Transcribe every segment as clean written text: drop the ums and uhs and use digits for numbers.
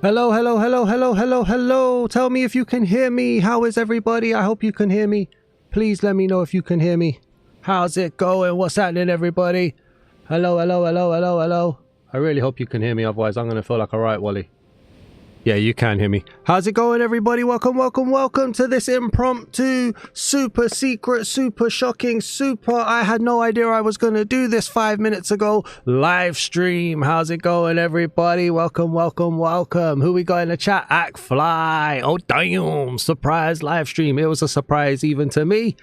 Hello, hello, hello, hello, hello, hello. Tell me if you can hear me. How is everybody? I hope you can hear me. Please let me know if you can hear me. How's it going? What's happening, everybody? Hello, hello, hello, hello, hello. I really hope you can hear me. Otherwise, I'm going to feel like a right Wally. Yeah, you can hear me. How's it going, everybody? Welcome, welcome, welcome to this impromptu, super secret, super shocking, I had no idea I was going to do this 5 minutes ago, live stream. How's it going, everybody? Welcome, welcome, welcome. Who we got in the chat? Fly. Oh, damn. Surprise live stream. It was a surprise even to me.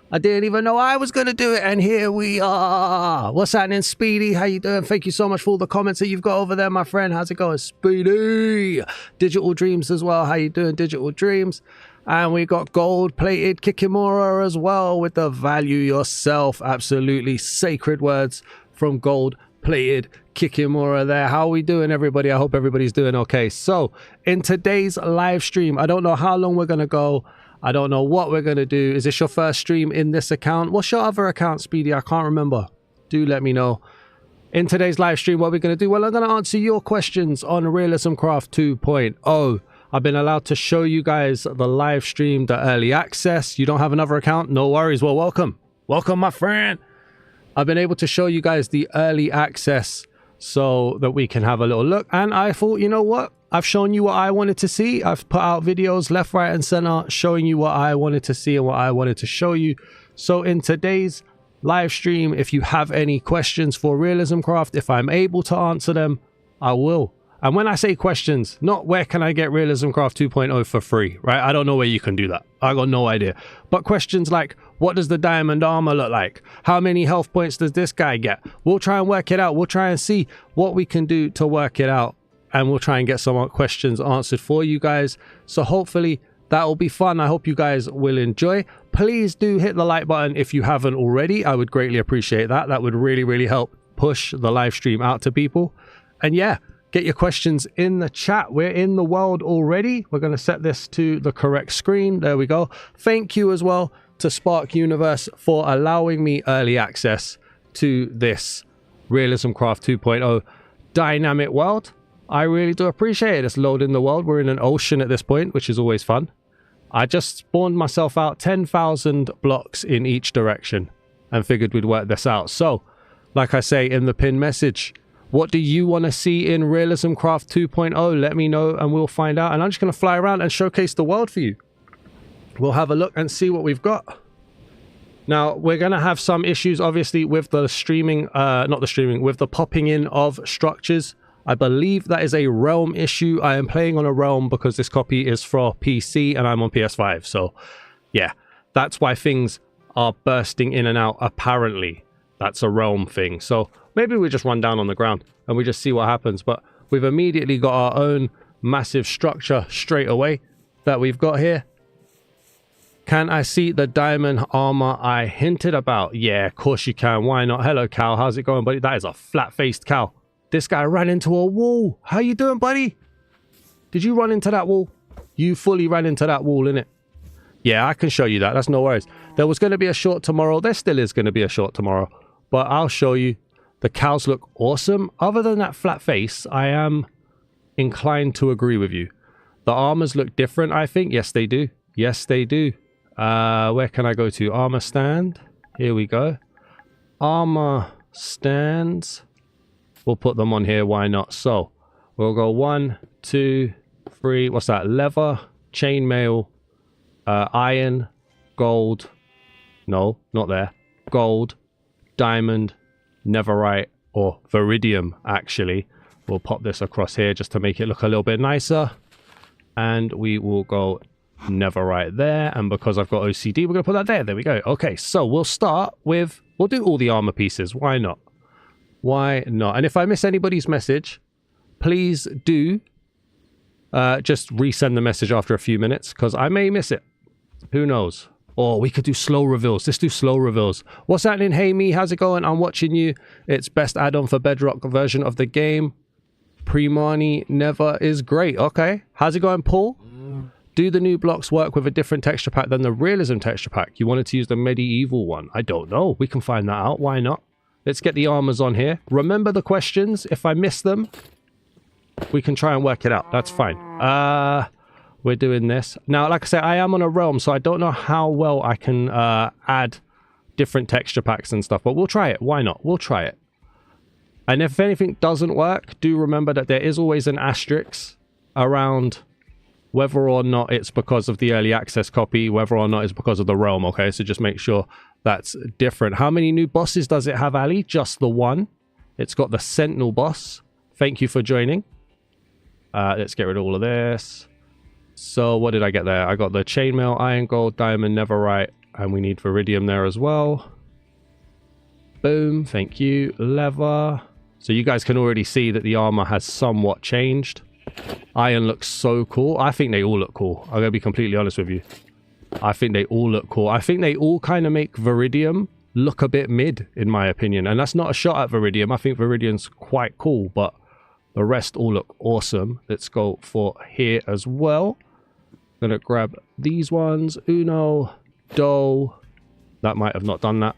I didn't even know I was going to do it, and here we are. What's happening, Speedy? How you doing? Thank you so much for all the comments that you've got over there, my friend. How's it going, Speedy? Digital Dreams as well. How you doing, Digital Dreams? And we got gold-plated Kikimura as well with the value yourself. Absolutely sacred words from gold-plated Kikimura there. How are we doing, everybody? I hope everybody's doing okay. So, in today's live stream, I don't know how long we're going to go. I don't know what we're going to do. Is this your first stream in this account? What's your other account, Speedy? I can't remember. Do let me know. In today's live stream, what we're going to do? Well, I'm going to answer your questions on RealismCraft 2.0. I've been allowed to show you guys the live stream, the early access. You don't have another account? No worries. Well, welcome. Welcome, my friend. I've been able to show you guys the early access so that we can have a little look. And I thought, you know what? I've shown you what I wanted to see. I've put out videos left, right, and center showing you what I wanted to see and what I wanted to show you. So in today's live stream, if you have any questions for RealismCraft, if I'm able to answer them, I will. And when I say questions, not where can I get RealismCraft 2.0 for free, right? I don't know where you can do that. I got no idea. But questions like, what does the diamond armor look like? How many health points does this guy get? We'll try and work it out. We'll try and see what we can do to work it out. And we'll try and get some questions answered for you guys. So hopefully that will be fun. I hope you guys will enjoy. Please do hit the like button if you haven't already. I would greatly appreciate that. That would really, really help push the live stream out to people. And yeah, get your questions in the chat. We're in the world already. We're going to set this to the correct screen. There we go. Thank you as well to Spark Universe for allowing me early access to this RealismCraft 2.0 dynamic world. I really do appreciate it. It's loading the world. We're in an ocean at this point, which is always fun. I just spawned myself out 10,000 blocks in each direction and figured we'd work this out. So, like I say in the pinned message, what do you want to see in RealismCraft 2.0? Let me know and we'll find out. And I'm just going to fly around and showcase the world for you. We'll have a look and see what we've got. Now, we're going to have some issues, obviously, with the streaming, with the popping in of structures. I believe that is a realm issue. I am playing on a realm because this copy is for PC and I'm on PS5. So, yeah, that's why things are bursting in and out, apparently. That's a realm thing. So, maybe we just run down on the ground and we just see what happens. But we've immediately got our own massive structure straight away that we've got here. Can I see the diamond armor I hinted about? Yeah, of course you can. Why not? Hello, cow. How's it going, buddy? That is a flat-faced cow. This guy ran into a wall. How you doing, buddy? Did you run into that wall? You fully ran into that wall, innit? Yeah, I can show you that. That's no worries. There was going to be a short tomorrow. There still is going to be a short tomorrow. But I'll show you. The cows look awesome. Other than that flat face, I am inclined to agree with you. The armors look different, I think. Yes, they do. Yes, they do. Where can I go to? Armor stand. Here we go. Armor stands. We'll put them on here. Why not? So we'll go 1, 2, 3. What's that? Leather, chainmail, iron, gold. No, not there. Gold, diamond, netherite, or viridium, actually. We'll pop this across here just to make it look a little bit nicer. And we will go netherite there. And because I've got OCD, we're going to put that there. There we go. Okay, so we'll start with... We'll do all the armor pieces. Why not? Why not? And if I miss anybody's message, please do just resend the message after a few minutes because I may miss it. Who knows? Or we could do slow reveals. Let's do slow reveals. What's happening? Hey, me. How's it going? I'm watching you. It's best add-on for Bedrock version of the game. Pre-Marnie never is great. Okay. How's it going, Paul? Do the new blocks work with a different texture pack than the realism texture pack? You wanted to use the medieval one. I don't know. We can find that out. Why not? Let's get the armors on here. Remember the questions. If I miss them, We can try and work it out. That's fine. We're doing this. Now, like I said, I am on a realm, so I don't know how well I can add different texture packs and stuff, but we'll try it. Why not? We'll try it. And if anything doesn't work, do remember that there is always an asterisk around whether or not it's because of the early access copy, whether or not it's because of the realm, okay? So just make sure that's different. How many new bosses does it have, Ali? Just the one. It's got the Sentinel boss. Thank you for joining. Let's get rid of all of this. So what did I get there? I got the chainmail, iron, gold, diamond, netherite, and we need viridium there as well. Boom. Thank you. Leather. So you guys can already see that the armor has somewhat changed. Iron looks so cool. I think they all look cool. I'm going to be completely honest with you. I think they all look cool. I think they all kind of make Viridium look a bit mid, in my opinion. And that's not a shot at Viridium. I think Viridium's quite cool, but the rest all look awesome. Let's go for here as well. I'm going to grab these ones. Uno, Do. That might have not done that.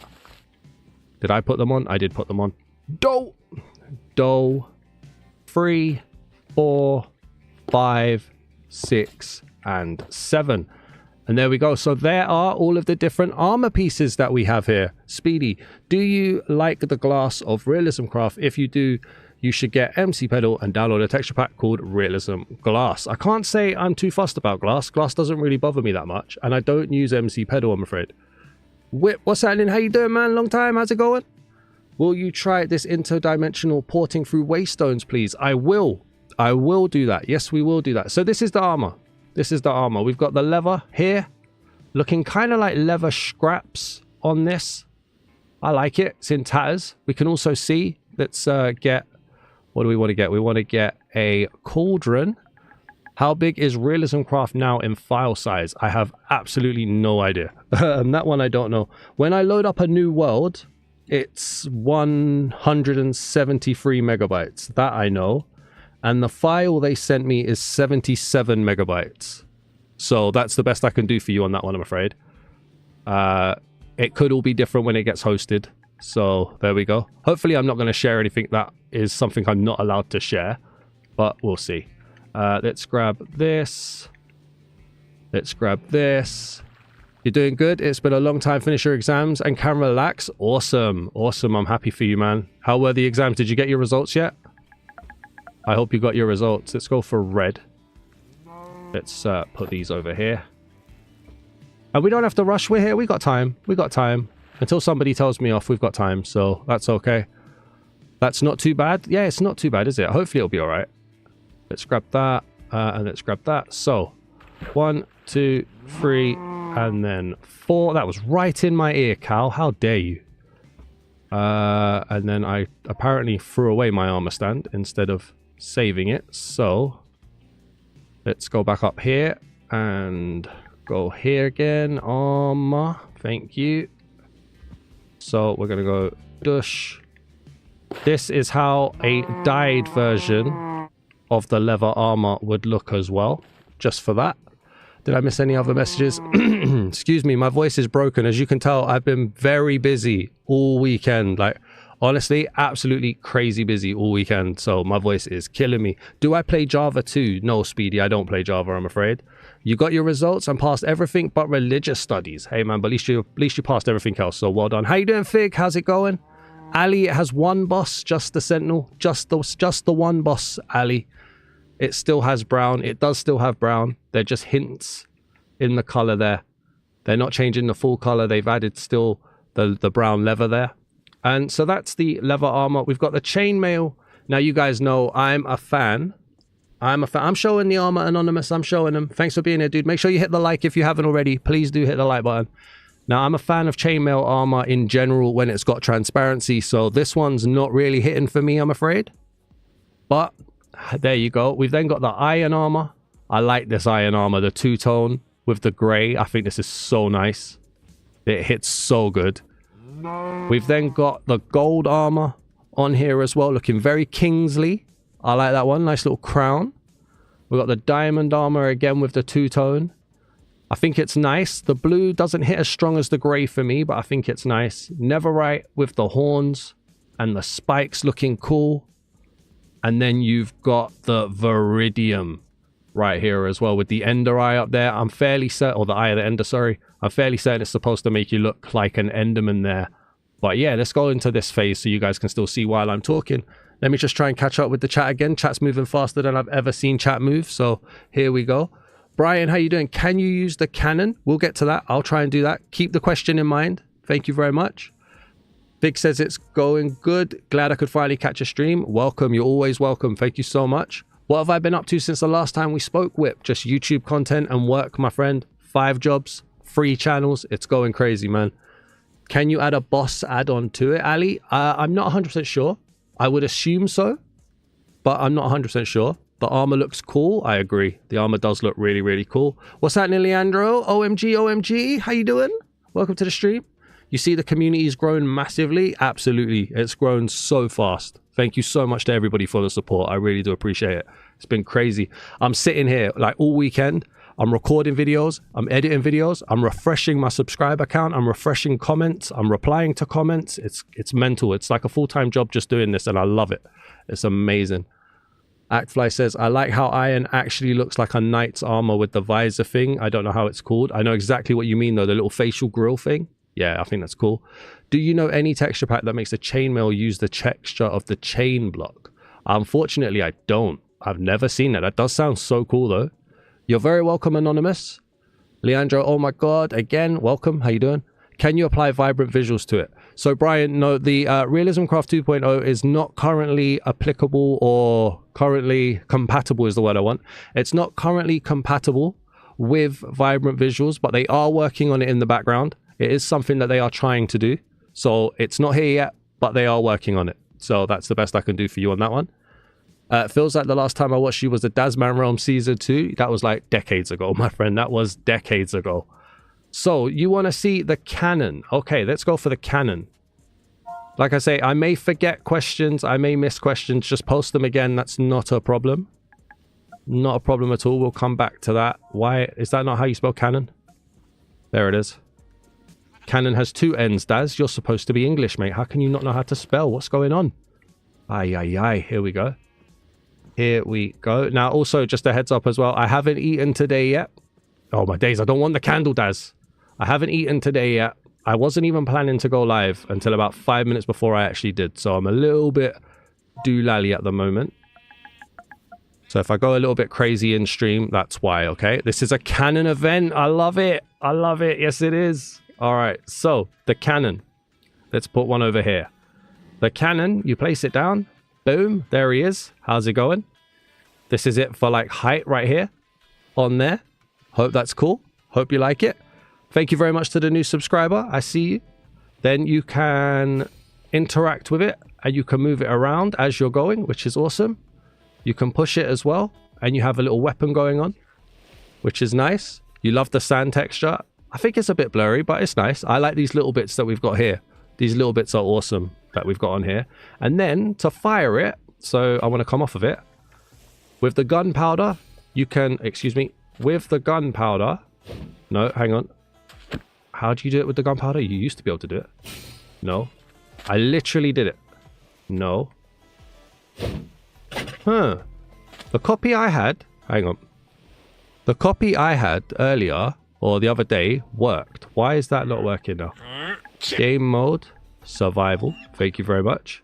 Did I put them on? I did put them on. Do. Do. 3, 4, 5, 6, and 7. And there we go. So there are all of the different armor pieces that we have here. Speedy, do you like the glass of RealismCraft? If you do, you should get MC Pedal and download a texture pack called Realism Glass. I can't say I'm too fussed about glass. Glass doesn't really bother me that much. And I don't use MC Pedal, I'm afraid. Whip, what's happening? How you doing, man? Long time. How's it going? Will you try this interdimensional porting through waystones, please? I will. I will do that. Yes, we will do that. So this is the armor. This is the armor. We've got the leather here, looking kind of like leather scraps on this. I like it. It's in tatters. We can also see, let's get, what do we want to get? We want to get a cauldron. How big is RealismCraft now in file size? I have absolutely no idea. That one I don't know. When I load up a new world, it's 173 megabytes. That I know. And the file they sent me is 77 megabytes. So that's the best I can do for you on that one, I'm afraid. It could all be different when it gets hosted. So there we go. Hopefully I'm not going to share anything that is something I'm not allowed to share. But we'll see. Let's grab this. Let's grab this. You're doing good. It's been a long time. Finish your exams and can relax. Awesome. Awesome. I'm happy for you, man. How were the exams? Did you get your results yet? I hope you got your results. Let's go for red. Let's put these over here. And we don't have to rush. We're here. We got time. We got time. Until somebody tells me off, we've got time. So that's okay. That's not too bad. Yeah, it's not too bad, is it? Hopefully it'll be all right. Let's grab that. And let's grab that. So 1, 2, 3, and then 4. That was right in my ear, Cal. How dare you? And then I apparently threw away my armor stand instead of saving it. So let's go back up here and go here again. Armor. Thank you. So we're going to go dush. This is how a dyed version of the leather armor would look as well. Just for that. Did I miss any other messages? Excuse me, my voice is broken. As you can tell, I've been very busy all weekend. Like, honestly, absolutely crazy busy all weekend. So my voice is killing me. Do I play Java too? No, Speedy, I don't play Java, I'm afraid. You got your results and passed everything but religious studies. Hey, man, but at least you passed everything else. So well done. How you doing, Fig? How's it going? Ali, it has one boss, just the Sentinel. Just the one boss, Ali. It still has brown. It does still have brown. They're just hints in the color there. They're not changing the full color. They've added still the brown leather there. And so that's the leather armor. We've got the chainmail. Now, you guys know I'm a fan. I'm showing the armor, Anonymous. I'm showing them. Thanks for being here, dude. Make sure you hit the like if you haven't already. Please do hit the like button. Now, I'm a fan of chainmail armor in general when it's got transparency. So this one's not really hitting for me, I'm afraid. But there you go. We've then got the iron armor. I like this iron armor, the two-tone with the gray. I think this is so nice. It hits so good. We've then got the gold armor on here as well, looking very Kingsley. I like that one. Nice little crown. We've got the diamond armor again with the two-tone. I think it's nice. The blue doesn't hit as strong as the gray for me, but I think it's nice. Netherite with the horns and the spikes looking cool. And then you've got the Viridium right here as well with the Ender Eye up there. I'm fairly certain, or the Eye of the Ender, sorry. I'm fairly certain it's supposed to make you look like an Enderman there. But yeah, let's go into this phase so you guys can still see while I'm talking. Let me just try and catch up with the chat again. Chat's moving faster than I've ever seen chat move. So here we go. Brian, how you doing? Can you use the cannon? We'll get to that. I'll try and do that. Keep the question in mind. Thank you very much. Vic says it's going good. Glad I could finally catch a stream. Welcome. You're always welcome. Thank you so much. What have I been up to since the last time we spoke, Whip? Just YouTube content and work, my friend. 5 jobs, 3 channels. It's going crazy, man. Can you add a boss add-on to it, Ali? I'm not 100% sure. I would assume so, but I'm not 100% sure. The armor looks cool. I agree. The armor does look really, really cool. What's happening, Leandro? OMG, OMG. How you doing? Welcome to the stream. You see the community's grown massively? Absolutely. It's grown so fast. Thank you so much to everybody for the support. I really do appreciate it. It's been crazy. I'm sitting here like all weekend. I'm recording videos. I'm editing videos. I'm refreshing my subscriber count. I'm refreshing comments. I'm replying to comments. It's mental. It's like a full-time job just doing this, and I love it. It's amazing. Actfly says, I like how iron actually looks like a knight's armor with the visor thing. I don't know how it's called. I know exactly what you mean, though. The little facial grill thing. Yeah, I think that's cool. Do you know any texture pack that makes the chainmail use the texture of the chain block? Unfortunately, I don't. I've never seen that. That does sound so cool, though. You're very welcome, Anonymous. Leandro, oh my God. Again, welcome. How you doing? Can you apply vibrant visuals to it? So, Brian, no, the RealismCraft 2.0 is not currently applicable, or currently compatible is the word I want. It's not currently compatible with vibrant visuals, but they are working on it in the background. It is something that they are trying to do. So it's not here yet, but they are working on it. So that's the best I can do for you on that one. It feels like the last time I watched you was the Dasman Realm Season 2. That was like decades ago, my friend. That was decades ago. So you want to see the cannon. Okay, let's go for the cannon. Like I say, I may forget questions. I may miss questions. Just post them again. That's not a problem. Not a problem at all. We'll come back to that. Why? Is that not how you spell cannon? There it is. Cannon has 2 N's, Daz. You're supposed to be English, mate. How can you not know how to spell? What's going on? Aye, aye, aye. Here we go. Here we go. Now, also, just a heads up as well. I haven't eaten today yet. Oh, my days. I don't want the candle, Daz. I haven't eaten today yet. I wasn't even planning to go live until about 5 minutes before I actually did. So I'm a little bit doolally at the moment. So if I go a little bit crazy in stream, that's why, okay? This is a cannon event. I love it. I love it. Yes, it is. All right. So the cannon. Let's put one over here. The cannon, you place it down. Boom. There he is. How's it going? This is it for like height right here on there. Hope that's cool. Hope you like it. Thank you very much to the new subscriber. I see you. Then you can interact with it and you can move it around as you're going, which is awesome. You can push it as well, and you have a little weapon going on, which is nice. You love the sand texture. I think it's a bit blurry, but it's nice. I like these little bits that we've got here. These little bits are awesome that we've got on here. And then to fire it, so I want to come off of it. With the gunpowder, you can, excuse me, with the gunpowder. No, hang on. How do you do it with the gunpowder? You used to be able to do it. No. I literally did it. No. Huh. The copy I had, hang on. The copy I had earlier, or the other day, worked. Why is that not working now? Game mode, survival. Thank you very much.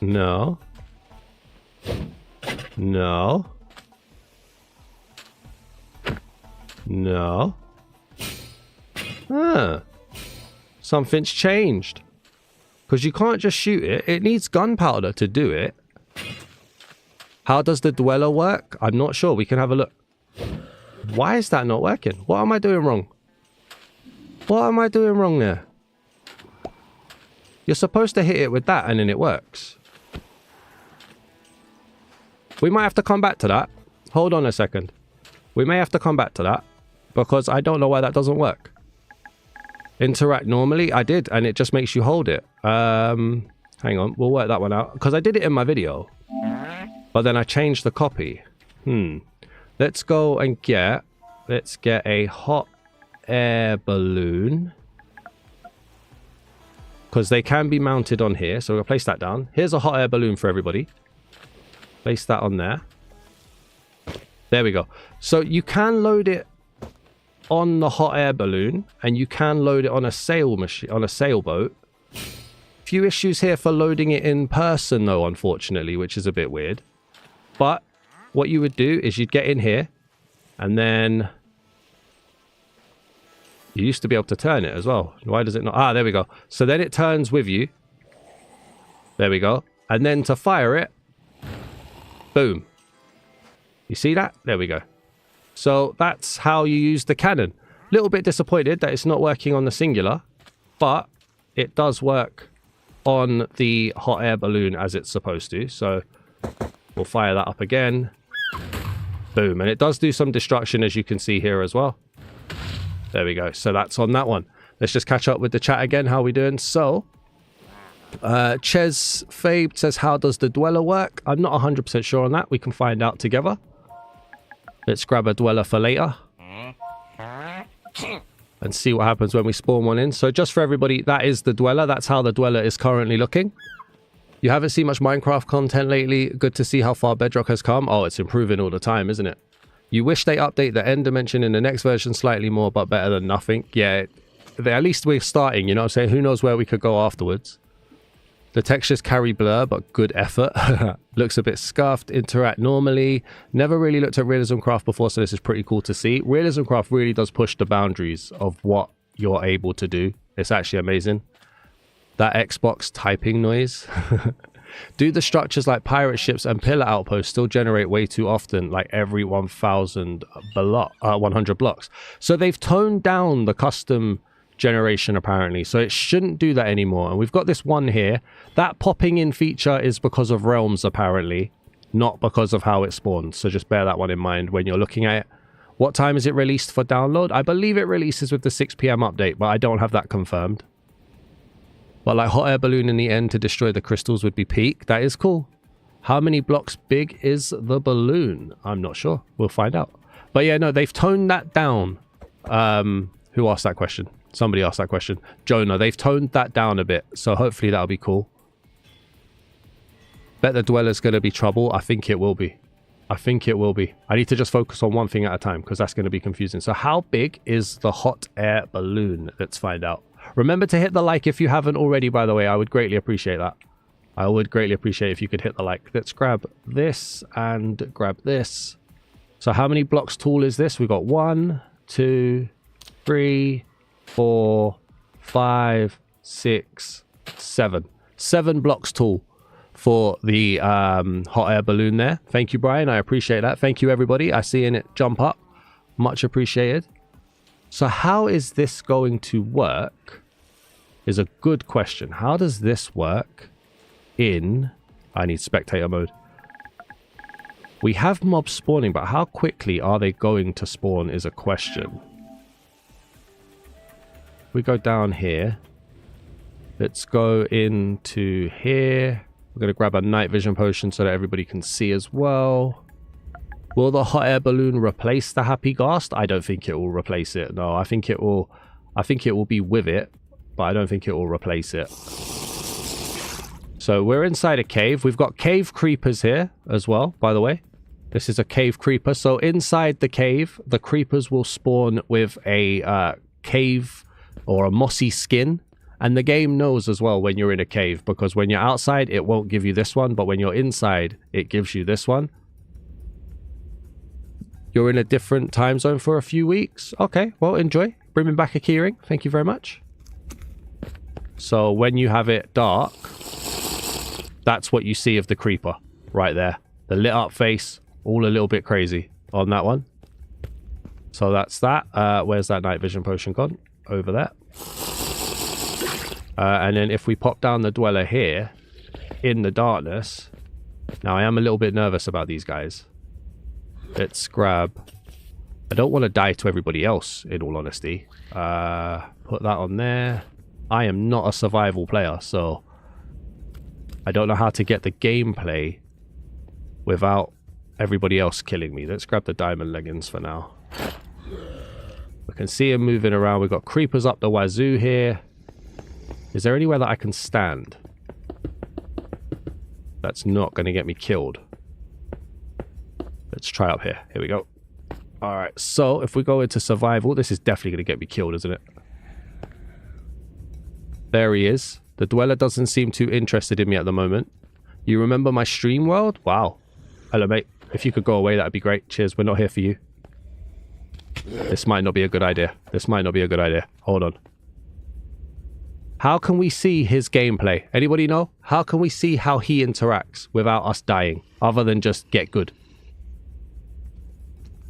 No. No. No. Huh. Something's changed. Because you can't just shoot it. It needs gunpowder to do it. How does the dweller work? I'm not sure. We can have a look. Why is that not working? What am I doing wrong? What am I doing wrong there? You're supposed to hit it with that and then it works. We might have to come back to that. Hold on a second. We may have to come back to that. Because I don't know why that doesn't work. Interact normally. I did, and it just makes you hold it. Hang on, we'll work that one out. Because I did it in my video. But then I changed the copy. Let's go and get... Let's get a hot air balloon. because they can be mounted on here. So we'll place that down. Here's a hot air balloon for everybody. Place that on there. There we go. So you can load it on the hot air balloon, and you can load it on a sail machine, on a sailboat. Few issues here for loading it in person though, unfortunately, which is a bit weird. But what you would do is you'd get in here, and then you used to be able to turn it as well. Why does it not? Ah, there we go. So then it turns with you. There we go. And then to fire it, boom. You see that? There we go. So that's how you use the cannon. Little bit disappointed that it's not working on the singular, but it does work on the hot air balloon as it's supposed to. So we'll fire that up again. Boom. And it does do some destruction, as you can see here as well. There we go. So that's on that one. Let's just catch up with the chat again. How are we doing? So Ches Fabe says, how does the dweller work? I'm not 100% sure on that. We can find out together. Let's grab a dweller for later and see what happens when we spawn one in. So just for everybody, that is the dweller. That's how the dweller is currently looking. You haven't seen much Minecraft content lately. Good to see how far Bedrock has come. Oh, it's improving all the time, isn't it? You wish they update the end dimension in the next version slightly more, but better than nothing. Yeah, at least we're starting, you know what I'm saying? Who knows where we could go afterwards. The textures carry blur, but good effort. Looks a bit scuffed. Interact normally. Never really looked at RealismCraft before, so this is pretty cool to see. RealismCraft really does push the boundaries of what you're able to do. It's actually amazing. That Xbox typing noise. Do the structures like pirate ships and pillar outposts still generate way too often, like every 1,100 blocks? So they've toned down the custom generation apparently, so it shouldn't do that anymore. And we've got this one here. That popping in feature is because of realms apparently, not because of how it spawns. So just bear that one in mind when you're looking at it. What time is it released for download? I believe it releases with the 6 PM update, but I don't have that confirmed. But like hot air balloon in the end to destroy the crystals would be peak. That is cool. How many blocks big is the balloon? I'm not sure. We'll find out. But yeah, no, they've toned that down. Who asked that question? Somebody asked that question. Jonah. They've toned that down a bit. So hopefully that'll be cool. Bet the dweller's going to be trouble. I think it will be. I think it will be. I need to just focus on one thing at a time because that's going to be confusing. So how big is the hot air balloon? Let's find out. Remember to hit the like if you haven't already, by the way. I would greatly appreciate that. I would greatly appreciate if you could hit the like. Let's grab this and grab this. So how many blocks tall is this? We've got 1, 2, 3, 4, 5, 6, 7. 7 blocks tall for the hot air balloon there. Thank you, Brian. I appreciate that. Thank you, everybody. I see it jump up. Much appreciated. So how is this going to work is a good question. How does this work in... I need spectator mode. We have mobs spawning, but how quickly are they going to spawn is a question. We go down here. Let's go into here. We're going to grab a night vision potion so that everybody can see as well. Will the hot air balloon replace the happy ghast? I don't think it will replace it. No, I think it will be with it, but I don't think it will replace it. So we're inside a cave. We've got cave creepers here as well, by the way. This is a cave creeper. So inside the cave, the creepers will spawn with a cave or a mossy skin. And the game knows as well when you're in a cave, because when you're outside, it won't give you this one. But when you're inside, it gives you this one. You're in a different time zone for a few weeks. Okay, well, enjoy. Bring me back a keyring. Thank you very much. So when you have it dark, that's what you see of the creeper right there. The lit up face, all a little bit crazy on that one. So that's that. Where's that night vision potion gone? Over there. And then if we pop down the dweller here in the darkness. Now I am a little bit nervous about these guys. Let's grab... I don't want to die to everybody else, in all honesty. Put that on there. I am not a survival player, so... I don't know how to get the gameplay without everybody else killing me. Let's grab the diamond leggings for now. We can see him moving around. We've got creepers up the wazoo here. Is there anywhere that I can stand that's not going to get me killed? Let's try up here. Here we go. Alright, so if we go into survival, this is definitely going to get me killed, isn't it? There he is. The dweller doesn't seem too interested in me at the moment. You remember my stream world? Wow. Hello, mate. If you could go away, that'd be great. Cheers. We're not here for you. This might not be a good idea. This might not be a good idea. Hold on. How can we see his gameplay? Anybody know? How can we see how he interacts without us dying? Other than just get good.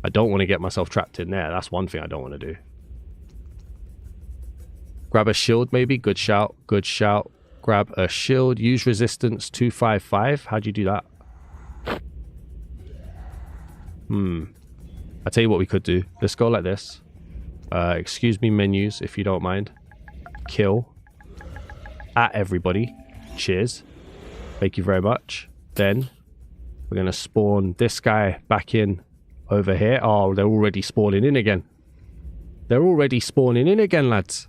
I don't want to get myself trapped in there. That's one thing I don't want to do. Grab a shield maybe. Good shout. Good shout. Grab a shield. Use resistance 255. How'd you do that? I'll tell you what we could do. Let's go like this. Excuse me, menus, if you don't mind. Kill. At everybody. Cheers. Thank you very much. Then we're going to spawn this guy back in over here. Oh, they're already spawning in again. They're already spawning in again, lads.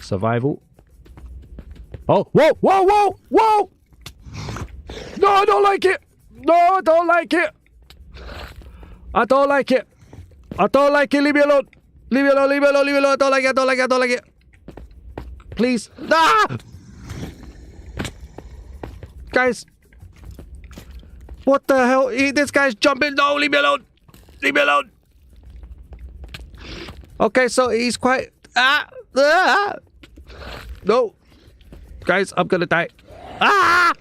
Survival. Oh, whoa, whoa, whoa, whoa! No, I don't like it. No, I don't like it. I don't like it. I don't like it. Leave me alone. Leave me alone. Leave me alone. Leave me alone. I don't like it. I don't like it. I don't like it. Please. Ah! Guys. What the hell? This guy's jumping. No, leave me alone. Leave me alone. Okay, so he's quite... No. Guys, I'm gonna die. Ah!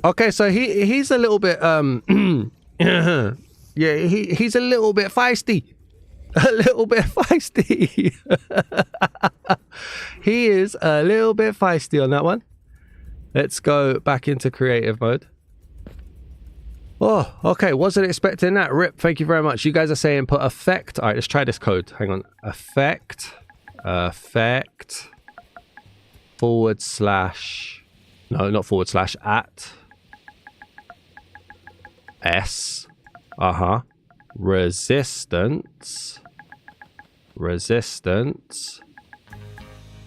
Okay, so he's a little bit yeah, he's a little bit feisty. A little bit feisty. He is a little bit feisty on that one. Let's go back into creative mode. Oh, okay. Wasn't expecting that. Rip, thank you very much. You guys are saying put effect. All right, let's try this code. Hang on. Effect. Effect. Forward slash. No, not forward slash. At. S. Resistance. Resistance.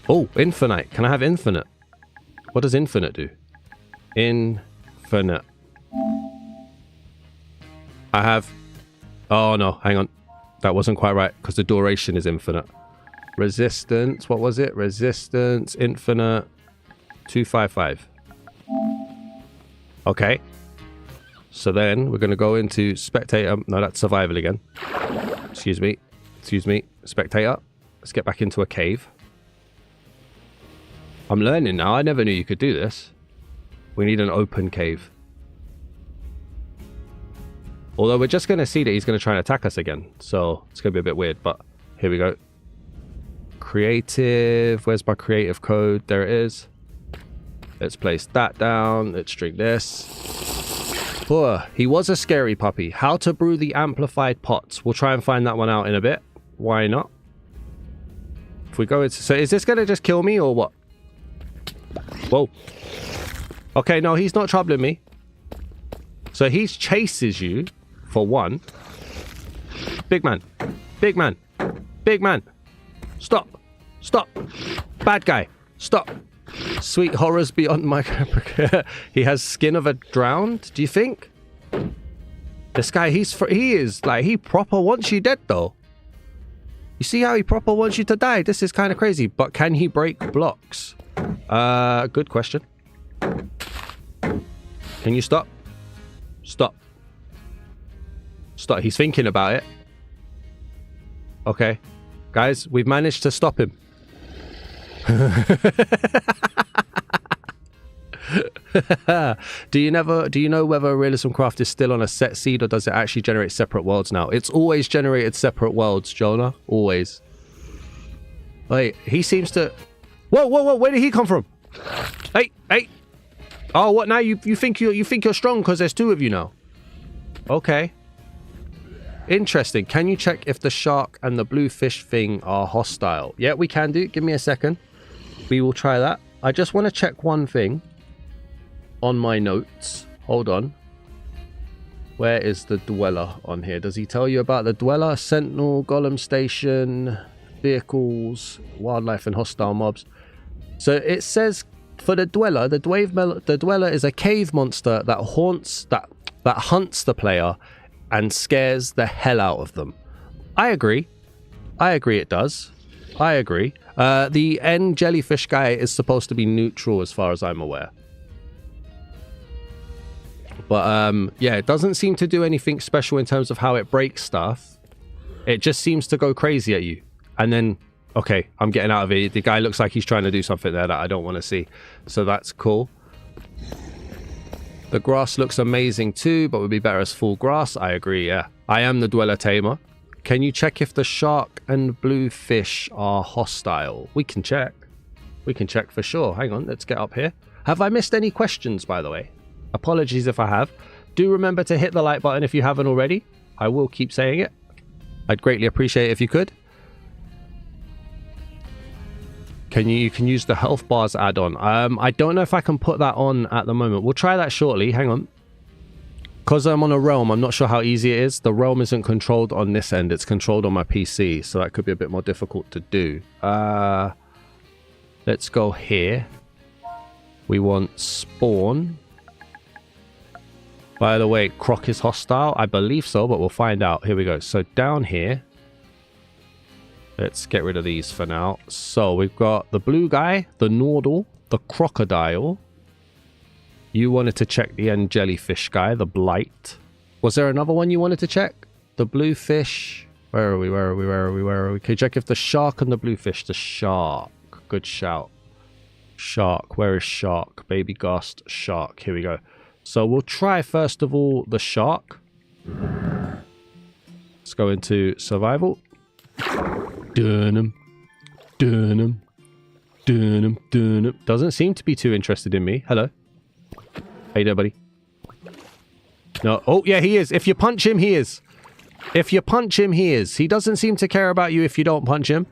Oh, infinite. Can I have infinite? What does infinite do? Infinite. I have... Oh, no. Hang on. That wasn't quite right because the duration is infinite. Resistance. What was it? Resistance. Infinite. 255. Okay. So then we're going to go into spectator. No, that's survival again. Excuse me. Excuse me. Spectator. Let's get back into a cave. I'm learning now. I never knew you could do this. We need an open cave. Although we're just going to see that he's going to try and attack us again. So it's going to be a bit weird. But here we go. Creative. Where's my creative code? There it is. Let's place that down. Let's drink this. He was a scary puppy. How to brew the amplified pots. We'll try and find that one out in a bit. Why not? If we go into... So is this going to just kill me or what? Whoa. Okay, no, he's not troubling me. So he chases you for one. Big man. Big man. Big man. Stop. Stop. Bad guy. Stop. Sweet horrors beyond my... He has skin of a drowned, do you think? This guy, he is like, he proper wants you dead though. You see how he proper wants you to die? This is kind of crazy. But can he break blocks? Good question. Can you stop? Stop. Stop. He's thinking about it. Okay. Guys, we've managed to stop him. Do you know whether RealismCraft is still on a set seed or does it actually generate separate worlds now? It's always generated separate worlds, Jonah. Always. Wait, he seems to... Whoa, whoa, whoa, where did he come from? Hey, hey. Oh, what now? You think you're strong because there's two of you now. Okay. Interesting. Can you check if the shark and the blue fish thing are hostile? Yeah, we can do. Give me a second. We will try that. I just want to check one thing on my notes. Hold on. Where is the dweller on here? Does he tell you about the dweller? Sentinel, golem station, vehicles, wildlife, and hostile mobs. So it says for the dweller, the dweller is a cave monster that hunts the player and scares the hell out of them. I agree. It does. I agree. The end jellyfish guy is supposed to be neutral as far as I'm aware. But yeah, it doesn't seem to do anything special in terms of how it breaks stuff. It just seems to go crazy at you. And then, okay, I'm getting out of it. The guy looks like he's trying to do something there that I don't want to see. So that's cool. The grass looks amazing too, but would be better as full grass. I agree, yeah. I am the dweller tamer. Can you check if the shark and blue fish are hostile? We can check. We can check for sure. Hang on, let's get up here. Have I missed any questions, by the way? Apologies if I have. Do remember to hit the like button if you haven't already. I will keep saying it. I'd greatly appreciate it if you could. You can use the health bars add-on. I don't know if I can put that on at the moment. We'll try that shortly. Hang on. Because I'm on a realm, I'm not sure how easy it is. The realm isn't controlled on this end. It's controlled on my PC. So that could be a bit more difficult to do. Let's go here. We want spawn. By the way, Croc is hostile. I believe so, but we'll find out. Here we go. So down here. Let's get rid of these for now. So we've got the blue guy, the Nordle, the crocodile. You wanted to check the end jellyfish guy, the blight. Was there another one you wanted to check? The blue fish. Where are we? Can you check if the shark and the blue fish? The shark. Good shout. Shark. Where is shark? Baby Ghost shark. Here we go. So we'll try first of all the shark. Let's go into survival. Doesn't seem to be too interested in me. Hello. Hey there, buddy. No. Oh, yeah, he is. If you punch him, he is. If you punch him, he is. He doesn't seem to care about you if you don't punch him.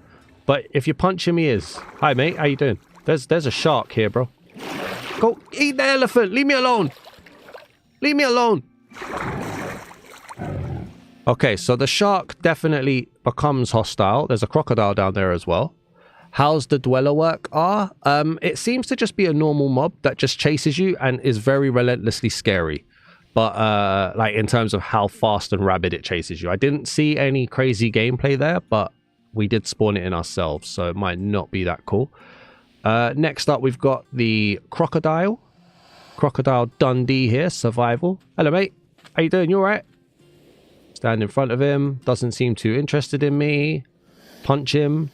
But if you punch him, he is. Hi, mate. How you doing? There's a shark here, bro. Go eat the elephant. Leave me alone. Leave me alone. Okay, so the shark definitely becomes hostile. There's a crocodile down there as well. How's the dweller work? It seems to just be a normal mob that just chases you and is very relentlessly scary. But like in terms of how fast and rabid it chases you. I didn't see any crazy gameplay there, but we did spawn it in ourselves, so it might not be that cool. Next up, we've got the crocodile. Crocodile Dundee here, survival. Hello, mate. How you doing? You all right? Stand in front of him. Doesn't seem too interested in me. Punch him.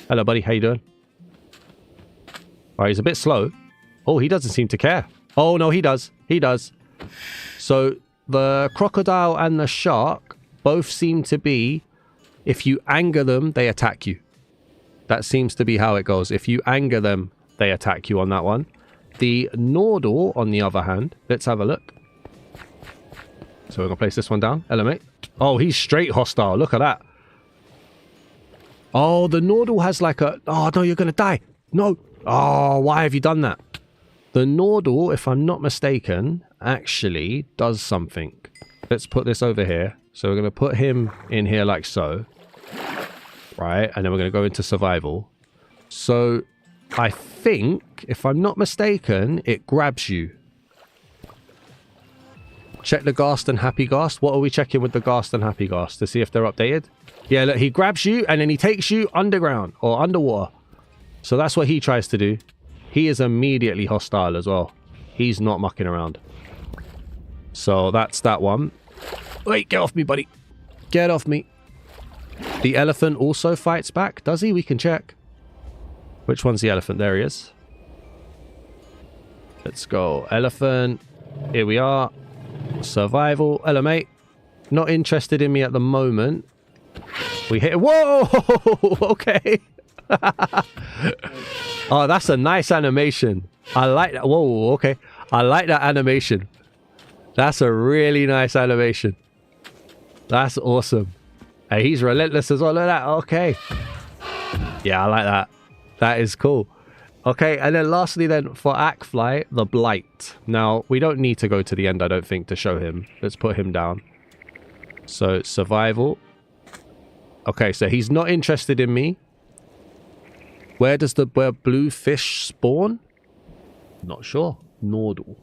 Hello, buddy. How you doing? All right, he's a bit slow. Oh, he doesn't seem to care. Oh, no, he does. He does. So the crocodile and the shark both seem to be, if you anger them, they attack you. That seems to be how it goes. If you anger them, they attack you on that one. The Nordle, on the other hand, let's have a look. So we're going to place this one down. Hello, mate. Oh, he's straight hostile. Look at that. Oh, the Nordle has like a... Oh, no, you're going to die. No. Oh, why have you done that? The Nordle, if I'm not mistaken, actually does something. Let's put this over here. So we're going to put him in here like so. Right, and then we're going to go into survival. So I think, if I'm not mistaken, it grabs you. Check the Ghast and Happy Ghast. What are we checking with the Ghast and Happy Ghast? To see if they're updated? Yeah, look, he grabs you and then he takes you underground or underwater. So that's what he tries to do. He is immediately hostile as well. He's not mucking around. So that's that one. Wait, get off me, buddy. Get off me. The elephant also fights back. Does he? We can check. Which one's the elephant? There he is. Let's go. Elephant. Here we are. Survival. Hello, mate. Not interested in me at the moment. We hit... Whoa! Okay. Oh, that's a nice animation. I like that. Whoa, okay. I like that animation. That's a really nice animation. That's awesome. Hey, he's relentless as well. Look at that. Okay. Yeah, I like that. That is cool. Okay, and then lastly then, for Akfly, the Blight. Now, we don't need to go to the end, I don't think, to show him. Let's put him down. So, survival. Okay, so he's not interested in me. Where does the blue fish spawn? Not sure. Nordle.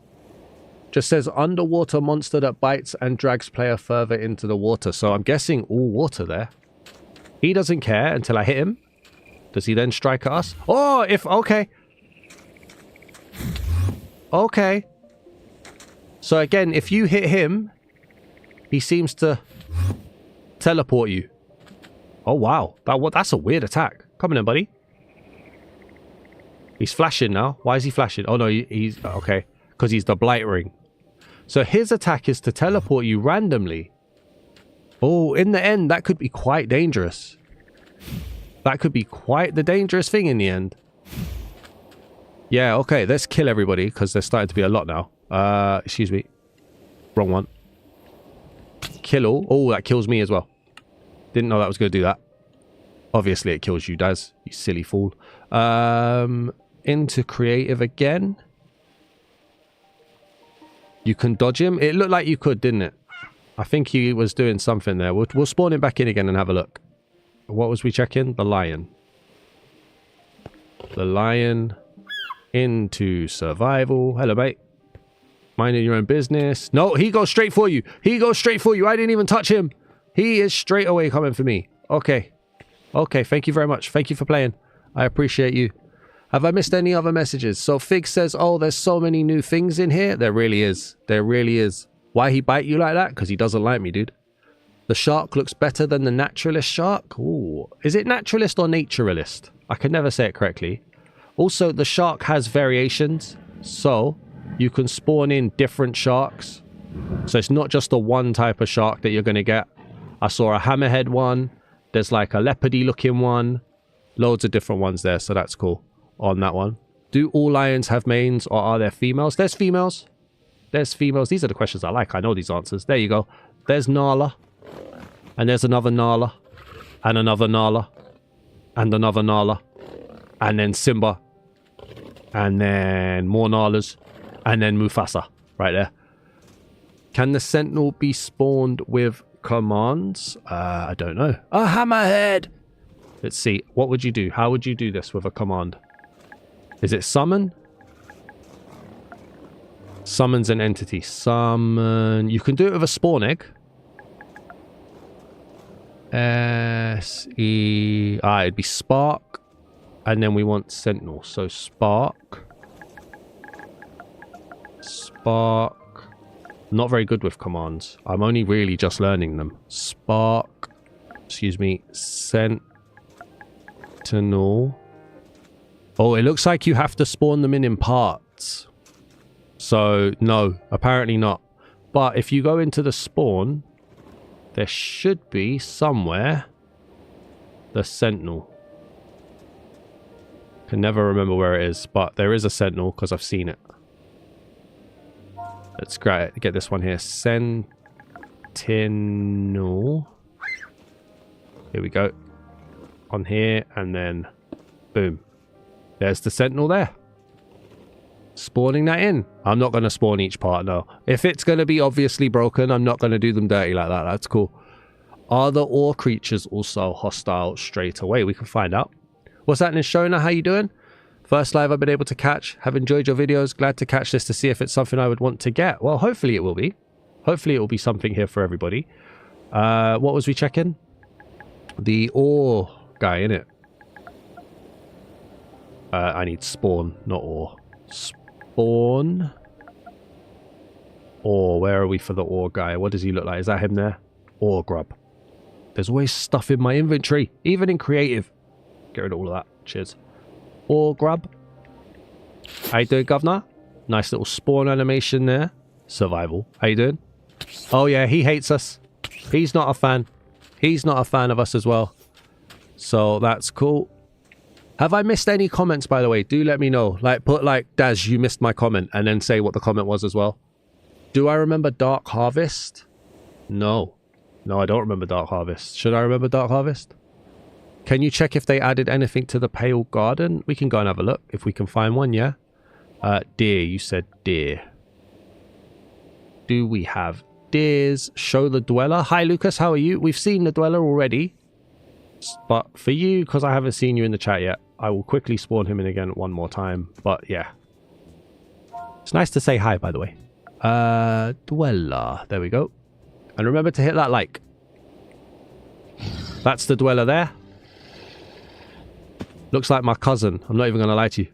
Just says underwater monster that bites and drags player further into the water. So I'm guessing all water there. He doesn't care until I hit him. Does he then strike at us? Oh, okay. Okay. So again, if you hit him, he seems to teleport you. Oh, wow. That's a weird attack. Come on in, buddy. He's flashing now. Why is he flashing? Oh, no, he's... Okay. Because he's the Blight Ring. So his attack is to teleport you randomly. Oh, in the end, that could be quite dangerous. That could be quite the dangerous thing in the end. Yeah, okay. Let's kill everybody because there's starting to be a lot now. Excuse me. Wrong one. Kill all. Oh, that kills me as well. Didn't know that was going to do that. Obviously, it kills you, Daz. You silly fool. Into creative again. You can dodge him. It looked like you could, didn't it? I think he was doing something there. We'll spawn him back in again and have a look. What was we checking? The lion. The lion into survival. Hello, mate. Minding your own business. No, he goes straight for you. He goes straight for you. I didn't even touch him. He is straight away coming for me. Okay. Okay, thank you very much. Thank you for playing. I appreciate you. Have I missed any other messages? So Fig says, oh, there's so many new things in here. There really is. There really is. Why he bite you like that? Because he doesn't like me, dude. The shark looks better than the naturalist shark. Ooh. Is it naturalist or naturalist? I can never say it correctly. Also, the shark has variations. So you can spawn in different sharks. So it's not just the one type of shark that you're going to get. I saw a hammerhead one. There's like a leopardy looking one. Loads of different ones there. So that's cool on that one. Do all lions have manes or are there females? There's females. There's females. These are the questions I like. I know these answers. There you go. There's Nala. And there's another Nala. And another Nala. And another Nala. And then Simba. And then more Nalas. And then Mufasa. Right there. Can the Sentinel be spawned with commands? I don't know. A hammerhead! Let's see. What would you do? How would you do this with a command? Is it summon? Summons an entity. Summon. You can do it with a spawn egg. S-E... Ah, it'd be spark. And then we want sentinel. So spark. Spark. Not very good with commands. I'm only really just learning them. Spark. Excuse me. Sentinel. Oh, it looks like you have to spawn them in parts. So, no. Apparently not. But if you go into the spawn, there should be somewhere the sentinel. Can never remember where it is, but there is a sentinel because I've seen it. Let's get this one here. Sentinel. Here we go. On here, and then boom. There's the sentinel there. Spawning that in. I'm not going to spawn each part, no. If it's going to be obviously broken, I'm not going to do them dirty like that. That's cool. Are the ore creatures also hostile straight away? We can find out. What's happening, Shona? How you doing? First live I've been able to catch. Have enjoyed your videos. Glad to catch this to see if it's something I would want to get. Well, hopefully it will be. Hopefully it will be something here for everybody. What was we checking? The ore guy, innit? I need spawn, not ore. Spawn. Ore. Where are we for the ore guy? What does he look like? Is that him there? Ore grub. There's always stuff in my inventory. Even in creative. Get rid of all of that. Cheers. Ore grub. How you doing, governor? Nice little spawn animation there. Survival. How you doing? Oh yeah, he hates us. He's not a fan. He's not a fan of us as well. So that's cool. Have I missed any comments, by the way? Do let me know. Like, put like, Daz, you missed my comment, and then say what the comment was as well. Do I remember Dark Harvest? No. No, I don't remember Dark Harvest. Should I remember Dark Harvest? Can you check if they added anything to the Pale Garden? We can go and have a look if we can find one, yeah? Deer, you said deer. Do we have deers? Show the Dweller. Hi, Lucas, how are you? We've seen the Dweller already. But for you, because I haven't seen you in the chat yet, I will quickly spawn him in again one more time. But yeah. It's nice to say hi, by the way. Dweller. There we go. And remember to hit that like. That's the dweller there. Looks like my cousin. I'm not even going to lie to you.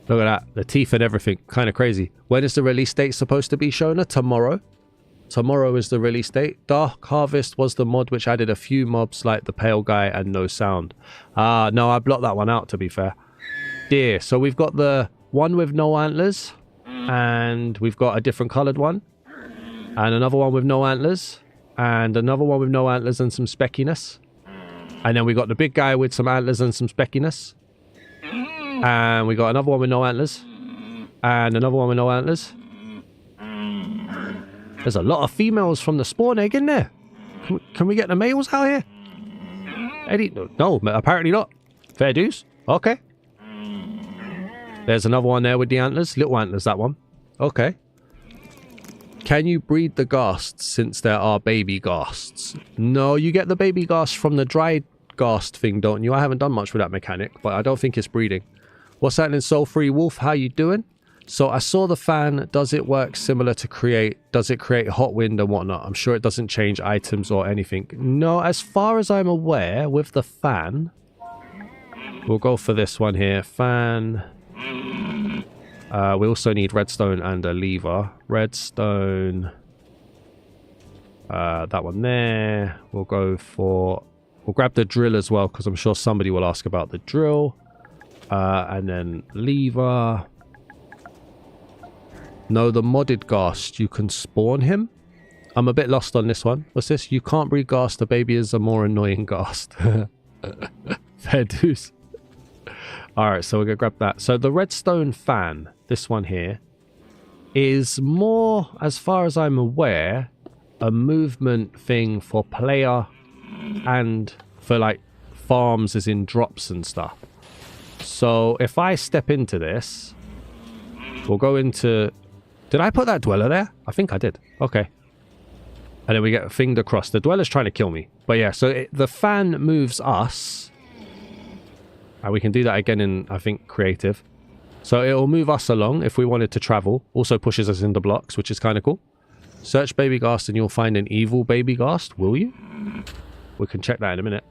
Look at that. The teeth and everything. Kind of crazy. When is the release date supposed to be, Shona? Tomorrow. Tomorrow is the release date. Dark Harvest was the mod which added a few mobs like the pale guy and no sound. No, I blocked that one out, to be fair. Dear. So we've got the one with no antlers. And we've got a different coloured one. And another one with no antlers. And another one with no antlers and some speckiness. And then we got the big guy with some antlers and some speckiness. And we got another one with no antlers. And another one with no antlers. There's a lot of females from the spawn egg in there. Can we get the males out here? Eddie? No, apparently not. Fair dues. Okay. There's another one there with the antlers. Little antlers, that one. Okay. Can you breed the ghasts since there are baby ghasts? No, you get the baby ghasts from the dried ghast thing, don't you? I haven't done much with that mechanic, but I don't think it's breeding. What's happening, Soul Free Wolf? How you doing? So I saw the fan. Does it work similar to create? Does it create hot wind and whatnot? I'm sure it doesn't change items or anything. No, as far as I'm aware, with the fan, we'll go for this one here. Fan. We also need redstone and a lever. Redstone. That one there. We'll go for... We'll grab the drill as well, because I'm sure somebody will ask about the drill. And then lever. No, the modded ghast. You can spawn him. I'm a bit lost on this one. What's this? You can't breed ghast. The baby is a more annoying ghast. Fair dues. Alright, so we're going to grab that. So the redstone fan, this one here, is more, as far as I'm aware, a movement thing for player and for like farms as in drops and stuff. So if I step into this, we'll go into... Did I put that dweller there? I think I did. Okay. And then we get finged across. The dweller's trying to kill me. But yeah, so the fan moves us. And we can do that again in, I think, creative. So it'll move us along if we wanted to travel. Also pushes us into blocks, which is kind of cool. Search baby ghast and you'll find an evil baby ghast. Will you? We can check that in a minute.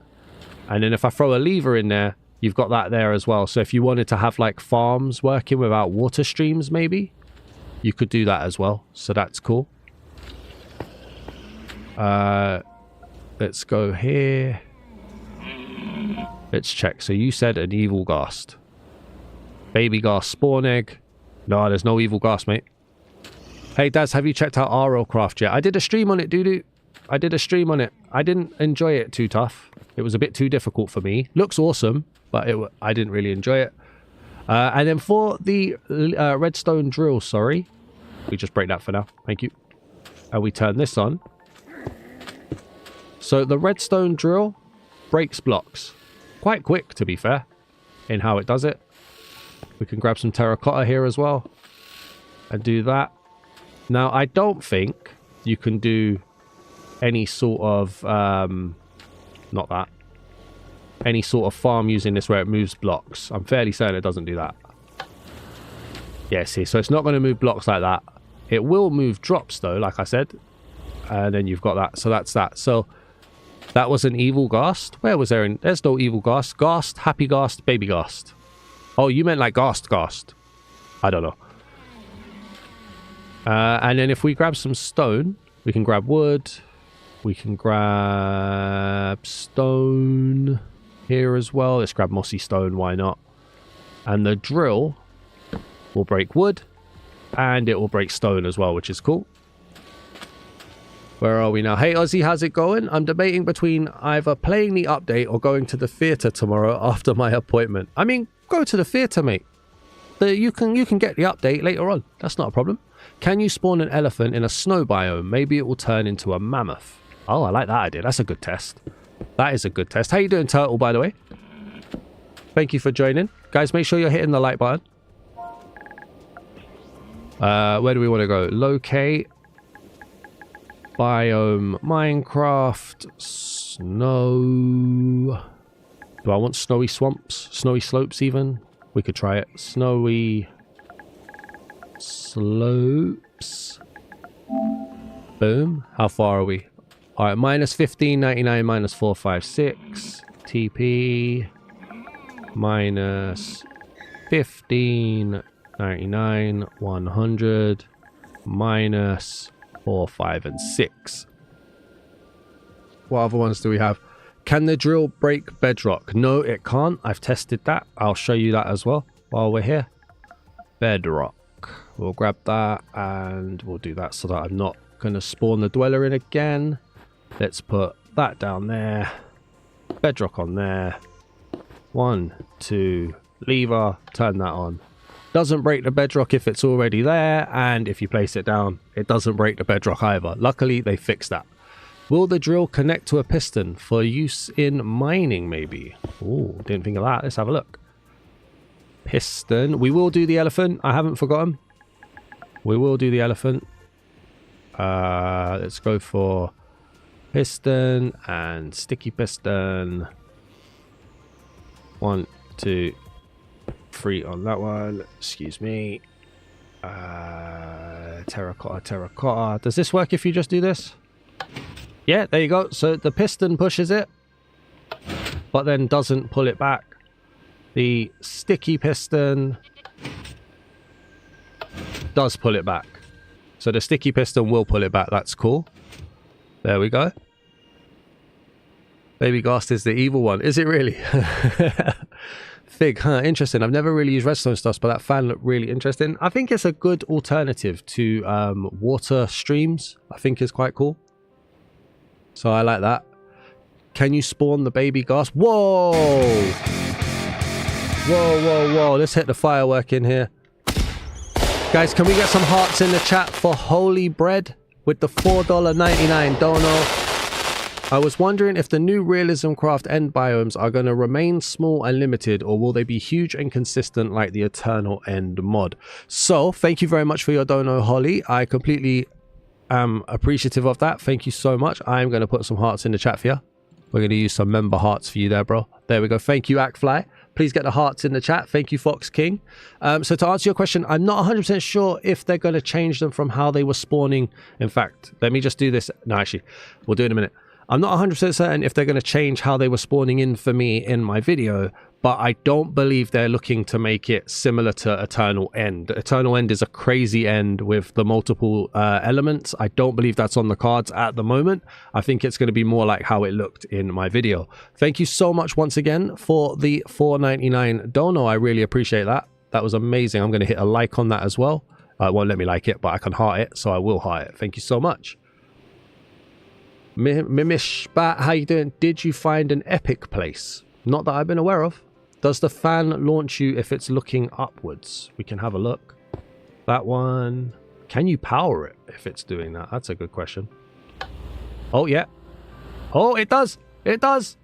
And then if I throw a lever in there, you've got that there as well. So if you wanted to have like farms working without water streams, maybe, you could do that as well. So that's cool. Let's go here. Let's check. So you said an evil ghast. Baby ghast spawn egg. No, there's no evil ghast, mate. Hey, Daz, have you checked out RealismCraft yet? I did a stream on it, doo-doo. I did a stream on it. I didn't enjoy it too tough. It was a bit too difficult for me. Looks awesome, but I didn't really enjoy it. And then for the redstone drill, sorry. We just break that for now. Thank you. And we turn this on. So the redstone drill breaks blocks. Quite quick, to be fair, in how it does it. We can grab some terracotta here as well. And do that. Now, I don't think you can do any sort of... not that. Any sort of farm using this where it moves blocks. I'm fairly certain it doesn't do that. Yeah, see, so it's not going to move blocks like that. It will move drops, though, like I said. And then you've got that. So that's that. So that was an evil ghast. Where was there? There's no evil ghast. Ghast, happy ghast, baby ghast. Oh, you meant like ghast. I don't know. And then if we grab some stone, we can grab wood. We can grab stone here as well. Let's grab mossy stone. Why not? And the drill will break wood. And it will break stone as well, which is cool. Where are we now? Hey, Ozzy, how's it going? I'm debating between either playing the update or going to the theatre tomorrow after my appointment. I mean, go to the theatre, mate. You can get the update later on. That's not a problem. Can you spawn an elephant in a snow biome? Maybe it will turn into a mammoth. Oh, I like that idea. That's a good test. That is a good test. How you doing, Turtle, by the way? Thank you for joining. Guys, make sure you're hitting the like button. Where do we want to go? Locate. Biome Minecraft. Snow. Do I want snowy swamps? Snowy slopes even? We could try it. Snowy slopes. Boom. How far are we? Alright, minus 1599, minus 456. TP. Minus 1599, 100. Minus 4, 5, and 6. What other ones do we have? Can the drill break bedrock? No, it can't. I've tested that. I'll show you that as well while we're here. Bedrock. We'll grab that and we'll do that so that I'm not going to spawn the dweller in again. Let's put that down there. Bedrock on there. 1, 2, lever. Turn that on. Doesn't break the bedrock if it's already there, and if you place it down, it doesn't break the bedrock either. Luckily, they fixed that. Will the drill connect to a piston for use in mining, maybe? Oh, didn't think of that. Let's have a look. Piston. We will do the elephant. I haven't forgotten. We will do the elephant. Let's go for piston and sticky piston. 1, 2, 3 on that one. Excuse me. Terracotta, terracotta. Does this work if you just do this? Yeah, there you go. So the piston pushes it, but then doesn't pull it back. The sticky piston does pull it back. So the sticky piston will pull it back. That's cool. There we go. Baby Ghast is the evil one. Is it really? Fig, huh? Interesting. I've never really used redstone stuff, but that fan looked really interesting. I think it's a good alternative to water streams. I think it's quite cool. So I like that. Can you spawn the baby Ghast? Whoa! Whoa, whoa, whoa. Let's hit the firework in here. Guys, can we get some hearts in the chat for Holy Bread with the $4.99 dono? I was wondering if the new RealismCraft end biomes are going to remain small and limited, or will they be huge and consistent like the Eternal End mod? So, thank you very much for your dono, Holly. I completely am appreciative of that. Thank you so much. I'm going to put some hearts in the chat for you. We're going to use some member hearts for you there, bro. There we go. Thank you, Actfly. Please get the hearts in the chat. Thank you, Fox King. So to answer your question, I'm not 100% sure if they're going to change them from how they were spawning. In fact, let me just do this. No, actually, we'll do it in a minute. I'm not 100% certain if they're going to change how they were spawning in for me in my video, but I don't believe they're looking to make it similar to Eternal End. Eternal End is a crazy end with the multiple elements. I don't believe that's on the cards at the moment. I think it's going to be more like how it looked in my video. Thank you so much once again for the $4.99 dono. I really appreciate that. That was amazing. I'm going to hit a like on that as well. It won't let me like it, but I can heart it, so I will heart it. Thank you so much. Mimishbat, how you doing? Did you find an epic place? Not that I've been aware of. Does the fan launch you if it's looking upwards? We can have a look. That one. Can you power it if it's doing that? That's a good question. Oh, yeah. Oh, it does. It does.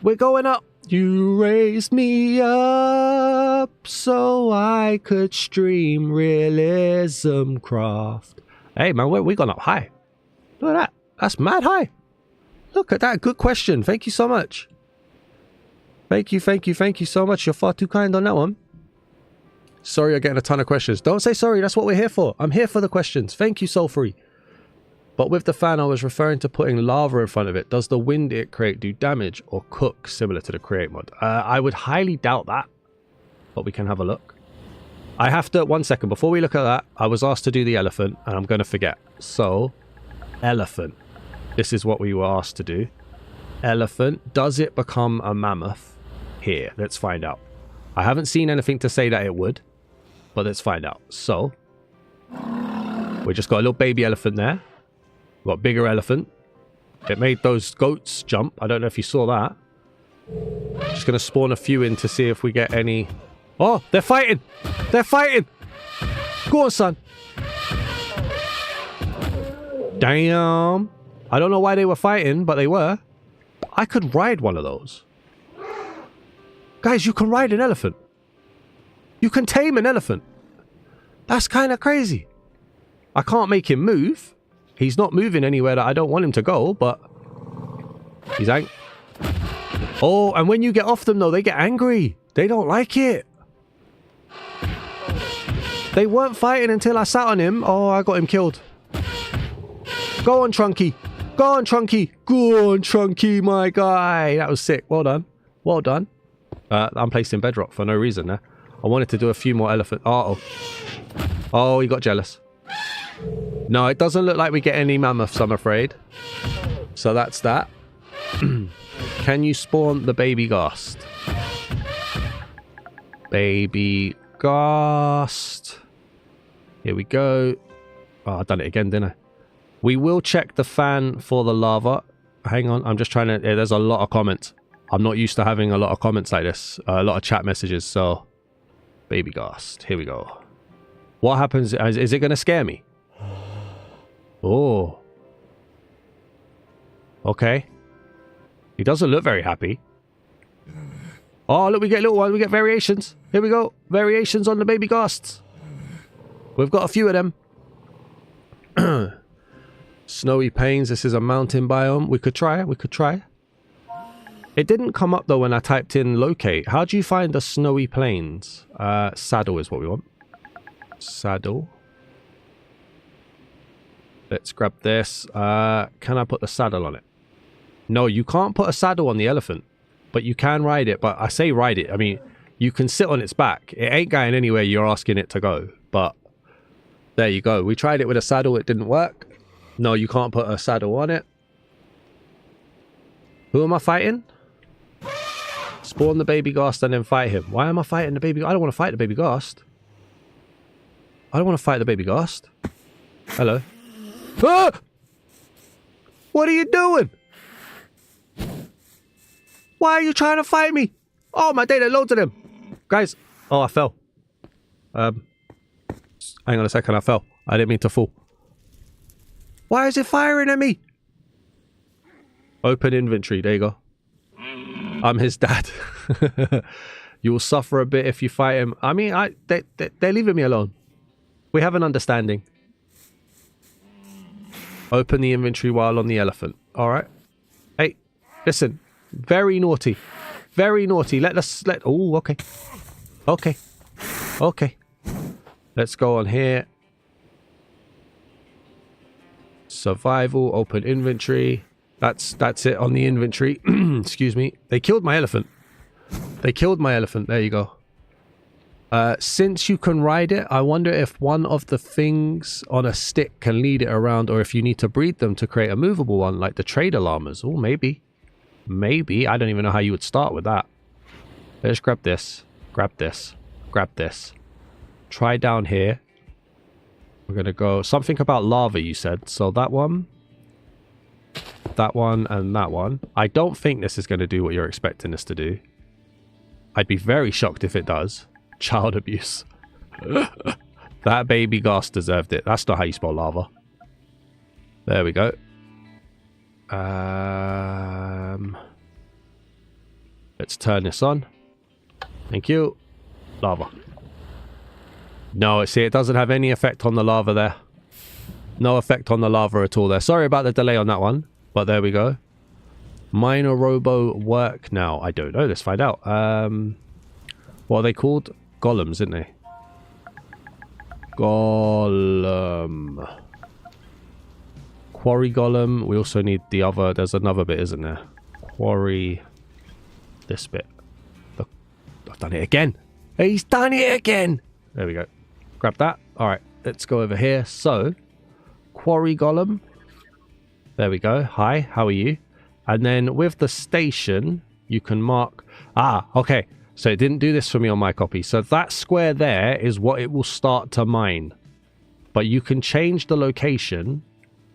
We're going up. You raised me up so I could stream RealismCraft. Hey, man, we gone up high. Look at that. That's mad high. Look at that. Good question. Thank you so much. Thank you so much. You're far too kind on that one. Sorry, you're getting a ton of questions. Don't say sorry. That's what we're here for. I'm here for the questions. Thank you, Soulfree. But with the fan, I was referring to putting lava in front of it. Does the wind it create do damage or cook similar to the create mod? I would highly doubt that. But we can have a look. I have to... One second. Before we look at that, I was asked to do the elephant and I'm going to forget. So, elephant. This is what we were asked to do. Elephant. Does it become a mammoth? Here, let's find out. I haven't seen anything to say that it would, but let's find out. So, we just got a little baby elephant there. We've got a bigger elephant. It made those goats jump. I don't know if you saw that. Just going to spawn a few in to see if we get any... Oh, they're fighting! They're fighting! Go on, son! Damn! I don't know why they were fighting, but they were. I could ride one of those. Guys, you can ride an elephant. You can tame an elephant. That's kind of crazy. I can't make him move. He's not moving anywhere that I don't want him to go, but he's angry. Oh, and when you get off them, though, they get angry. They don't like it. They weren't fighting until I sat on him. Oh, I got him killed. Go on, Trunky. Go on, Trunky. Go on, Trunky, my guy. That was sick. Well done. Well done. I'm placed in Bedrock for no reason there. I wanted to do a few more elephant. Uh-oh. Oh, he got jealous. No, it doesn't look like we get any mammoths, I'm afraid. So that's that. Can you spawn the baby ghast? Baby ghast. Here we go. Oh, I've done it again, didn't I? We will check the fan for the lava. Hang on, I'm just trying to... Yeah, there's a lot of comments. I'm not used to having a lot of comments like this. A lot of chat messages, so... Baby ghast. Here we go. What happens? Is it going to scare me? Oh. Okay. He doesn't look very happy. Oh, look, we get little ones. We get variations. Here we go. Variations on the baby ghasts. We've got a few of them. Snowy Pains. This is a mountain biome. We could try. We could try. It didn't come up, though, when I typed in locate. How do you find the snowy plains? Saddle is what we want. Saddle. Let's grab this. Can I put the saddle on it? No, you can't put a saddle on the elephant. But you can ride it. But I say ride it. I mean, you can sit on its back. It ain't going anywhere you're asking it to go. But there you go. We tried it with a saddle. It didn't work. No, you can't put a saddle on it. Who am I fighting? Spawn the baby ghast and then fight him. Why am I fighting the baby? I don't want to fight the baby ghast. I don't want to fight the baby ghast. Hello. Ah! What are you doing? Why are you trying to fight me? Oh my day, there are loads of them. Guys. Oh, I fell. Hang on a second, I fell. I didn't mean to fall. Why is it firing at me? Open inventory. There you go. I'm his dad. You will suffer a bit if you fight him. I mean, they're leaving me alone. We have an understanding. Open the inventory while on the elephant. All right. Hey, listen. Very naughty. Very naughty. Oh, okay. Okay. Okay. Let's go on here. Survival. Open inventory. That's it on the inventory. Excuse me. They killed my elephant. They killed my elephant. There you go. Since you can ride it, I wonder if one of the things on a stick can lead it around, or if you need to breed them to create a movable one, like the trader llamas. Oh, maybe. Maybe. I don't even know how you would start with that. Let's grab this. Grab this. Grab this. Try down here. We're going to go... Something about lava, you said. So that one... That one and that one. I don't think this is going to do what you're expecting this to do. I'd be very shocked if it does. Child abuse. That baby ghast deserved it. That's not how you spell lava. There we go. Let's turn this on. Thank you. Lava. No, see, it doesn't have any effect on the lava there. No effect on the lava at all there. Sorry about the delay on that one. But there we go. Miner Robo work now. I don't know. Let's find out. What are they called? Golems, isn't they? Golem. Quarry golem. We also need the other... There's another bit, isn't there? Quarry. This bit. Look, I've done it again. He's done it again. There we go. Grab that. Alright, let's go over here. So, Quarry golem. There we go. Hi, how are you? And then with the station, you can mark... Ah, okay. So it didn't do this for me on my copy. So that square there is what it will start to mine. But you can change the location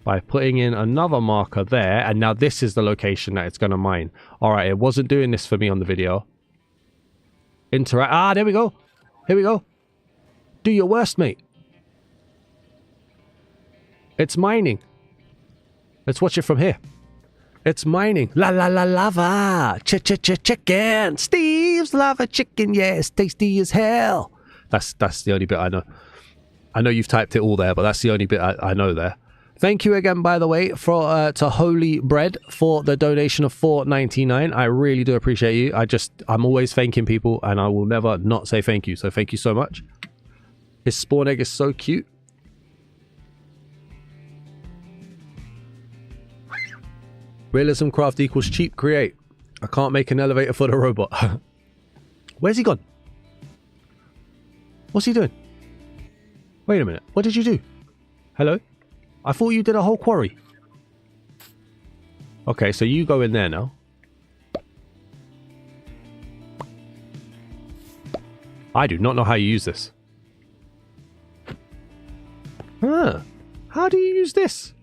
by putting in another marker there. And now this is the location that it's going to mine. Alright, it wasn't doing this for me on the video. Interact. Ah, there we go. Here we go. Do your worst, mate. It's mining. Let's watch it from here. It's mining. La la la lava. Chicken. Steve's lava chicken. Yes, tasty as hell. That's the only bit I know. I know you've typed it all there, but that's the only bit I know there. Thank you again, by the way, for to Holy Bread for the donation of $4.99. I really do appreciate you. I'm always thanking people, and I will never not say thank you. So thank you so much. His spawn egg is so cute. RealismCraft equals cheap create. I can't make an elevator for the robot. Where's he gone? What's he doing? Wait a minute. What did you do? Hello? I thought you did a whole quarry. Okay, so you go in there now. I do not know how you use this. Huh. How do you use this?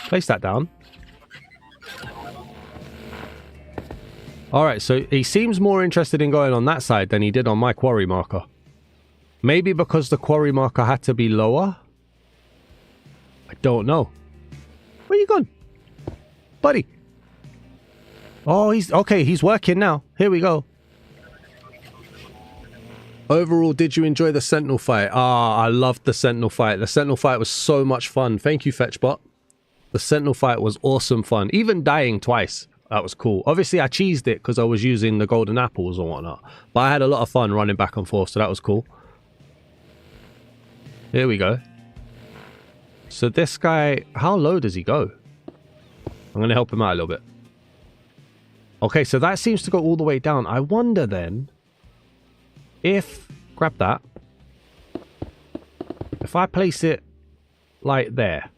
Place that down. Alright, so he seems more interested in going on that side than he did on my quarry marker. Maybe because the quarry marker had to be lower? I don't know. Where you gone? Buddy. Oh, he's... Okay, he's working now. Here we go. Overall, did you enjoy the Sentinel fight? Ah, I loved the Sentinel fight. The Sentinel fight was so much fun. Thank you, Fetchbot. The Sentinel fight was awesome fun. Even dying twice. That was cool. Obviously, I cheesed it because I was using the golden apples or whatnot. But I had a lot of fun running back and forth, so that was cool. Here we go. So this guy, how low does he go? I'm going to help him out a little bit. Okay, so that seems to go all the way down. I wonder then if... Grab that. If I place it like there,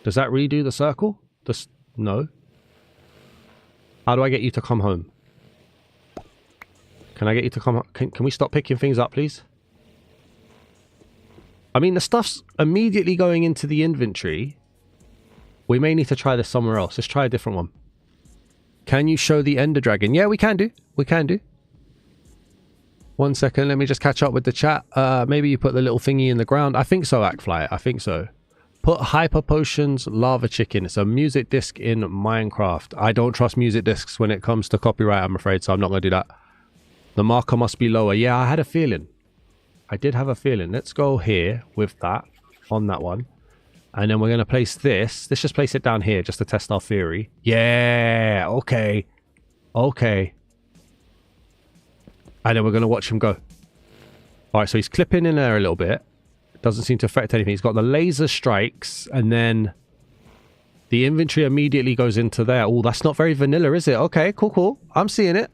does that redo the circle? No. How do I get you to come home? Can I get you to come home? Can we stop picking things up, please? I mean, the stuff's immediately going into the inventory. We may need to try this somewhere else. Let's try a different one. Can you show the Ender Dragon? Yeah, we can do. We can do. 1 second. Let me just catch up with the chat. Maybe you put the little thingy in the ground. I think so, Actfly. I think so. Put Hyper Potions, Lava Chicken. It's a music disc in Minecraft. I don't trust music discs when it comes to copyright, I'm afraid, so I'm not going to do that. The marker must be lower. Yeah, I had a feeling. I did have a feeling. Let's go here with that on that one. And then we're going to place this. Let's just place it down here just to test our theory. Yeah, okay. Okay. And then we're going to watch him go. All right, so he's clipping in there a little bit. Doesn't seem to affect anything. He's got the laser strikes and then the inventory immediately goes into there. Oh, that's not very vanilla, is it? Okay, cool, cool. I'm seeing it.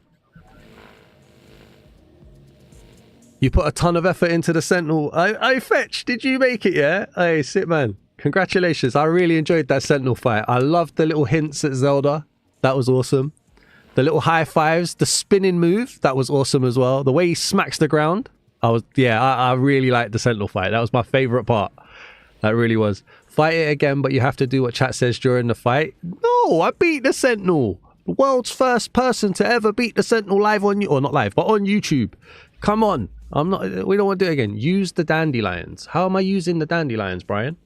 You put a ton of effort into the Sentinel. I fetch. Did you make it, yeah? Hey, sit, man. Congratulations. I really enjoyed that Sentinel fight. I loved the little hints at Zelda. That was awesome. The little high fives. The spinning move. That was awesome as well. The way he smacks the ground. I really liked the Sentinel fight. That was my favorite part. That really was. Fight it again, but you have to do what chat says during the fight. No, I beat the Sentinel. The world's first person to ever beat the Sentinel live on you, or not live, but on YouTube. Come on. We don't want to do it again. Use the dandelions. How am I using the dandelions, Brian?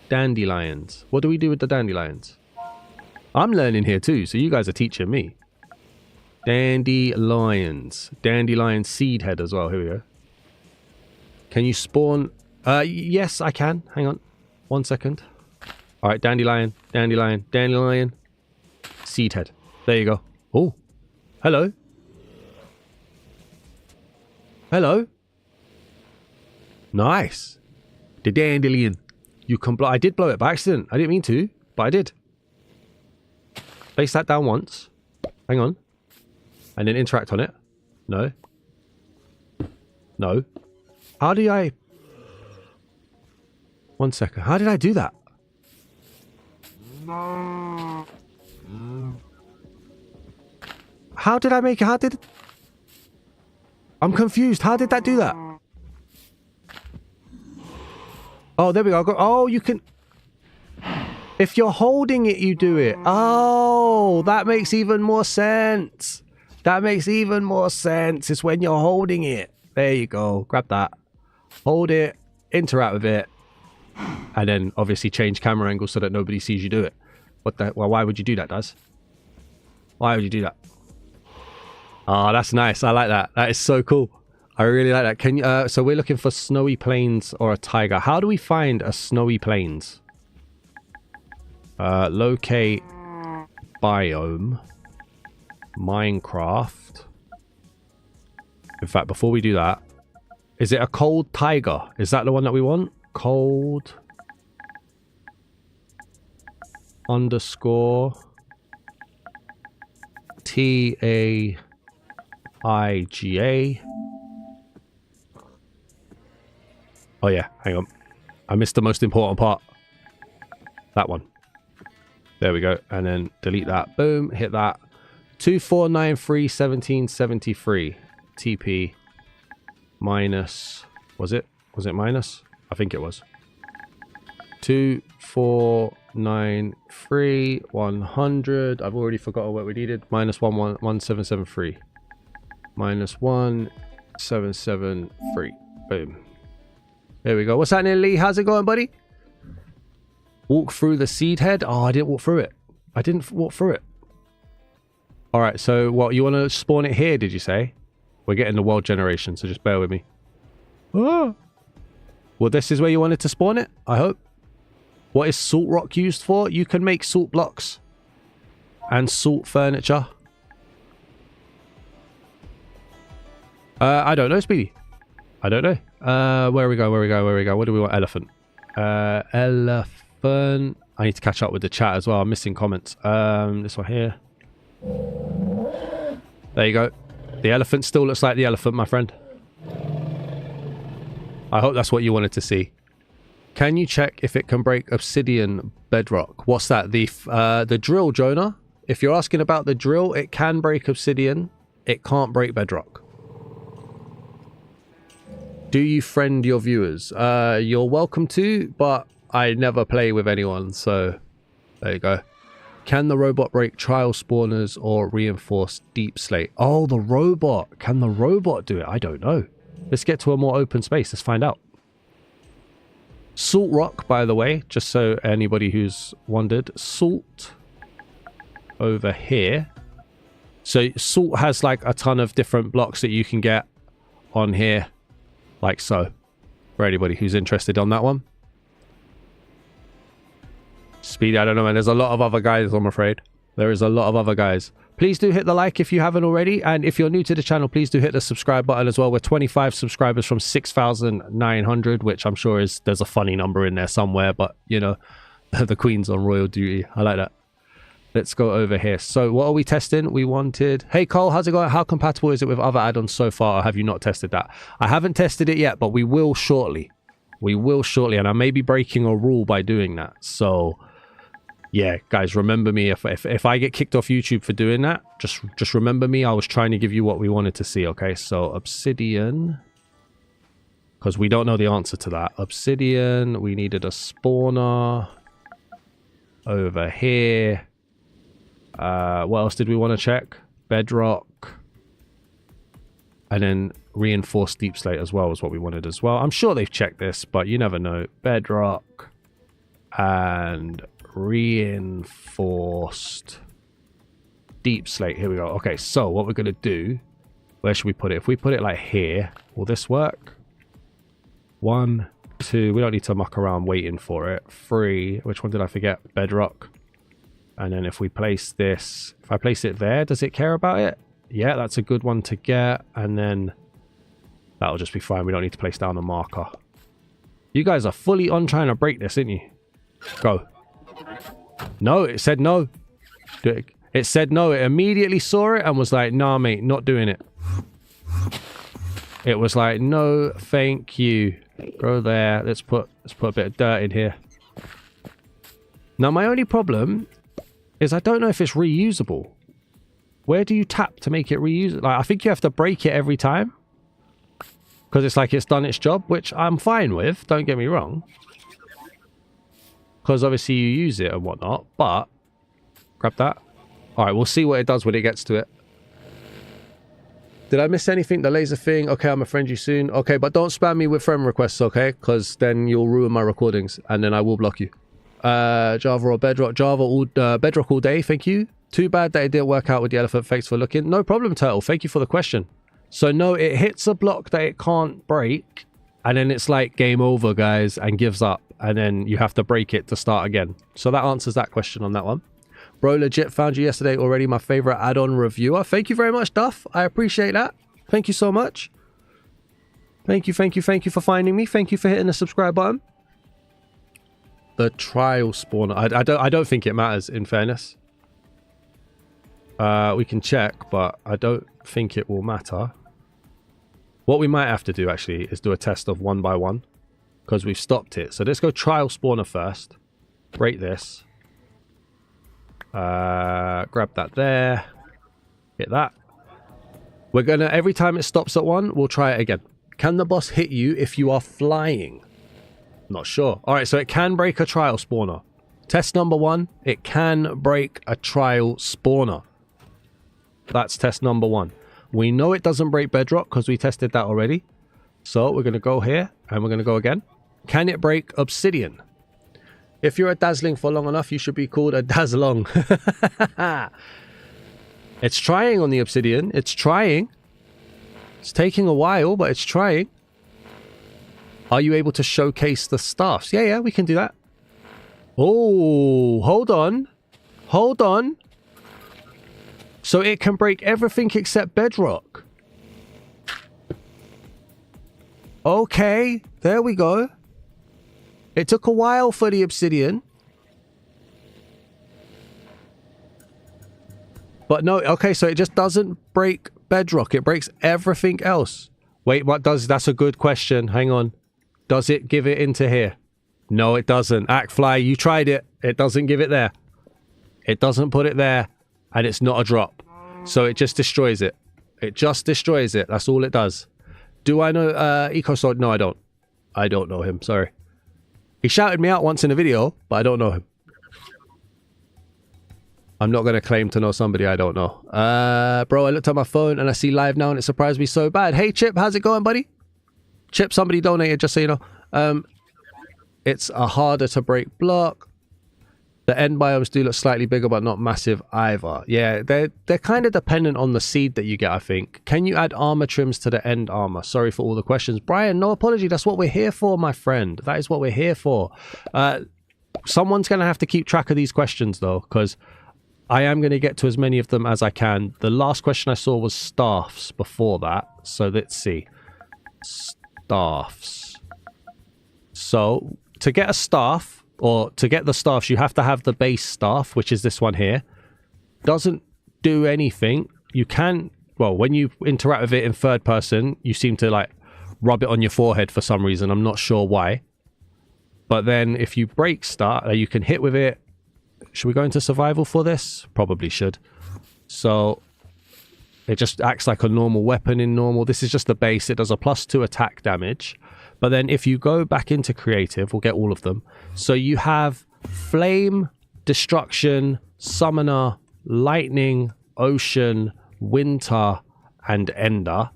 Dandelions. What do we do with the dandelions? I'm learning here too, so you guys are teaching me. Dandelions. Dandelion seed head as well. Here we go. Can you spawn? Yes, I can. Hang on. 1 second. All right, dandelion, dandelion, dandelion. Seed head. There you go. Oh, hello. Hello. Nice. The dandelion. You can blow. I did blow it by accident. I didn't mean to, but I did. Place that down once. Hang on. And then interact on it. No. No. How do I... 1 second. How did I do that? How did I make it? How did... I'm confused. How did that do that? Oh, there we go. Oh, you can... If you're holding it, you do it. Oh, that makes even more sense. That makes even more sense. It's when you're holding it. There you go. Grab that. Hold it. Interact with it. And then obviously change camera angle so that nobody sees you do it. What the... Well, why would you do that, Daz? Why would you do that? Oh, that's nice. I like that. That is so cool. I really like that. Can you... so we're looking for snowy plains or a tiger. How do we find a snowy plains? Locate biome. Minecraft. In fact, before we do that, is it a cold tiger? Is that the one that we want? Cold underscore TAIGA. Oh yeah, hang on. I missed the most important part. That one. There we go. And then delete that. Boom. Hit that. 24931773 TP minus. Was it minus? I think it was. 2493 100. I've already forgotten what we needed. Minus 1773. Minus 1773. Boom. There we go. What's happening, Lee? How's it going, buddy? Walk through the seed head. Oh, I didn't walk through it. I didn't walk through it. All right. So what, you want to spawn it here, did you say? We're getting the world generation, so just bear with me. Oh. Well, this is where you wanted to spawn it, I hope. What is salt rock used for? You can make salt blocks and salt furniture. I don't know, Speedy. I don't know. Where we go? What do we want? Elephant. Elephant. I need to catch up with the chat as well. I'm missing comments. This one here. There you go. The elephant still looks like the elephant, my friend. I hope that's what you wanted to see. Can you check if it can break obsidian bedrock? What's that? The drill, Jonah. If you're asking about the drill, it can break obsidian. It can't break bedrock. Do you friend your viewers? You're welcome to, but I never play with anyone, so there you go. Can the robot break trial spawners or reinforce deep slate? Oh, the robot. Can the robot do it? I don't know. Let's get to a more open space. Let's find out. Salt rock, by the way, just so anybody who's wondered. Salt over here. So salt has like a ton of different blocks that you can get on here. Like so. For anybody who's interested on that one. Speedy, I don't know, man. There's a lot of other guys, I'm afraid. There is a lot of other guys. Please do hit the like if you haven't already. And if you're new to the channel, please do hit the subscribe button as well. We're 25 subscribers from 6,900, which I'm sure is, there's a funny number in there somewhere. But, you know, the Queen's on royal duty. I like that. Let's go over here. So what are we testing? We wanted... Hey, Cole, how's it going? How compatible is it with other add-ons so far? Or have you not tested that? I haven't tested it yet, but we will shortly. We will shortly. And I may be breaking a rule by doing that. So... yeah, guys, remember me. If I get kicked off YouTube for doing that, just remember me. I was trying to give you what we wanted to see, okay? So, obsidian. Because we don't know the answer to that. Obsidian. We needed a spawner. Over here. What else did we want to check? Bedrock. And then reinforced deep slate as well was what we wanted as well. I'm sure they've checked this, but you never know. Bedrock. And... reinforced deep slate. Here we go. Okay, so what we're gonna do, where should we put it? If we put it like here, will this work? 1, 2, we don't need to muck around waiting for it. 3, which one did I forget? Bedrock. And then if we place this, if I place it there, does it care about it? Yeah, that's a good one to get. And then that'll just be fine. We don't need to place down a marker. You guys are fully on trying to break this, aren't you? Go. No, it said no. It said no. It immediately saw it and was like, nah, mate, not doing it. It was like, no, thank you. Go there. Let's put a bit of dirt in here. Now, my only problem is I don't know if it's reusable. Where do you tap to make it reusable? Like, I think you have to break it every time. Because it's like it's done its job, which I'm fine with. Don't get me wrong. Because obviously you use it and whatnot, but grab that. All right, we'll see what it does when it gets to it. Did I miss anything? The laser thing. Okay, I'm gonna friend you soon. Okay, but don't spam me with friend requests, okay? Because then you'll ruin my recordings and then I will block you. Java or Bedrock? Bedrock all day, thank you. Too bad that it didn't work out with the elephant. Thanks for looking. No problem, Turtle. Thank you for the question. So no, it hits a block that it can't break and then it's like game over, guys, and gives up. and then you have to break it to start again. So that answers that question on that one. Bro, legit found you yesterday already, my favorite add-on reviewer. Thank you very much, Duff. I appreciate that. Thank you so much. Thank you for finding me. Thank you for hitting the subscribe button. The trial spawner. I don't think it matters, in fairness. We can check, but I don't think it will matter. What we might have to do, actually, is do a test of 1 by 1. Because we've stopped it. So let's go trial spawner first. Break this. Grab that there. Hit that. We're gonna, every time it stops at 1, we'll try it again. Can the boss hit you if you are flying? Not sure. Alright, so it can break a trial spawner. Test number 1, it can break a trial spawner. That's test number 1. We know it doesn't break Bedrock because we tested that already. So we're going to go here and we're going to go again. Can it break Obsidian? If you're a dazzling for long enough, you should be called a dazzlong. It's trying on the Obsidian. It's trying. It's taking a while, but it's trying. Are you able to showcase the staffs? Yeah, we can do that. Oh, hold on. Hold on. So it can break everything except Bedrock. Okay, there we go. It took a while for the Obsidian. But no, okay, so it just doesn't break Bedrock. It breaks everything else. Wait, what does... That's a good question. Hang on. Does it give it into here? No, it doesn't. Actfly, you tried it. It doesn't give it there. It doesn't put it there. And it's not a drop. So it just destroys it. It just destroys it. That's all it does. Do I know EcoSword? No, I don't. I don't know him. Sorry. He shouted me out once in a video, but I don't know him. I'm not going to claim to know somebody I don't know. Bro, I looked at my phone and I see live now and it surprised me so bad. Hey, Chip, how's it going, buddy? Chip, somebody donated, just so you know. It's a harder to break block. The end biomes do look slightly bigger, but not massive either. Yeah, they're kind of dependent on the seed that you get, I think. Can you add armor trims to the end armor? Sorry for all the questions. Brian, no apology. That's what we're here for, my friend. That is what we're here for. Someone's going to have to keep track of these questions, though, because I am going to get to as many of them as I can. The last question I saw was staffs before that. So let's see. Staffs. So to get a staff... Or to get the staffs, you have to have the base staff, which is this one here. Doesn't do anything. You can... Well, when you interact with it in third person, you seem to, like, rub it on your forehead for some reason. I'm not sure why. But then if you break start, you can hit with it. Should we go into survival for this? Probably should. So it just acts like a normal weapon in normal. This is just the base. It does a +2 attack damage. But then if you go back into creative, we'll get all of them. So you have flame, destruction, summoner, lightning, ocean, winter, and ender.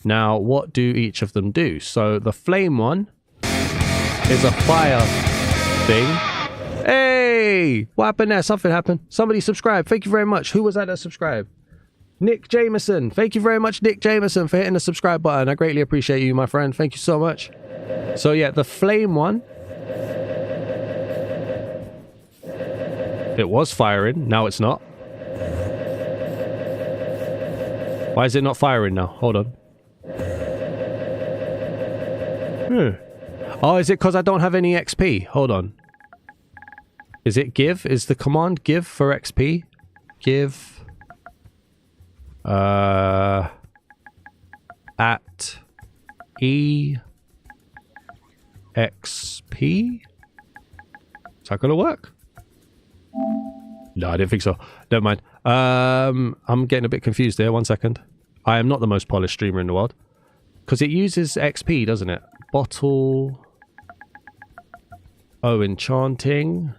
Now, what do each of them do? So the flame one is a fire thing. Hey! What happened there? Something happened. Somebody subscribed. Thank you very much. Who was that subscribed? Nick Jameson. Thank you very much, Nick Jameson, for hitting the subscribe button. I greatly appreciate you, my friend. Thank you so much. So yeah, the flame one. It was firing. Now it's not. Why is it not firing now? Hold on. Oh, is it because I don't have any XP? Hold on. Is it give? Is the command give for XP? Give... at EXP? Is that gonna work? No, I didn't think so. Never mind. I'm getting a bit confused there. 1 second. I am not the most polished streamer in the world. Because it uses XP, doesn't it? Bottle. Oh, enchanting.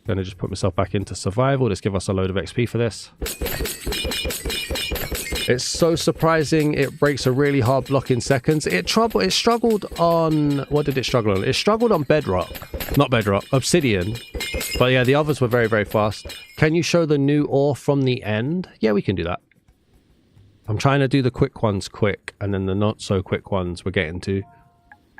Gonna just put myself back into survival. Let's give us a load of XP for this. It's so surprising it breaks a really hard block in seconds. It struggled on... What did it struggle on? It struggled on Bedrock. Not Bedrock. Obsidian. But yeah, the others were very, very fast. Can you show the new ore from the end? Yeah, we can do that. I'm trying to do the quick ones quick. And then the not so quick ones we're getting to.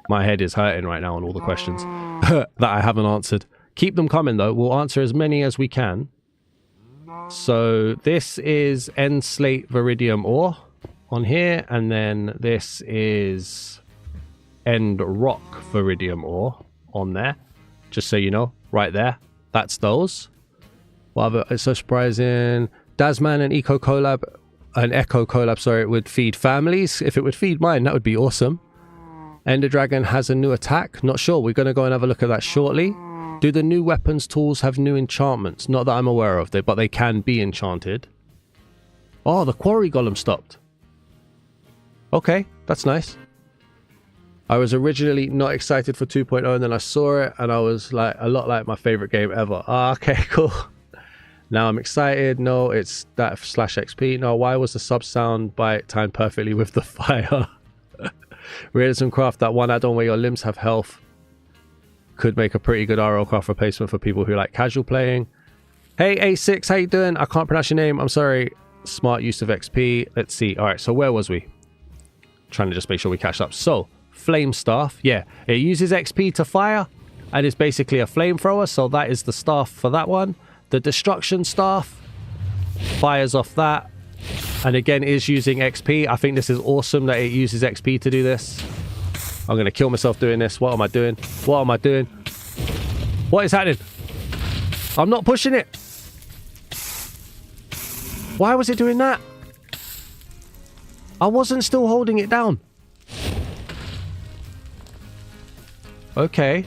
My head is hurting right now on all the questions that I haven't answered. Keep them coming though. We'll answer as many as we can. So this is end slate viridium ore on here, and then this is end rock viridium ore on there. Just so you know, right there. That's those. Well, it's so surprising. Dasman and Eco Collab, an Echo Collab, sorry, it would feed families. If it would feed mine, that would be awesome. Ender Dragon has a new attack. Not sure. We're going to go and have a look at that shortly. Do the new weapons tools have new enchantments? Not that I'm aware of, but they can be enchanted. Oh, the Quarry golem stopped. Okay, that's nice. I was originally not excited for 2.0, and then I saw it and I was like, a lot like my favorite game ever. Ah, okay, cool. Now I'm excited. No, it's that /XP. No, why was the sub sound bite timed perfectly with the fire? RealismCraft, that one add-on where your limbs have health, could make a pretty good RLCraft replacement for people who like casual playing. Hey A6, how you doing? I can't pronounce your name, I'm sorry. Smart use of XP. Let's see. All right, so where was we? Trying to just make sure we catch up. So flame staff, yeah, it uses XP to fire and it's basically a flamethrower, so that is the staff for that one. The destruction staff fires off that, and again is using XP. I think this is awesome that it uses XP to do this. I'm gonna kill myself doing this. What am I doing? What am I doing? What is happening? I'm not pushing it. Why was it doing that? I wasn't still holding it down. Okay.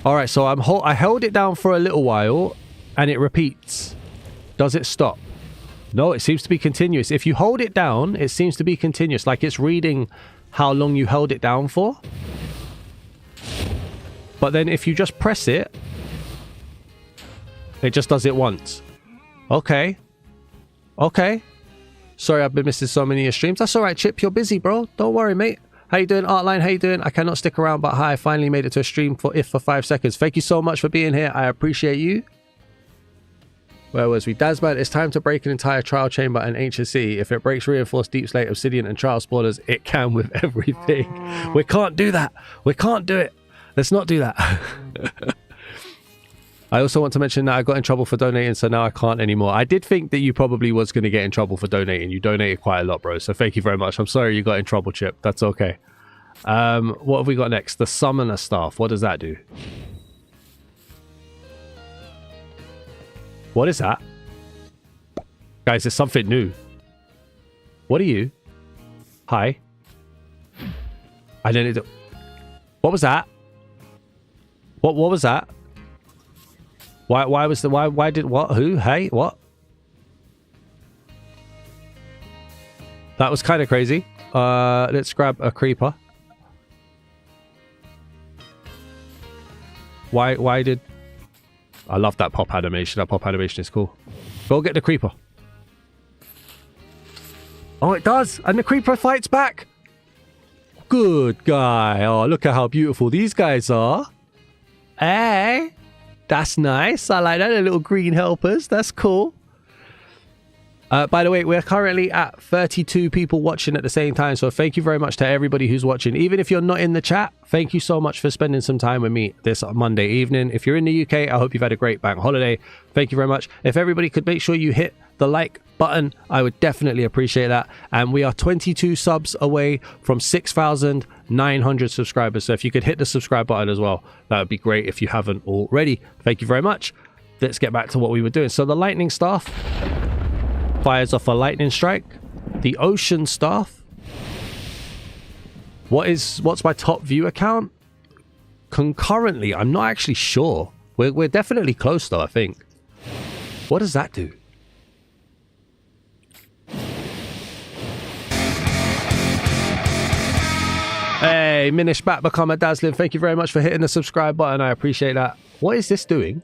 Alright, so I held it down for a little while and it repeats. Does it stop? No, it seems to be continuous. If you hold it down, it seems to be continuous. Like it's reading how long you held it down for. But then if you just press it, it just does it once. Okay. Okay. Sorry, I've been missing so many of your streams. That's alright, Chip. You're busy, bro. Don't worry, mate. How you doing, Artline? How you doing? I cannot stick around, but hi, I finally made it to a stream for 5 seconds. Thank you so much for being here. I appreciate you. Where was we? Dazman, it's time to break an entire trial chamber and HSE. If it breaks reinforced deep slate, obsidian, and trial spawners, it can with everything. We can't do that. We can't do it. Let's not do that. I also want to mention that I got in trouble for donating, so now I can't anymore. I did think that you probably was going to get in trouble for donating. You donated quite a lot, bro, so thank you very much. I'm sorry you got in trouble, Chip. That's okay. What have we got next? The summoner staff. What does that do? What is that? Guys, there's something new. What are you? Hi. I don't know. What was that? What was that? Why was the why did what? Who? Hey, what? That was kind of crazy. Let's grab a creeper. Why did I love that pop animation? That pop animation is cool. Go get the creeper. Oh, it does, and the creeper fights back. Good guy. Oh, look at how beautiful these guys are. Hey. That's nice. I like that. The little green helpers. That's cool. By the way, we're currently at 32 people watching at the same time. So thank you very much to everybody who's watching. Even if you're not in the chat, thank you so much for spending some time with me this Monday evening. If you're in the UK, I hope you've had a great bank holiday. Thank you very much. If everybody could make sure you hit the like button, I would definitely appreciate that. And we are 22 subs away from 6,900 subscribers. So if you could hit the subscribe button as well, that would be great if you haven't already. Thank you very much. Let's get back to what we were doing. So the lightning staff fires off a lightning strike. The ocean staff. What's my top view account? Concurrently, I'm not actually sure. We're definitely close though, I think. What does that do? Hey, Minish Bat become a dazzling. Thank you very much for hitting the subscribe button. I appreciate that. What is this doing?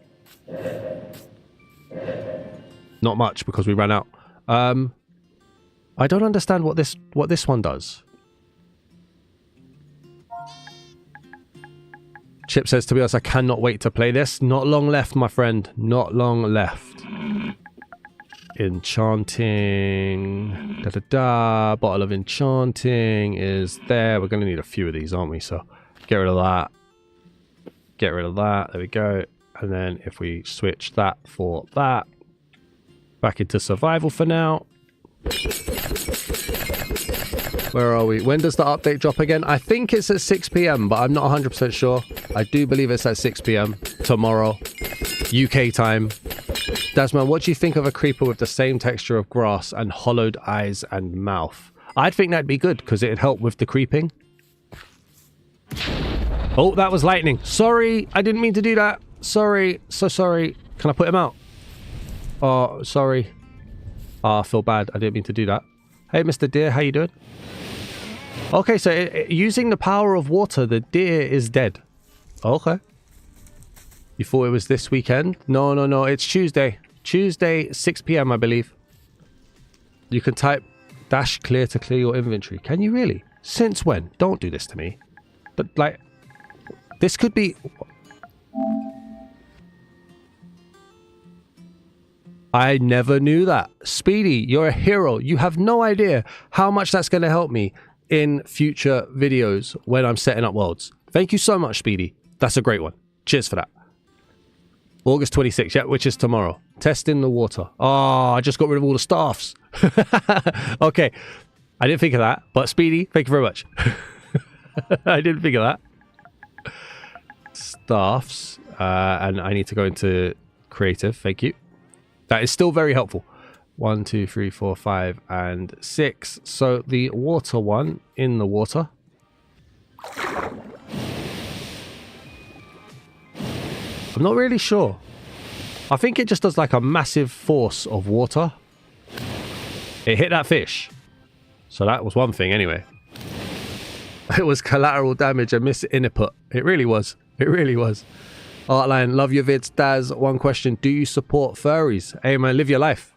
Not much because we ran out. I don't understand what this one does. Chip says, to be honest, I cannot wait to play this. Not long left, my friend. Not long left. enchanting. Bottle of enchanting is there. We're going to need a few of these, aren't we? So get rid of that. Get rid of that. There we go. And then if we switch that for that. Back into survival for now. Where are we? When does the update drop again? I think it's at 6 p.m, but I'm not 100% sure. I do believe it's at 6 p.m. tomorrow, UK time. Dasman, what do you think of a creeper with the same texture of grass and hollowed eyes and mouth? I'd think that'd be good because it'd help with the creeping. Oh, that was lightning. Sorry, I didn't mean to do that. Sorry, so sorry. Can I put him out? Oh, sorry. Oh, I feel bad. I didn't mean to do that. Hey, Mr. Deer, how you doing? Okay, so using the power of water, the deer is dead. Okay. You thought it was this weekend? No, no, no. It's Tuesday. Tuesday, 6 p.m, I believe. You can type dash clear to clear your inventory. Can you really? Since when? Don't do this to me. But, like, this could be... I never knew that. Speedy, you're a hero. You have no idea how much that's going to help me in future videos when I'm setting up worlds. Thank you so much, Speedy. That's a great one. Cheers for that. August 26th, yeah, which is tomorrow. Testing the water. Oh, I just got rid of all the staffs. Okay. I didn't think of that, but Speedy, thank you very much. I didn't think of that. Staffs. And I need to go into creative. Thank you. That is still very helpful. 1, 2, 3, 4, 5, and 6. So the water one in the water. I'm not really sure. I think it just does like a massive force of water. It hit that fish. So that was one thing anyway. It was collateral damage and miss input. It really was. It really was. Artline, love your vids. Daz, one question. Do you support furries? Hey man, live your life.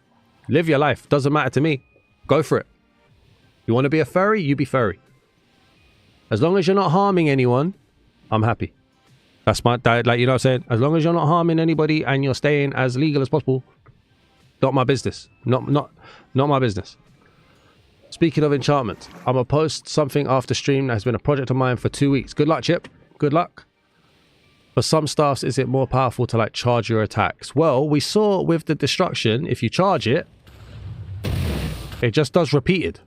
Live your life. Doesn't matter to me. Go for it. You want to be a furry? You be furry. As long as you're not harming anyone, I'm happy. That's my, like, you know what I'm saying? As long as you're not harming anybody and you're staying as legal as possible, not my business. Not my business. Speaking of enchantments, I'm going to post something after stream that has been a project of mine for 2 weeks. Good luck, Chip. Good luck. For some staffs, is it more powerful to like charge your attacks? Well, we saw with the destruction, if you charge it, it just does repeated.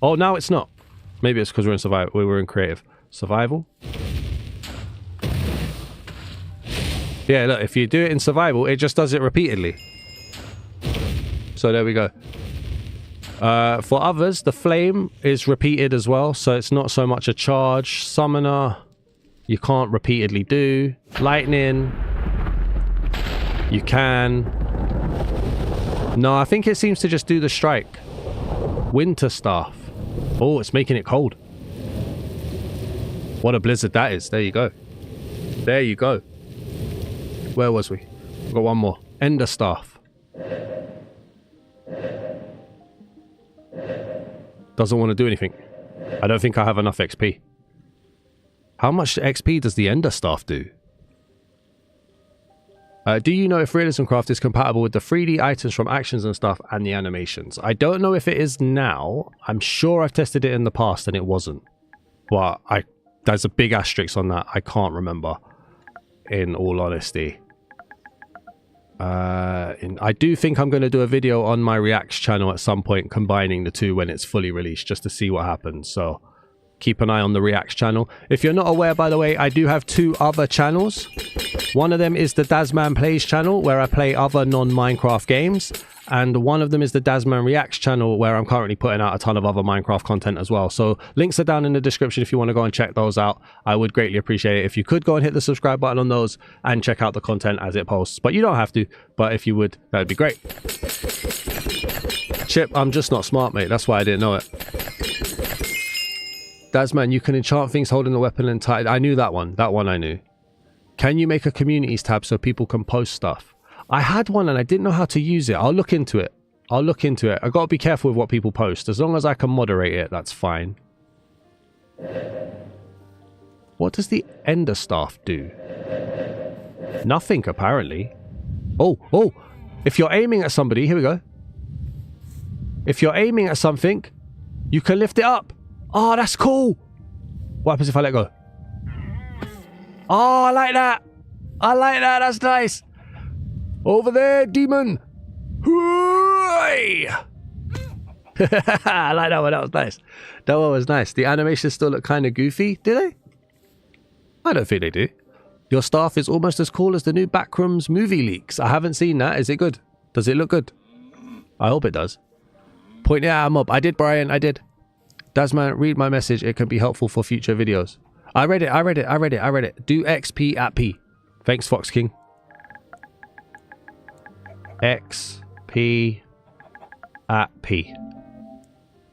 Oh, now it's not. Maybe it's because we're in survival. We were in creative. Survival. Yeah, look, if you do it in survival, it just does it repeatedly. So there we go. For others, the flame is repeated as well, so it's not so much a charge. Summoner, you can't repeatedly do. Lightning, you can. No, I think it seems to just do the strike. Winter staff. Oh, it's making it cold. What a blizzard that is. There you go. There you go. Where was we? We've got one more. Ender staff. Doesn't want to do anything. I don't think I have enough XP. How much XP does the Ender staff do? Do you know if RealismCraft is compatible with the 3D items from actions and stuff and the animations? I don't know if it is now. I'm sure I've tested it in the past and it wasn't. Well, there's a big asterisk on that. I can't remember, in all honesty. I do think I'm going to do a video on my Reacts channel at some point, combining the two when it's fully released, just to see what happens. So keep an eye on the Reacts channel. If you're not aware, by the way, I do have 2 other channels. One of them is the Dazman Plays channel, where I play other non-Minecraft games. And one of them is the Dazman Reacts channel, where I'm currently putting out a ton of other Minecraft content as well. So links are down in the description if you want to go and check those out. I would greatly appreciate it if you could go and hit the subscribe button on those and check out the content as it posts. But you don't have to. But if you would, that would be great. Chip, I'm just not smart, mate. That's why I didn't know it. Dazman, you can enchant things holding the weapon and tie. I knew that one. That one I knew. Can you make a communities tab so people can post stuff? I had one and I didn't know how to use it. I'll look into it. I'll look into it. I've got to be careful with what people post. As long as I can moderate it, that's fine. What does the Ender staff do? Nothing, apparently. Oh, oh! If you're aiming at somebody, here we go. If you're aiming at something, you can lift it up. Oh, that's cool. What happens if I let go? Oh, I like that. I like that. That's nice. Over there, demon. I like that one. That was nice. That one was nice. The animations still look kind of goofy. Do they? I don't think they do. Your staff is almost as cool as the new Backrooms movie leaks. I haven't seen that. Is it good? Does it look good? I hope it does. Point it at a mob. I did, Brian. I did. Dasman, read my message. It can be helpful for future videos. I read it. I read it. I read it. I read it. Do XP at P. Thanks, Fox King. XP at P.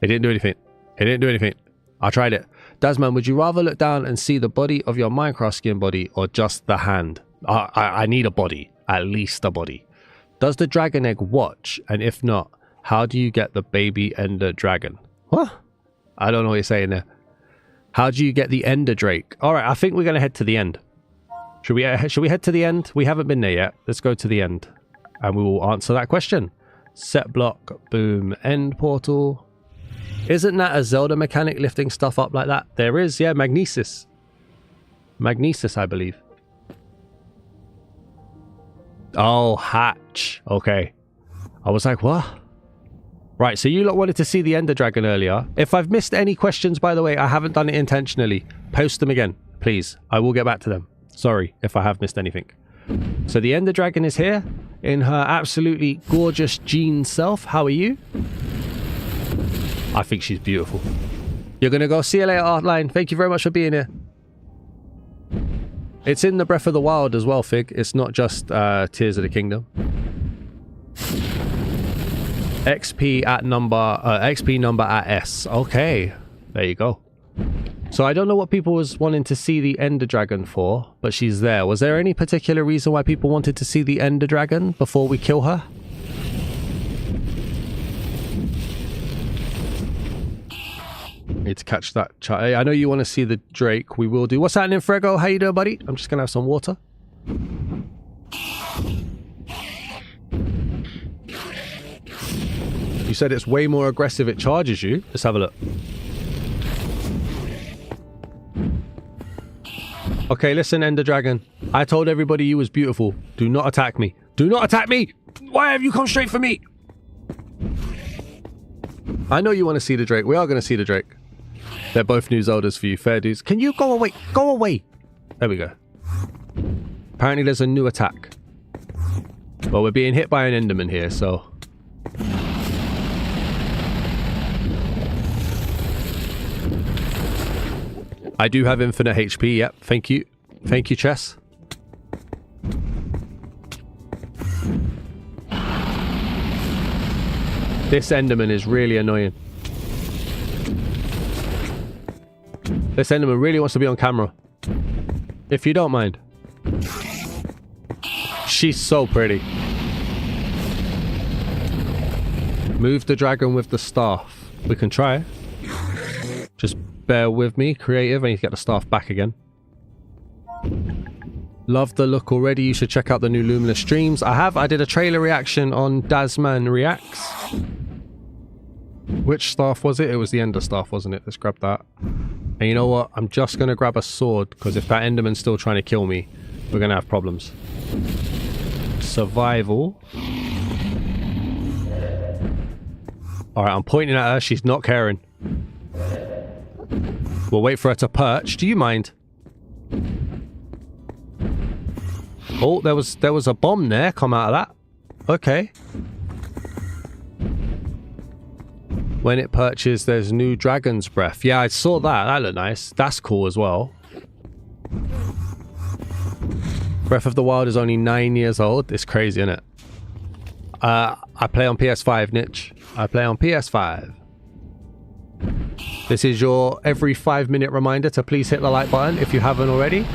It didn't do anything. It didn't do anything. I tried it. Dasman, would you rather look down and see the body of your Minecraft skin body or just the hand? I need a body. At least a body. Does the dragon egg watch? And if not, how do you get the baby ender dragon? What? I don't know what you're saying there. How do you get the ender drake? Alright, I think we're going to head to the end. Should we head to the end? We haven't been there yet. Let's go to the end. And we will answer that question. Set block, boom, end portal. Isn't that a Zelda mechanic, lifting stuff up like that? There is, yeah, magnesis. Magnesis, I believe. Oh, hatch. Okay. I was like, what? Right, so you lot wanted to see the Ender Dragon earlier. If I've missed any questions, by the way, I haven't done it intentionally. Post them again, please. I will get back to them. Sorry if I have missed anything. So the Ender Dragon is here in her absolutely gorgeous Jean self. How are you? I think she's beautiful. You're going to go. See you later, Artline. Thank you very much for being here. It's in the Breath of the Wild as well, Fig. It's not just Tears of the Kingdom. XP number at S. Okay. There you go. So I don't know what people was wanting to see the Ender Dragon for, but she's there. Was there any particular reason why people wanted to see the Ender Dragon before we kill her? Need to catch that chat. Hey, I know you want to see the Drake. We will do. What's happening, Frego? How you doing, buddy? I'm just going to have some water. You said it's way more aggressive. It charges you. Let's have a look. Okay, listen, Ender Dragon. I told everybody you was beautiful. Do not attack me. Do not attack me! Why have you come straight for me? I know you want to see the Drake. We are going to see the Drake. They're both new Zeldas for you. Fair dudes. Can you go away? Go away! There we go. Apparently there's a new attack. Well, we're being hit by an Enderman here, so... I do have infinite HP, yep. Thank you. Thank you, Chess. This Enderman is really annoying. This Enderman really wants to be on camera. If you don't mind. She's so pretty. Move the dragon with the staff. We can try. Just bear with me, creative. I need to get the staff back again. Love the look already. You should check out the new Luminous streams. I have. I did a trailer reaction on Dasman Reacts. Which staff was it? It was the Ender staff, wasn't it? Let's grab that. And you know what? I'm just going to grab a sword, because if that Enderman's still trying to kill me, we're going to have problems. Survival. Alright, I'm pointing at her. She's not caring. We'll wait for her to perch. Do you mind? Oh, there was a bomb there. Come out of that. Okay. When it perches, there's new dragon's breath. Yeah, I saw that. That looked nice. That's cool as well. Breath of the Wild is only 9 years old. It's crazy, isn't it? I play on PS5, Nitch. I play on PS5. This is your every 5-minute reminder to please hit the like button if you haven't already.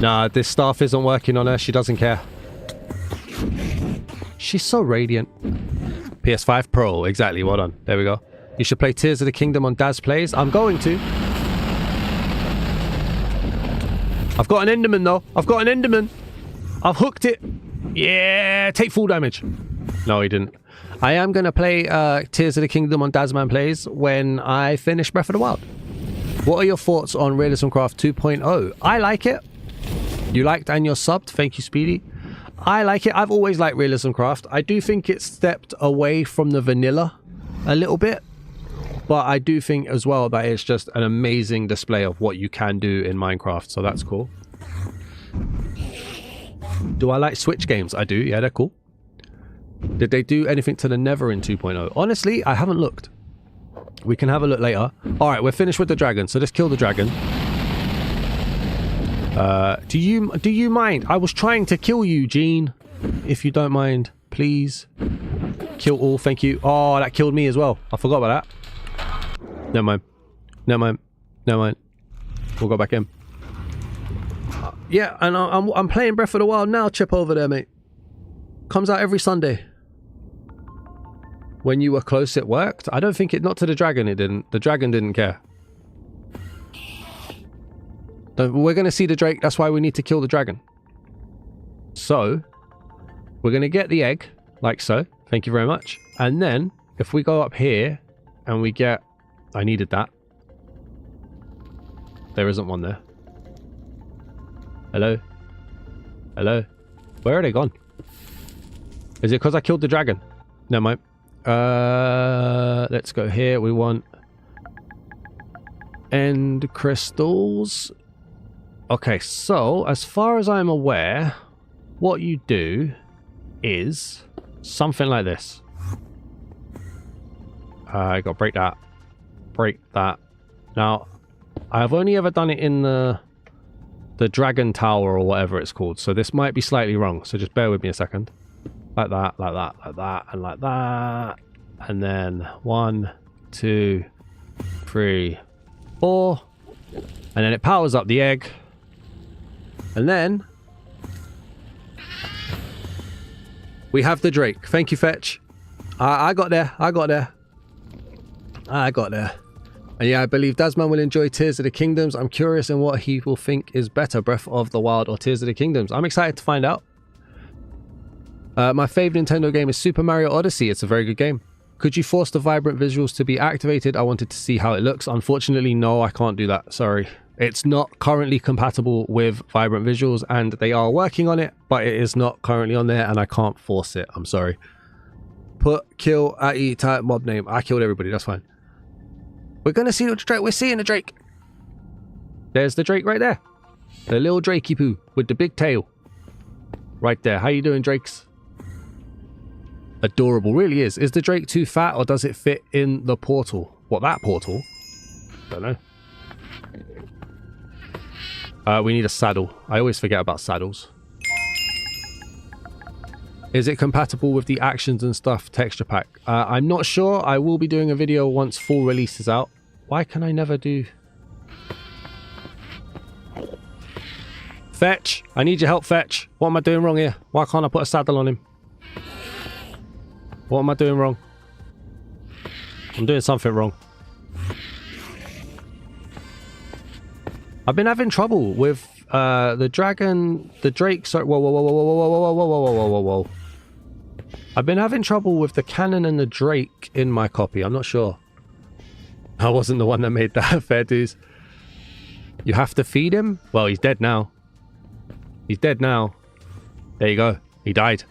Nah, this staff isn't working on her. She doesn't care. She's so radiant. PS5 Pro, exactly. Well done. There we go. You should play Tears of the Kingdom on Daz Plays. I'm going to. I've got an Enderman though. I've got an Enderman. I've hooked it. Yeah, take full damage. No, he didn't. I am going to play Tears of the Kingdom on Dazman Plays when I finish Breath of the Wild. What are your thoughts on RealismCraft 2.0? I like it. You liked and you're subbed. Thank you, Speedy. I like it. I've always liked RealismCraft. I do think it stepped away from the vanilla a little bit. But I do think as well that it's just an amazing display of what you can do in Minecraft. So that's cool. Do I like Switch games? I do. Yeah, they're cool. Did they do anything to the Nether in 2.0? Honestly, I haven't looked. We can have a look later. Alright, we're finished with the dragon. So let's kill the dragon. Do you mind? I was trying to kill you, Gene. If you don't mind, please. Kill all, thank you. Oh, that killed me as well. I forgot about that. Never mind. Never mind. Never mind. We'll go back in. Yeah, and I'm playing Breath of the Wild now, Chip over there, mate. Comes out every Sunday. When you were close, it worked. I don't think it... Not to the dragon, it didn't. The dragon didn't care. We're going to see the Drake. That's why we need to kill the dragon. So, we're going to get the egg, like so. Thank you very much. And then, if we go up here, and we get... I needed that. There isn't one there. Hello? Hello? Where are they gone? Is it because I killed the dragon? Never mind. Let's go here. We want end crystals. Okay, so as far as I'm aware, what you do is something like this. I got to break that. Break that. Now, I've only ever done it in the dragon tower or whatever it's called, so this might be slightly wrong, so just bear with me a second. Like that, like that, like that, and like that. And then 1, 2, 3, 4. And then it powers up the egg. And then we have the Drake. Thank you, Fetch. I got there. I got there. I got there. And yeah, I believe Dazman will enjoy Tears of the Kingdoms. I'm curious in what he will think is better, Breath of the Wild or Tears of the Kingdoms. I'm excited to find out. My favourite Nintendo game is Super Mario Odyssey. It's a very good game. Could you force the vibrant visuals to be activated? I wanted to see how it looks. Unfortunately, no, I can't do that. Sorry. It's not currently compatible with vibrant visuals, and they are working on it, but it is not currently on there, and I can't force it. I'm sorry. Put, kill, IE, type, mob name. I killed everybody. That's fine. We're going to see the Drake. We're seeing the Drake. There's the Drake right there. The little Drakey poo with the big tail. Right there. How you doing, Drakes? Adorable, really is. Is the Drake too fat or does it fit in the portal? What, that portal? Don't know. We need a saddle. I always forget about saddles. Is it compatible with the actions and stuff texture pack? I'm not sure. I will be doing a video once full release is out. Why can I never do... Fetch! I need your help, Fetch. What am I doing wrong here? Why can't I put a saddle on him? What am I doing wrong? I'm doing something wrong. I've been having trouble with the dragon, the Drake. Sorry, whoa, whoa, whoa, whoa, whoa, whoa, whoa, whoa, whoa, whoa, whoa, whoa. I've been having trouble with the cannon and the Drake in my copy. I'm not sure. I wasn't the one that made that. Fair dues. You have to feed him? Well, he's dead now. He's dead now. There you go. He died.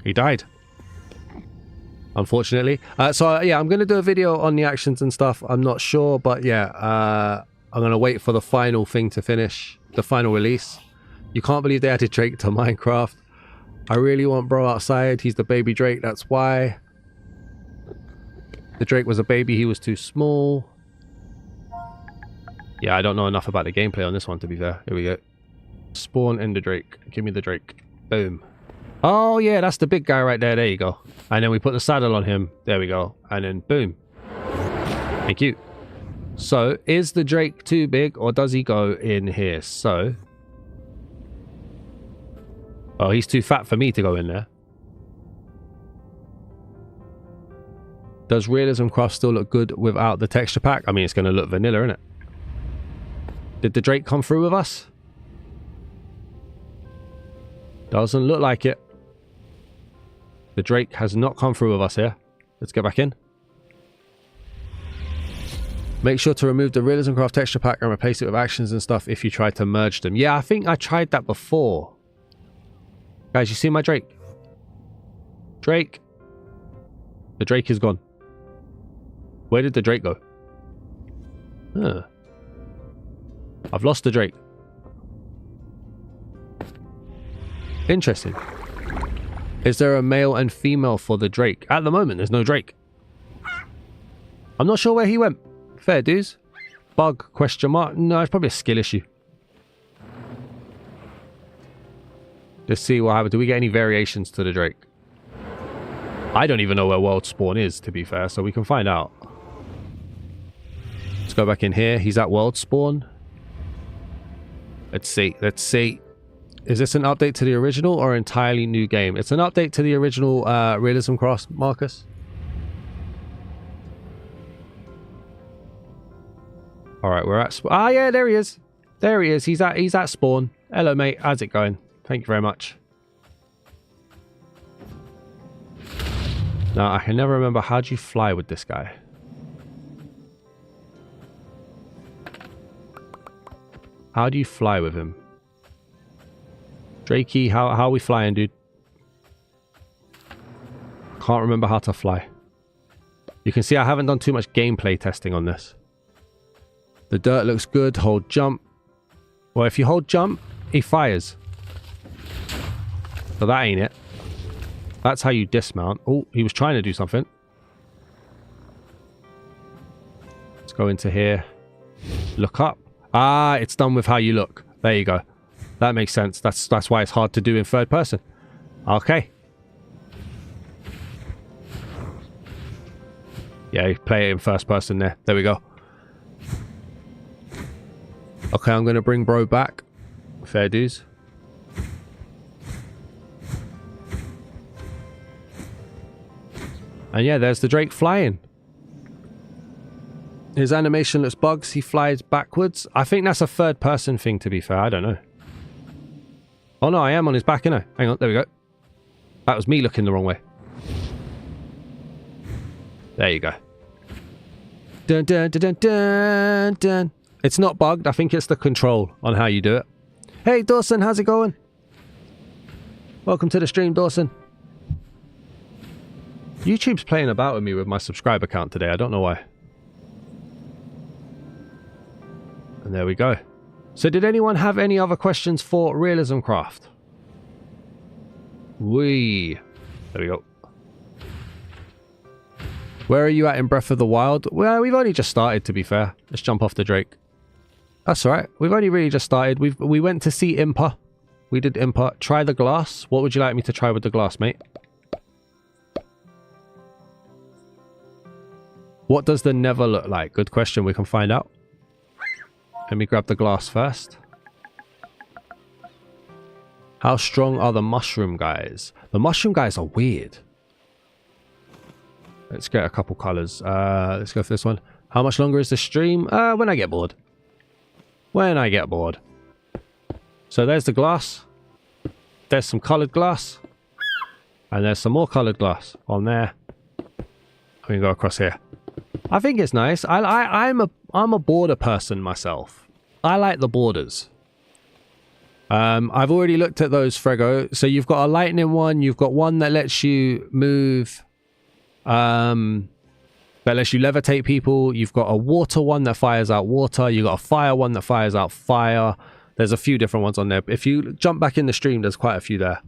He died. Unfortunately. So yeah, I'm going to do a video on the actions and stuff. I'm not sure, but yeah, I'm going to wait for the final thing to finish. The final release. You can't believe they added Drake to Minecraft. I really want bro outside. He's the baby Drake. That's why. The Drake was a baby. He was too small. Yeah, I don't know enough about the gameplay on this one, to be fair. Here we go. Spawn in the Drake. Give me the Drake. Boom. Oh, yeah, that's the big guy right there. There you go. And then we put the saddle on him. There we go. And then boom. Thank you. So, is the Drake too big or does he go in here? So... Oh, he's too fat for me to go in there. Does RealismCraft still look good without the texture pack? I mean, it's going to look vanilla, isn't it? Did the Drake come through with us? Doesn't look like it. The Drake has not come through with us here. Let's get back in. Make sure to remove the RealismCraft texture pack and replace it with actions and stuff if you try to merge them. Yeah, I think I tried that before. Guys, you see my Drake? Drake. The Drake is gone. Where did the Drake go? Huh. I've lost the Drake. Interesting. Is there a male and female for the Drake? At the moment, there's no Drake. I'm not sure where he went. Fair dues. Bug, question mark. No, it's probably a skill issue. Let's see what happens. Do we get any variations to the Drake? I don't even know where world spawn is, to be fair, so we can find out. Let's go back in here. He's at world spawn. Let's see. Let's see. Is this an update to the original or an entirely new game? It's an update to the original RealismCraft, Marcus. Alright, we're at spawn. Ah, yeah, there he is. There he is. He's at spawn. Hello, mate. How's it going? Thank you very much. Now, I can never remember. How do you fly with this guy? How do you fly with him? Drakey, how are we flying, dude? Can't remember how to fly. You can see I haven't done too much gameplay testing on this. The dirt looks good. Hold jump. Well, if you hold jump, he fires. So that ain't it. That's how you dismount. Oh, he was trying to do something. Let's go into here. Look up. Ah, it's done with how you look. There you go. That makes sense. That's why it's hard to do in third person. Okay. Yeah, you play it in first person there. There we go. Okay, I'm going to bring bro back. Fair dues. And yeah, there's the Drake flying. His animation looks bugs. He flies backwards. I think that's a third person thing, to be fair. I don't know. Oh no, I am on his back, innit? Hang on, there we go. That was me looking the wrong way. There you go. Dun dun dun dun dun dun. It's not bugged. I think it's the control on how you do it. Hey Dawson, how's it going? Welcome to the stream, Dawson. YouTube's playing about with me with my subscriber count today. I don't know why. And there we go. So did anyone have any other questions for RealismCraft? There we go. Where are you at in Breath of the Wild? Well, we've only just started, to be fair. Let's jump off the Drake. That's alright. We've only really just started. We went to see Impa. We did Impa. Try the glass. What would you like me to try with the glass, mate? What does the Nether look like? Good question. We can find out. Let me grab the glass first. How strong are the mushroom guys? The mushroom guys are weird. Let's get a couple colors. Let's go for this one. How much longer is the stream? When I get bored. When I get bored. So there's the glass. There's some colored glass. And there's some more colored glass on there. We can go across here. I think it's nice. I'm a border person myself. I like the borders. I've already looked at those, Frego. So you've got a lightning one. You've got one that lets you move. That lets you levitate people. You've got a water one that fires out water. You've got a fire one that fires out fire. There's a few different ones on there. If you jump back in the stream, there's quite a few there.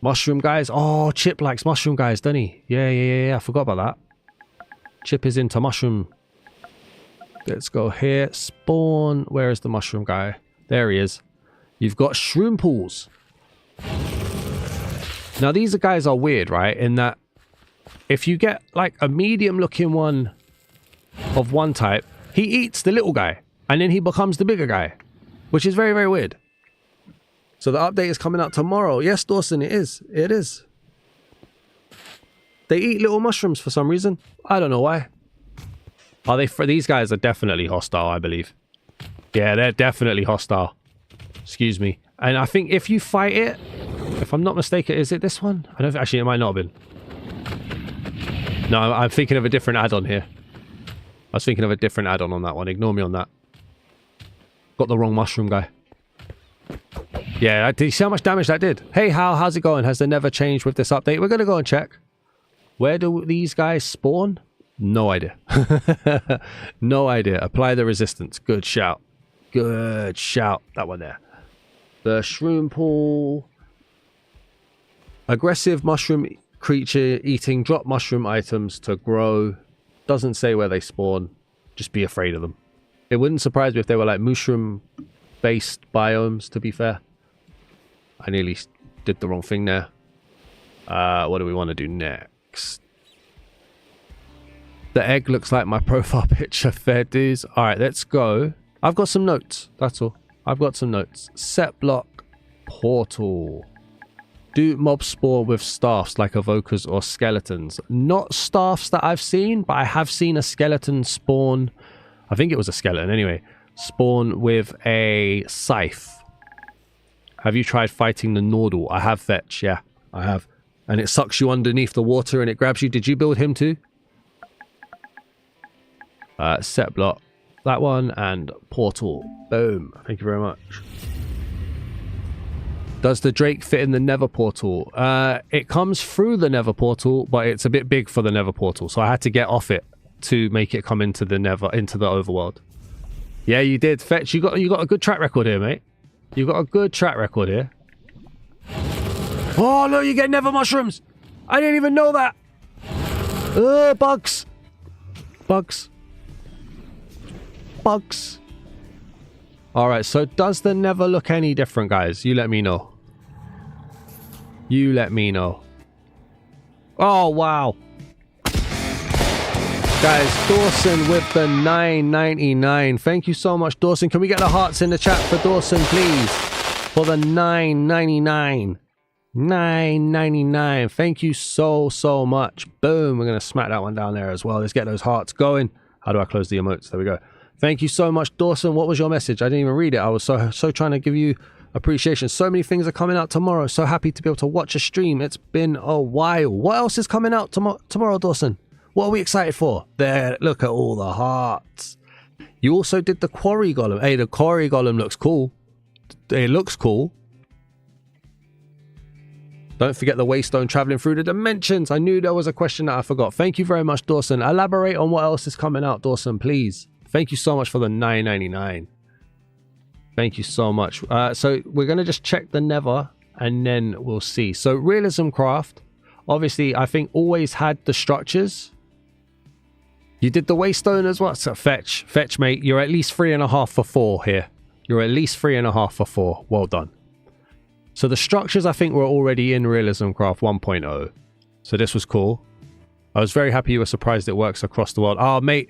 Mushroom guys. Oh, Chip likes mushroom guys, doesn't he? Yeah. I forgot about that. Chip is into mushroom. Let's go here. Spawn. Where is the mushroom guy? There he is. You've got shroom pools. Now, these guys are weird, right? In that if you get like a medium looking one of one type, he eats the little guy and then he becomes the bigger guy, which is very, very weird. So the update is coming out tomorrow. Yes, Dawson, it is. It is. They eat little mushrooms for some reason. I don't know why. Are they? These guys are definitely hostile, I believe. Yeah, they're definitely hostile. Excuse me. And I think if you fight it, if If I'm not mistaken, is it this one? I don't. Actually, it might not have been. No, I'm thinking of a different add-on here. I was thinking of a different add-on on that one. Ignore me on that. Got the wrong mushroom guy. Yeah, did you see how much damage that did? Hey, how's it going? Has the Nether changed with this update? We're going to go and check. Where do these guys spawn? No idea. No idea. Apply the resistance. Good shout. Good shout. That one there. The shroom pool. Aggressive mushroom creature eating drop mushroom items to grow. Doesn't say where they spawn. Just be afraid of them. It wouldn't surprise me if they were like mushroom based biomes, to be fair. I nearly did the wrong thing there. What do we want to do next? The egg looks like my profile picture. Fair dues. Alright, let's go. I've got some notes. That's all. I've got some notes. Set block portal. Do mobs spawn with staffs like evokers or skeletons? Not staffs that I've seen, but I have seen a skeleton spawn. I think it was a skeleton anyway. Spawn with a scythe. Have you tried fighting the Nordle? I have, Fetch. Yeah, I have. And it sucks you underneath the water and it grabs you. Did you build him too? Set block. That one and portal. Boom. Thank you very much. Does the Drake fit in the Nether portal? It comes through the Nether portal, but it's a bit big for the Nether portal, so I had to get off it to make it come into the Nether, into the overworld. Yeah, you did, Fetch. You got a good track record here, mate. You got a good track record here. Oh no, you get Nether mushrooms. I didn't even know that. Bugs. Bugs. Bugs. All right. So does the Nether look any different, guys? You let me know. You let me know. Oh, wow. Guys, Dawson with the $9.99. Thank you so much, Dawson. Can we get the hearts in the chat for Dawson, please? For the $9.99. $9.99. Thank you so much. Boom. We're going to smack that one down there as well. Let's get those hearts going. How do I close the emotes? There we go. Thank you so much, Dawson. What was your message? I didn't even read it. I was so trying to give you appreciation. So many things are coming out tomorrow. So happy to be able to watch a stream. It's been a while. What else is coming out tomorrow, Dawson? What are we excited for? There, look at all the hearts. You also did the Quarry golem. Hey, the Quarry golem looks cool. It looks cool. Don't forget the waystone traveling through the dimensions. I knew there was a question that I forgot. Thank you very much, Dawson. Elaborate on what else is coming out, Dawson, please. Thank you so much for the $9.99. Thank you so much. So we're going to just check the Nether and then we'll see. So RealismCraft, obviously, I think always had the structures. You did the waystone as well. So Fetch, mate. You're at least 3.5 for 4 here. You're at least 3.5 for 4. Well done. So the structures, I think, were already in RealismCraft 1.0. So this was cool. I was very happy you were surprised it works across the world. Oh, mate.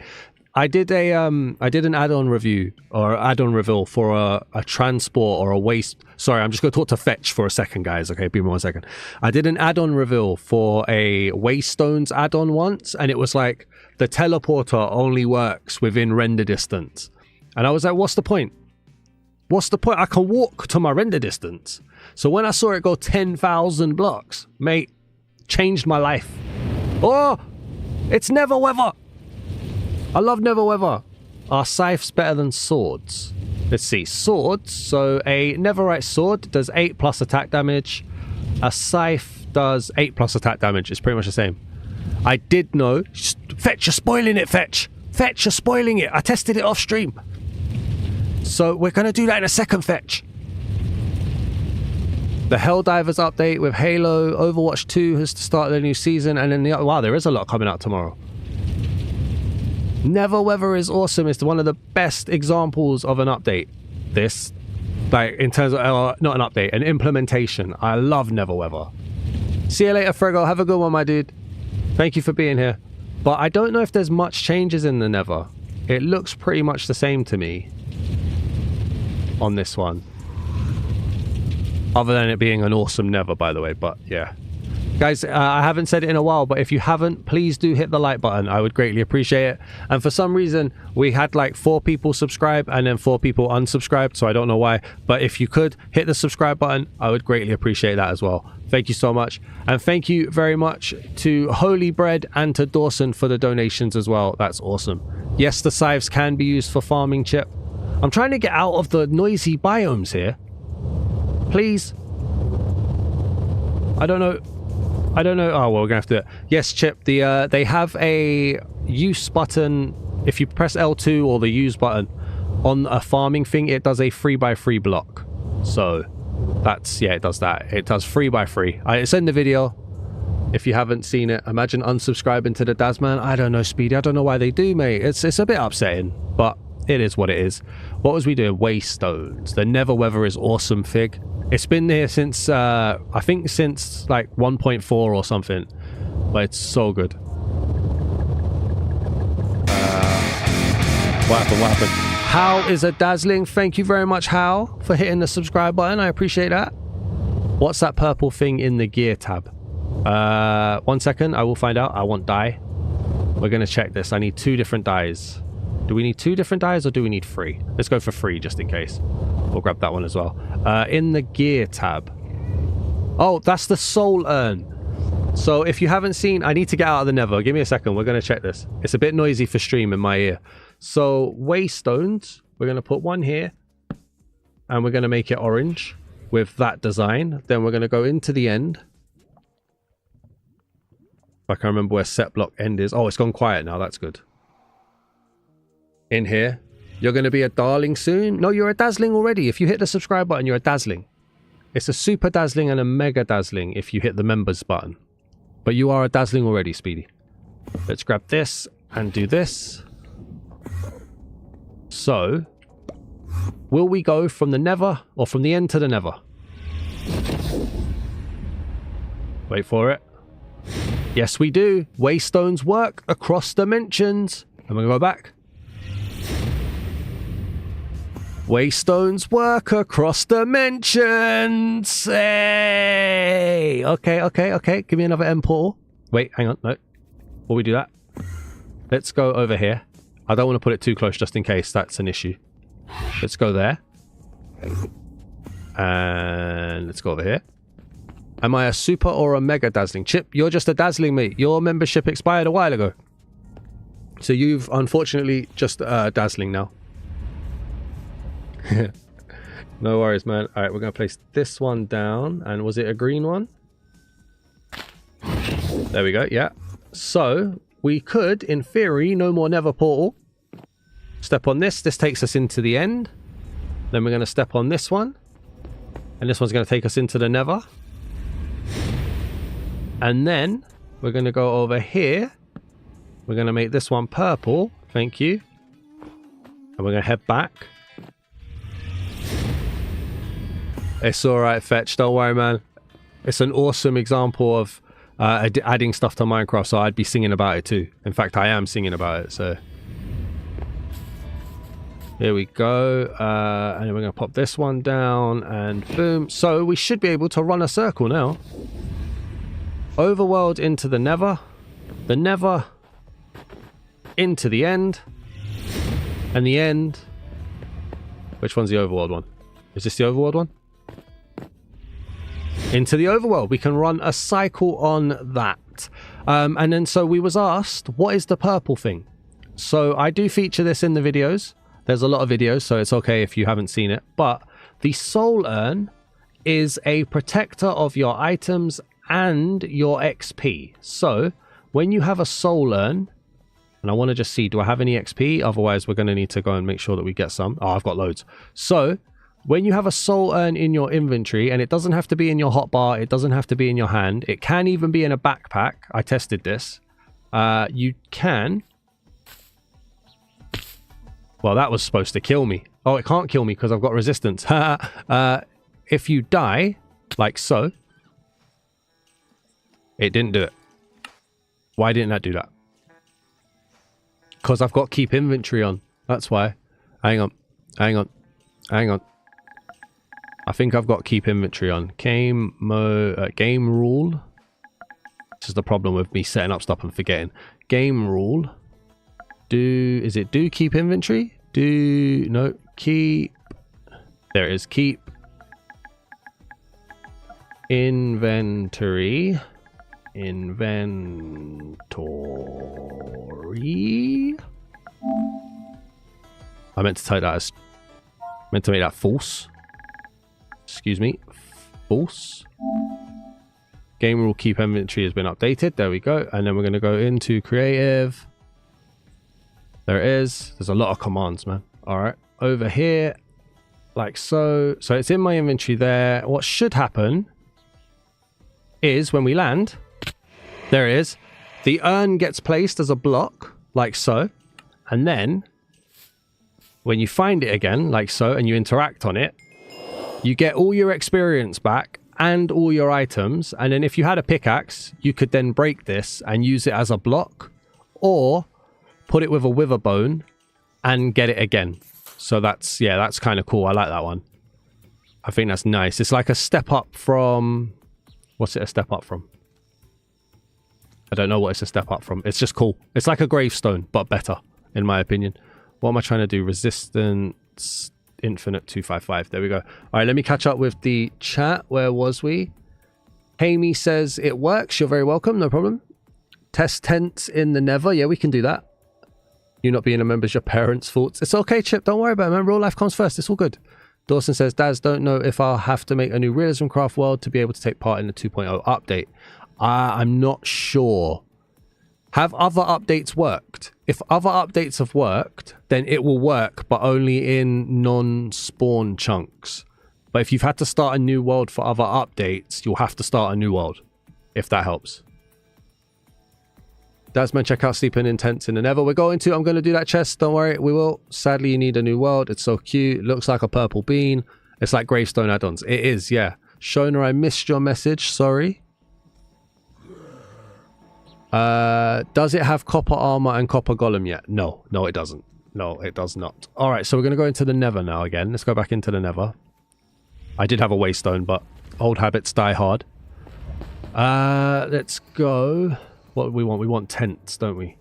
I did an add-on review or add-on reveal for a transport or a waste. Sorry, I'm just going to talk to Fetch for a second, guys. Okay, be 1 second. I did an add-on reveal for a waystones add-on once, and it was like the teleporter only works within render distance. And I was like, what's the point? What's the point? I can walk to my render distance. So when I saw it go 10,000 blocks, mate, changed my life. Oh, it's Nether weather. I love Nether weather. Are scythes better than swords? Let's see. Swords. So a netherite sword does 8+ attack damage. A scythe does 8+ attack damage. It's pretty much the same. I did know. Fetch, you're spoiling it, Fetch. Fetch, you're spoiling it. I tested it off stream. So we're going to do that in a second, Fetch. The Helldivers update with Halo. Overwatch 2 has to start the new season. And then wow, there is a lot coming out tomorrow. Nether weather is awesome. It's one of the best examples of an update. This, like, in terms of not an update, an implementation. I love Nether weather. See you later, Frego. Have a good one, my dude. Thank you for being here. But I don't know if there's much changes in the Nether. It looks pretty much the same to me on this one, other than it being an awesome Nether, by the way. But yeah, Guys, I haven't said it in a while, but if you haven't, please do hit the like button. I would greatly appreciate it. And for some reason, we had like 4 people subscribe and then 4 people unsubscribed, so I don't know why. But if you could hit the subscribe button, I would greatly appreciate that as well. Thank you so much. And thank you very much to Holy Bread and to Dawson for the donations as well. That's awesome. Yes, the scythes can be used for farming, Chip. I'm trying to get out of the noisy biomes here. Please. I don't know. Oh, well, we're gonna have to do it. Yes, Chip, they have a use button. If you press L2 or the use button on a farming thing, it does a 3x3 block. So that's, yeah, it does that. It does 3x3. It's in the video if you haven't seen it. Imagine unsubscribing to the Dazman. I don't know, Speedy. I don't know why they do, mate. It's a bit upsetting, but it is what it is. What was we doing? Waystones. The Nether Weather is awesome fig. It's been here since, I think since like 1.4 or something. But it's so good. What happened? Hal is a dazzling. Thank you very much, Hal, for hitting the subscribe button. I appreciate that. What's that purple thing in the gear tab? 1 second. I will find out. I want dye. We're going to check this. I need 2 different dyes. Do we need 2 different dyes or do we need 3? Let's go for 3 just in case. We'll grab that one as well. In the gear tab. Oh, that's the soul urn. So if you haven't seen, I need to get out of the Nether. Give me a second. We're going to check this. It's a bit noisy for stream in my ear. So waystones, we're going to put one here. And we're going to make it orange with that design. Then we're going to go into the end. If I can remember where set block end is. Oh, it's gone quiet now. That's good. In here. You're going to be a darling soon. No, you're a dazzling already. If you hit the subscribe button, you're a dazzling. It's a super dazzling and a mega dazzling if you hit the members button. But you are a dazzling already, Speedy. Let's grab this and do this. So, will we go from the Nether or from the end to the Nether? Wait for it. Yes, we do. Waystones work across dimensions. I'm going to go back. Waystones work across dimensions. Hey! Okay. Give me another M portal. Wait, hang on. No. Before we do that, let's go over here. I don't want to put it too close just in case that's an issue. Let's go there. And let's go over here. Am I a super or a mega dazzling? Chip, you're just a dazzling, mate. Your membership expired a while ago. So you've unfortunately just dazzling now. No worries, man. All right, we're going to place this one down. And was it a green one? There we go. Yeah. So we could, in theory, no more Nether portal. Step on this. This takes us into the end. Then we're going to step on this one. And this one's going to take us into the Nether. And then we're going to go over here. We're going to make this one purple. Thank you. And we're going to head back. It's alright, Fetch. Don't worry, man. It's an awesome example of adding stuff to Minecraft, so I'd be singing about it too. In fact, I am singing about it, so... Here we go. And then we're going to pop this one down, and boom. So we should be able to run a circle now. Overworld into the Nether. The Nether into the end. And the end... Which one's the overworld one? Is this the overworld one? Into the overworld. We can run a cycle on that. And then so we was asked, what is the purple thing? So I do feature this in the videos. There's a lot of videos, so it's okay if you haven't seen it. But the soul urn is a protector of your items and your XP. So when you have a soul urn, and I want to just see, do I have any XP? Otherwise, we're going to need to go and make sure that we get some. Oh, I've got loads. So when you have a soul urn in your inventory, and it doesn't have to be in your hotbar, it doesn't have to be in your hand, it can even be in a backpack. I tested this. You can... Well, that was supposed to kill me. Oh, it can't kill me because I've got resistance. If you die, like so, it didn't do it. Why didn't that do that? Because I've got keep inventory on. That's why. Hang on. I think I've got keep inventory on. Game rule. This is the problem with me setting up stuff and forgetting. Game rule. Is it do keep inventory? No, keep. There it is. Keep inventory. Inventory. I meant to type that as. Meant to make that false. Excuse me. False. Game rule keep inventory has been updated. There we go. And then we're going to go into creative. There it is. There's a lot of commands, man. All right. Over here. Like so. So it's in my inventory there. What should happen is when we land. There it is. The urn gets placed as a block. Like so. And then when you find it again. Like so. And you interact on it. You get all your experience back. And all your items. And then if you had a pickaxe. You could then break this. And use it as a block. Or put it with a wither bone and get it again. So that's, yeah, that's kind of cool. I like that one. I think that's nice. It's like a step up from, what's it a step up from? I don't know what it's a step up from. It's just cool. It's like a gravestone, but better, in my opinion. What am I trying to do? Resistance, infinite 255. There we go. All right, let me catch up with the chat. Where was we? Hamey says it works. You're very welcome. No problem. Test tents in the nether. Yeah, we can do that. You not being a member is your parents' fault. It's okay, Chip. Don't worry about it, man. Real life comes first. It's all good. Dawson says, Daz, don't know if I'll have to make a new RealismCraft world to be able to take part in the 2.0 update. I'm not sure. Have other updates worked? If other updates have worked, then it will work, but only in non-spawn chunks. But if you've had to start a new world for other updates, you'll have to start a new world, if that helps. Dasman, check out sleeping in tents in the nether. I'm going to do that chest. Don't worry, we will. Sadly, you need a new world. It's so cute. Looks like a purple bean. It's like gravestone add-ons. It is, yeah. Shona, I missed your message. Sorry. Does it have copper armor and copper golem yet? No, it doesn't. No, it does not. All right, so we're going to go into the nether now again. Let's go back into the nether. I did have a waystone, but old habits die hard. Let's go. What do we want? We want tents, don't we?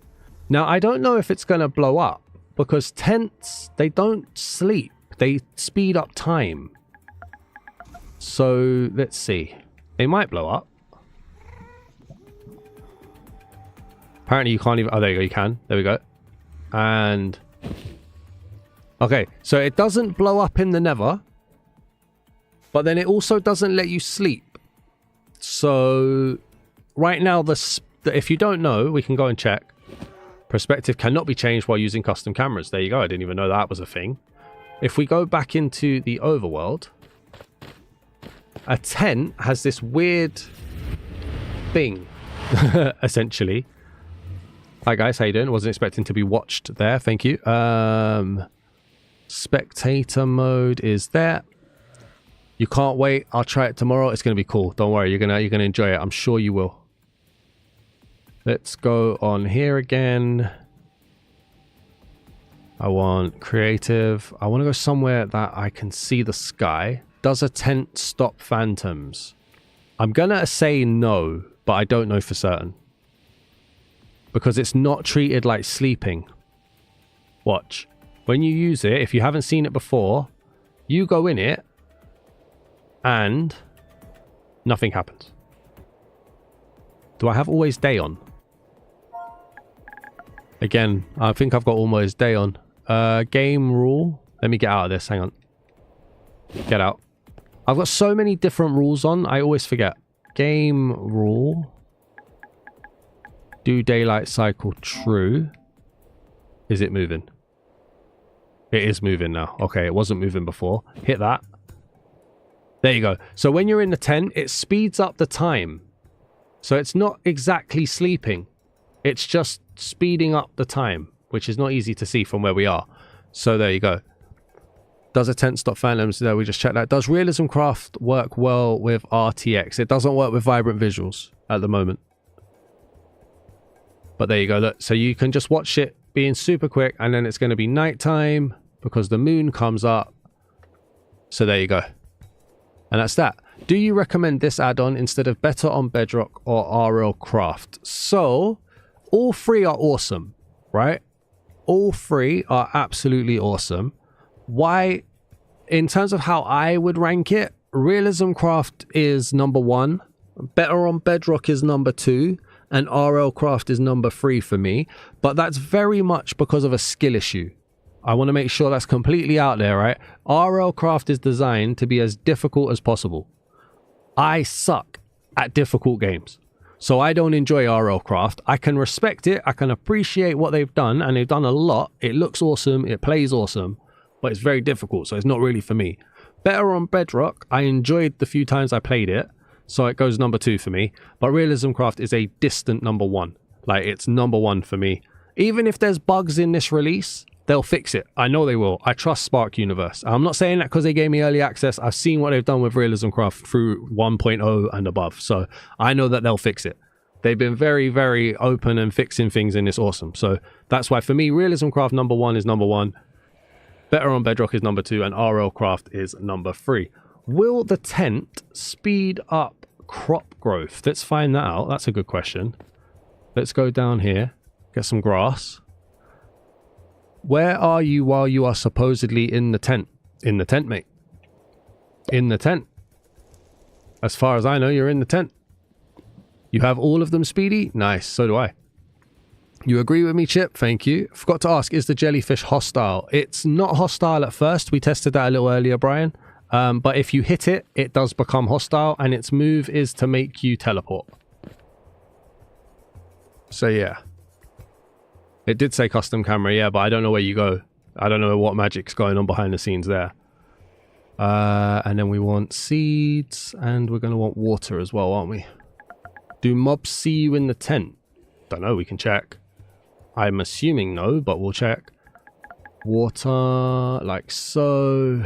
Now, I don't know if it's going to blow up because tents, they don't sleep. They speed up time. So, let's see. They might blow up. Apparently, you can't even... Oh, there you go. You can. There we go. And... Okay, so it doesn't blow up in the nether. But then it also doesn't let you sleep. So, right now, if you don't know, we can go and check. Perspective cannot be changed while using custom cameras. There you go. I didn't even know that was a thing. If we go back into the overworld, a tent has this weird thing, essentially. Hi guys, how you doing? Wasn't expecting to be watched there. Thank you. Spectator mode is there. You can't wait. I'll try it tomorrow. It's gonna be cool. Don't worry. You're gonna enjoy it. I'm sure you will. Let's go on here again. I want creative. I want to go somewhere that I can see the sky. Does a tent stop phantoms? I'm gonna say no, but I don't know for certain. Because it's not treated like sleeping. Watch. When you use it, if you haven't seen it before, you go in it and nothing happens. Do I have always day on? Again, I think I've got almost day on. Game rule. Let me get out of this. Hang on. Get out. I've got so many different rules on. I always forget. Game rule. Do daylight cycle true. Is it moving? It is moving now. Okay, it wasn't moving before. Hit that. There you go. So when you're in the tent, it speeds up the time. So it's not exactly sleeping. It's just speeding up the time, which is not easy to see from where we are. So there you go. Does a tent stop phantoms? There, we just checked that. Does RealismCraft work well with RTX? It doesn't work with vibrant visuals at the moment. But there you go. Look, so you can just watch it being super quick, and then it's going to be nighttime because the moon comes up. So there you go. And that's that. Do you recommend this add-on instead of Better on Bedrock or RealismCraft? So, all three are awesome, right? All three are absolutely awesome. Why, in terms of how I would rank it, RealismCraft is number 1, Better on Bedrock is number 2, and RealismCraft is number 3 for me. But that's very much because of a skill issue. I want to make sure that's completely out there, right? RealismCraft is designed to be as difficult as possible. I suck at difficult games, so I don't enjoy RealismCraft. I can respect it, I can appreciate what they've done, and they've done a lot. It looks awesome, it plays awesome, but it's very difficult, so it's not really for me. Better on Bedrock, I enjoyed the few times I played it, so it goes number 2 for me. But RealismCraft is a distant number 1. Like, it's number 1 for me. Even if there's bugs in this release, they'll fix it. I know they will. I trust Spark Universe. I'm not saying that because they gave me early access. I've seen what they've done with RealismCraft through 1.0 and above. So I know that they'll fix it. They've been very, very open and fixing things, and it's awesome. So that's why for me, RealismCraft number 1 is number 1. Better on Bedrock is number 2, and RealismCraft is number 3. Will the tent speed up crop growth? Let's find that out. That's a good question. Let's go down here, get some grass. Where are you while you are supposedly in the tent? In the tent, mate. In the tent. As far as I know, you're in the tent. You have all of them, Speedy? Nice, so do I. You agree with me, Chip? Thank you. Forgot to ask, is the jellyfish hostile? It's not hostile at first. We tested that a little earlier, Brian. But if you hit it, it does become hostile, and its move is to make you teleport. So yeah. It did say custom camera, yeah, but I don't know where you go. I don't know what magic's going on behind the scenes there. And then we want seeds, and we're going to want water as well, aren't we? Do mobs see you in the tent? Don't know, we can check. I'm assuming no, but we'll check. Water, like so.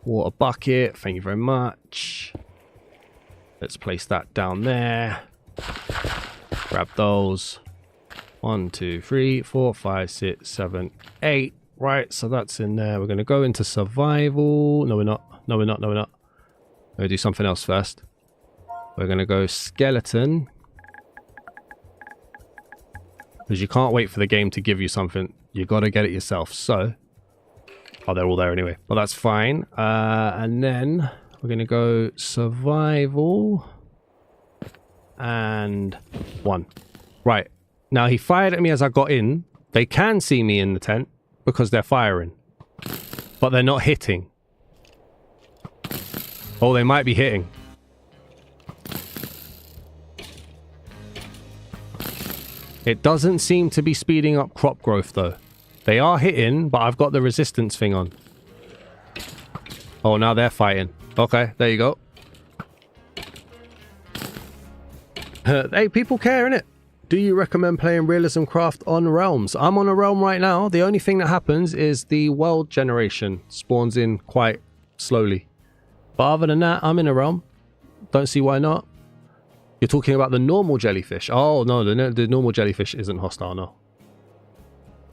Water bucket, thank you very much. Let's place that down there. Grab those. 1, 2, 3, 4, 5, 6, 7, 8. Right, so that's in there. We're going to go into survival. No, we're not. No, we're not. No, we're not. We're going to do something else first. We're going to go skeleton. Because you can't wait for the game to give you something. You got to get it yourself. So, oh, they're all there anyway. But that's fine. And then we're going to go survival. And 1. Right. Now, he fired at me as I got in. They can see me in the tent because they're firing. But they're not hitting. Oh, they might be hitting. It doesn't seem to be speeding up crop growth, though. They are hitting, but I've got the resistance thing on. Oh, now they're fighting. Okay, there you go. Hey, people care, innit? Do you recommend playing RealismCraft on realms? I'm on a realm right now. The only thing that happens is the world generation spawns in quite slowly. But other than that, I'm in a realm. Don't see why not. You're talking about the normal jellyfish. Oh, no, the normal jellyfish isn't hostile, no.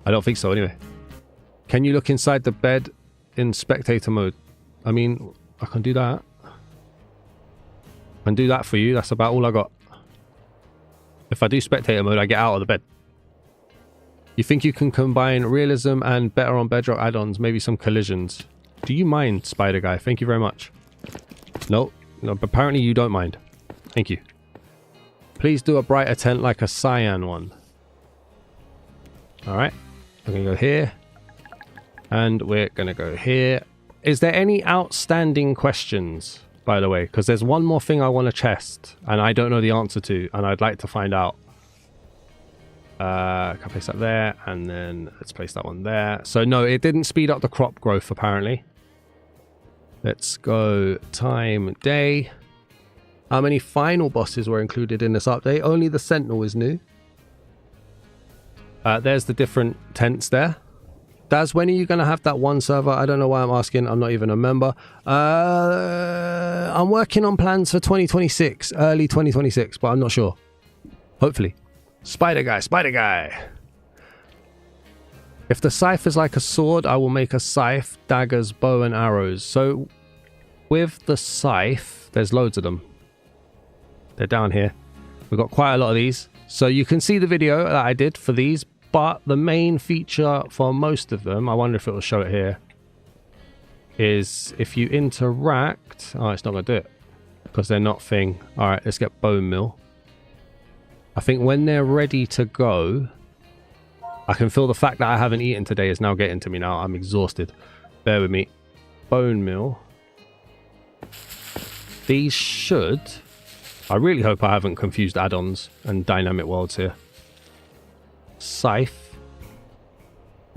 I don't think so, anyway. Can you look inside the bed in spectator mode? I mean, I can do that. I can do that for you. That's about all I got. If I do spectator mode, I get out of the bed. You think you can combine realism and Better on Bedrock add-ons, maybe some collisions? Do you mind, Spider Guy? Thank you very much. No, apparently you don't mind. Thank you. Please do a brighter tent like a cyan one. Alright, we're going to go here. And we're going to go here. Is there any outstanding questions, by the way? Because there's one more thing I want to test, and I don't know the answer to, and I'd like to find out. Can I place that there, and then let's place that one there. So no, it didn't speed up the crop growth, apparently. Let's go time, day. How many final bosses were included in this update? Only the Sentinel is new. There's the different tents there. Daz, when are you going to have that one server? I don't know why I'm asking. I'm not even a member. I'm working on plans for 2026. Early 2026, but I'm not sure. Hopefully. Spider Guy, Spider Guy. If the scythe is like a sword, I will make a scythe, daggers, bow and arrows. So with the scythe, there's loads of them. They're down here. We've got quite a lot of these. So you can see the video that I did for these, but the main feature for most of them, I wonder if it will show it here, is if you interact... Oh, it's not going to do it because they're not thing. All right, let's get bone meal. I think when they're ready to go, I can feel the fact that I haven't eaten today is now getting to me now. I'm exhausted. Bear with me. Bone meal. These should... I really hope I haven't confused add-ons and dynamic worlds here. Scythe.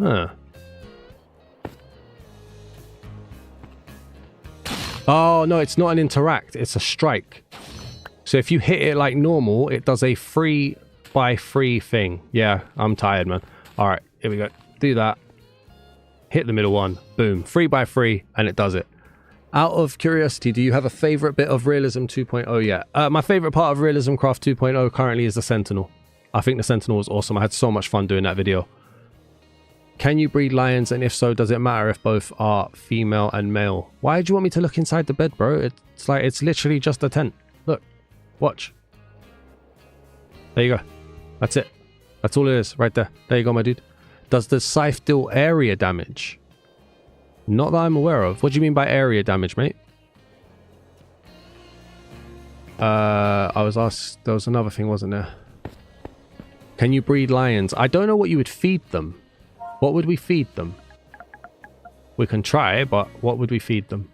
Huh. Oh, no, it's not an interact. It's a strike. So if you hit it like normal, it does a 3x3 thing. Yeah, I'm tired, man. All right, here we go. Do that. Hit the middle one. Boom. 3x3, and it does it. Out of curiosity, do you have a favorite bit of Realism 2.0 yet? My favorite part of RealismCraft 2.0 currently is the Sentinel. I think the Sentinel was awesome. I had so much fun doing that video. Can you breed lions? And if so, does it matter if both are female and male? Why do you want me to look inside the bed, bro? It's like, it's literally just a tent. Look, watch. There you go. That's it. That's all it is right there. There you go, my dude. Does the scythe deal area damage? Not that I'm aware of. What do you mean by area damage, mate? I was asked... There was another thing, wasn't there? Can you breed lions? I don't know what you would feed them. What would we feed them? We can try, but what would we feed them?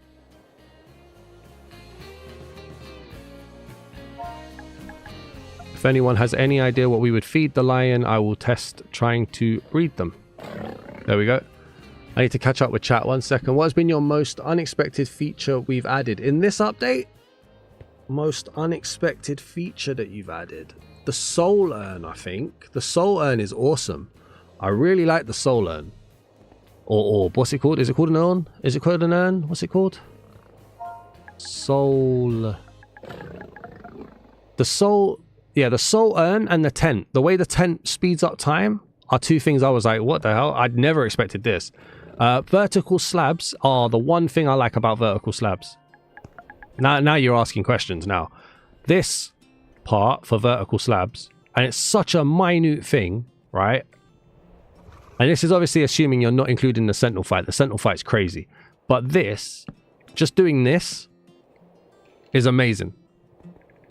If anyone has any idea what we would feed the lion, I will test trying to breed them. There we go. I need to catch up with chat 1 second. What has been your most unexpected feature we've added in this update? Most unexpected feature that you've added? The soul urn, I think. The soul urn is awesome. I really like the soul urn. Or what's it called? Is it called an urn? Is it called an urn? What's it called? Soul. The soul. Yeah, the soul urn and the tent. The way the tent speeds up time are two things I was like, what the hell? I'd never expected this. Vertical slabs are the one thing I like about vertical slabs. Now you're asking questions now. This part for vertical slabs, and it's such a minute thing, right? And this is obviously assuming you're not including the sentinel fight. The sentinel fight's crazy. But this, just doing this, is amazing.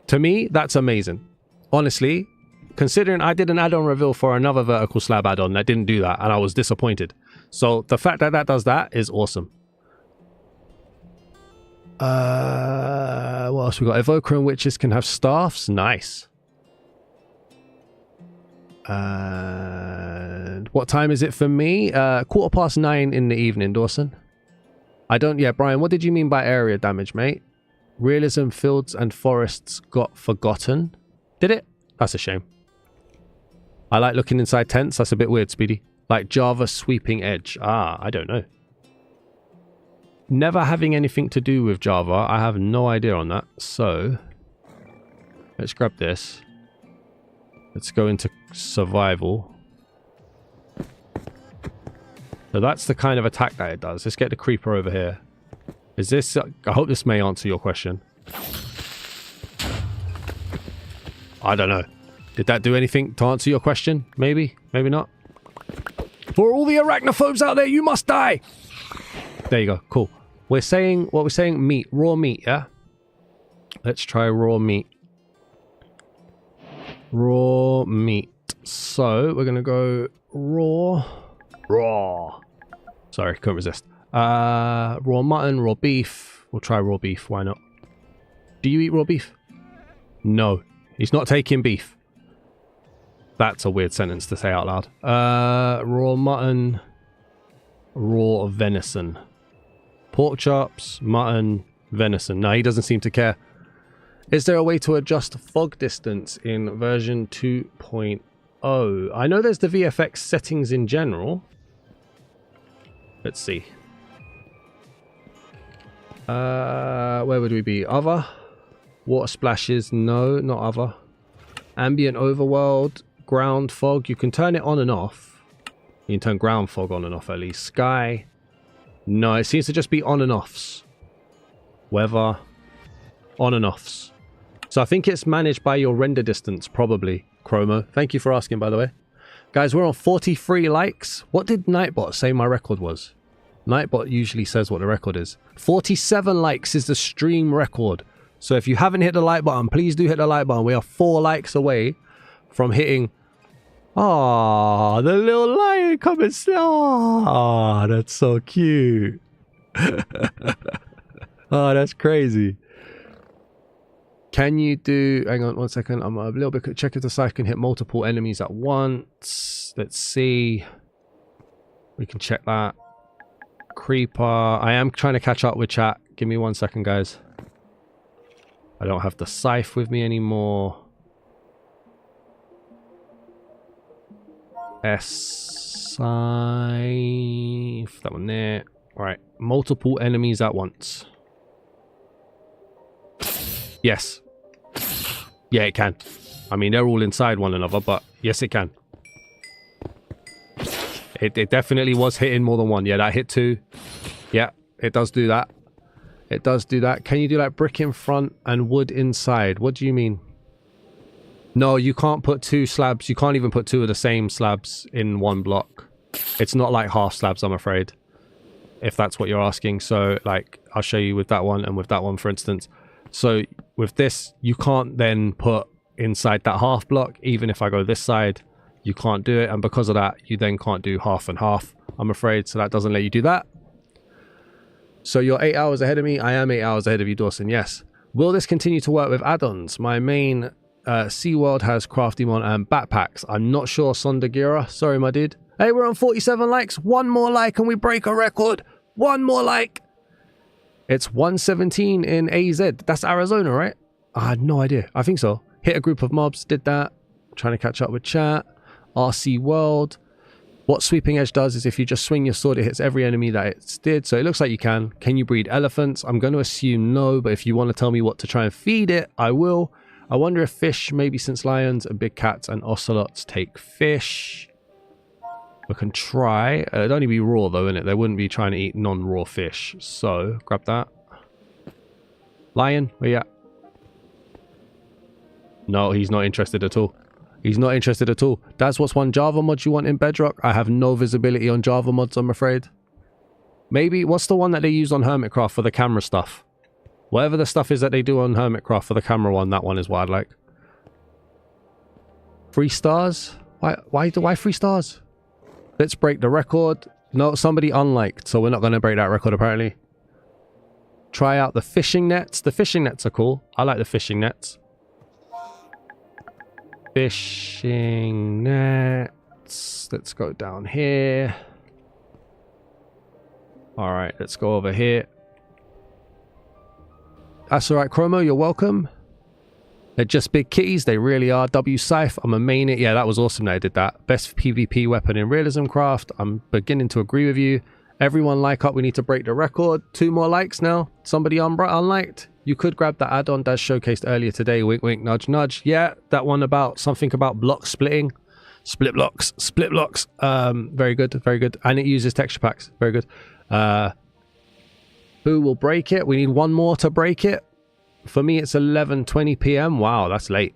To me, that's amazing. Honestly, considering I did an add-on reveal for another vertical slab add-on that didn't do that, and I was disappointed. So the fact that that does that is awesome. What else we got? Evoker and witches can have staffs. Nice. And what time is it for me? 9:15 in the evening, Dawson. I don't... Yeah, Brian, what did you mean by area damage, mate? Realism fields and forests got forgotten. Did it? That's a shame. I like looking inside tents. That's a bit weird, Speedy. Like Java sweeping edge. Ah, I don't know. Never having anything to do with Java. I have no idea on that. So, let's grab this. Let's go into survival. So that's the kind of attack that it does. Let's get the creeper over here. Is this... I hope this may answer your question. I don't know. Did that do anything to answer your question? Maybe? Maybe not? For all the arachnophobes out there, you must die! There you go. Cool. We're saying... What we're saying? Meat. Raw meat, yeah? Let's try raw meat. Raw meat. So, we're going to go raw. Raw. Sorry, couldn't resist. Raw mutton, raw beef. We'll try raw beef. Why not? Do you eat raw beef? No. He's not taking beef. That's a weird sentence to say out loud. Raw mutton. Raw venison. Pork chops, mutton, venison. No, he doesn't seem to care. Is there a way to adjust fog distance in version 2.0? I know there's the VFX settings in general. Let's see. Where would we be? Other? Water splashes? No, not other. Ambient overworld. Ground fog. You can turn it on and off. You can turn ground fog on and off at least. Sky. No, it seems to just be on and offs. weather, on and offs. So I think it's managed by your render distance, probably, Chromo. Thank you for asking, by the way. Guys, we're on 43 likes. What did Nightbot say my record was? Nightbot usually says what the record is. 47 likes is the stream record. So if you haven't hit the like button, please do hit the like button. We are 4 likes away from hitting... Ah, the little lion coming slow. Ah, that's so cute. Oh, that's crazy. Can you do... Hang on 1 second. I'm a little bit... Check if the scythe can hit multiple enemies at once. Let's see. We can check that. Creeper. I am trying to catch up with chat. Give me 1 second, guys. I don't have the scythe with me anymore. Scythe. That one there. Alright. Multiple enemies at once. Yes. Yeah, it can. I mean, they're all inside one another, but yes, it can. It definitely was hitting more than one. Yeah, that hit 2. Yeah, it does do that. It does do that. Can you do like brick in front and wood inside? What do you mean? No, you can't put 2 slabs. You can't even put 2 of the same slabs in one block. It's not like half slabs, I'm afraid. If that's what you're asking. So, like, I'll show you with that one and with that one, for instance. So, with this, you can't then put inside that half block. Even if I go this side, you can't do it. And because of that, you then can't do half and half, I'm afraid. So, that doesn't let you do that. So, you're 8 hours ahead of me. I am 8 hours ahead of you, Dawson. Yes. Will this continue to work with add-ons? My main... SeaWorld has Craftimon and backpacks. I'm not sure, Sondagira. Sorry, my dude. Hey, we're on 47 likes. 1 more like and we break a record. 1 more like. It's 117 in AZ. That's Arizona, right? I had no idea. I think so. Hit a group of mobs. Did that. Trying to catch up with chat. RC World. What Sweeping Edge does is if you just swing your sword, it hits every enemy that it did. So it looks like you can. Can you breed elephants? I'm going to assume no, but if you want to tell me what to try and feed it, I will. I wonder if fish, maybe since lions and big cats and ocelots take fish. We can try. It'd only be raw though, innit? They wouldn't be trying to eat non-raw fish. So, grab that. Lion, where you at? No, he's not interested at all. He's not interested at all. That's what's one Java mod you want in Bedrock? I have no visibility on Java mods, I'm afraid. Maybe, what's the one that they use on Hermitcraft for the camera stuff? Whatever the stuff is that they do on Hermitcraft for the camera one, that one is what I'd like. 3 stars? Why 3 stars? Let's break the record. No, somebody unliked, so we're not going to break that record apparently. Try out the fishing nets. The fishing nets are cool. I like the fishing nets. Fishing nets. Let's go down here. Alright, let's go over here. That's alright, Chromo, you're welcome. They're just big kitties, they really are. W Scythe, I'm a main it. Yeah, that was awesome that I did that. Best PvP weapon in RealismCraft. I'm beginning to agree with you. Everyone like up, we need to break the record. 2 more likes now. Somebody unliked. You could grab that add-on that's showcased earlier today. Wink, wink, nudge, nudge. Yeah, that one about something about block splitting. Split blocks. Very good, very good. And it uses texture packs. Very good. Who will break it? We need 1 more to break it. For me, it's 11:20 p.m. Wow, that's late.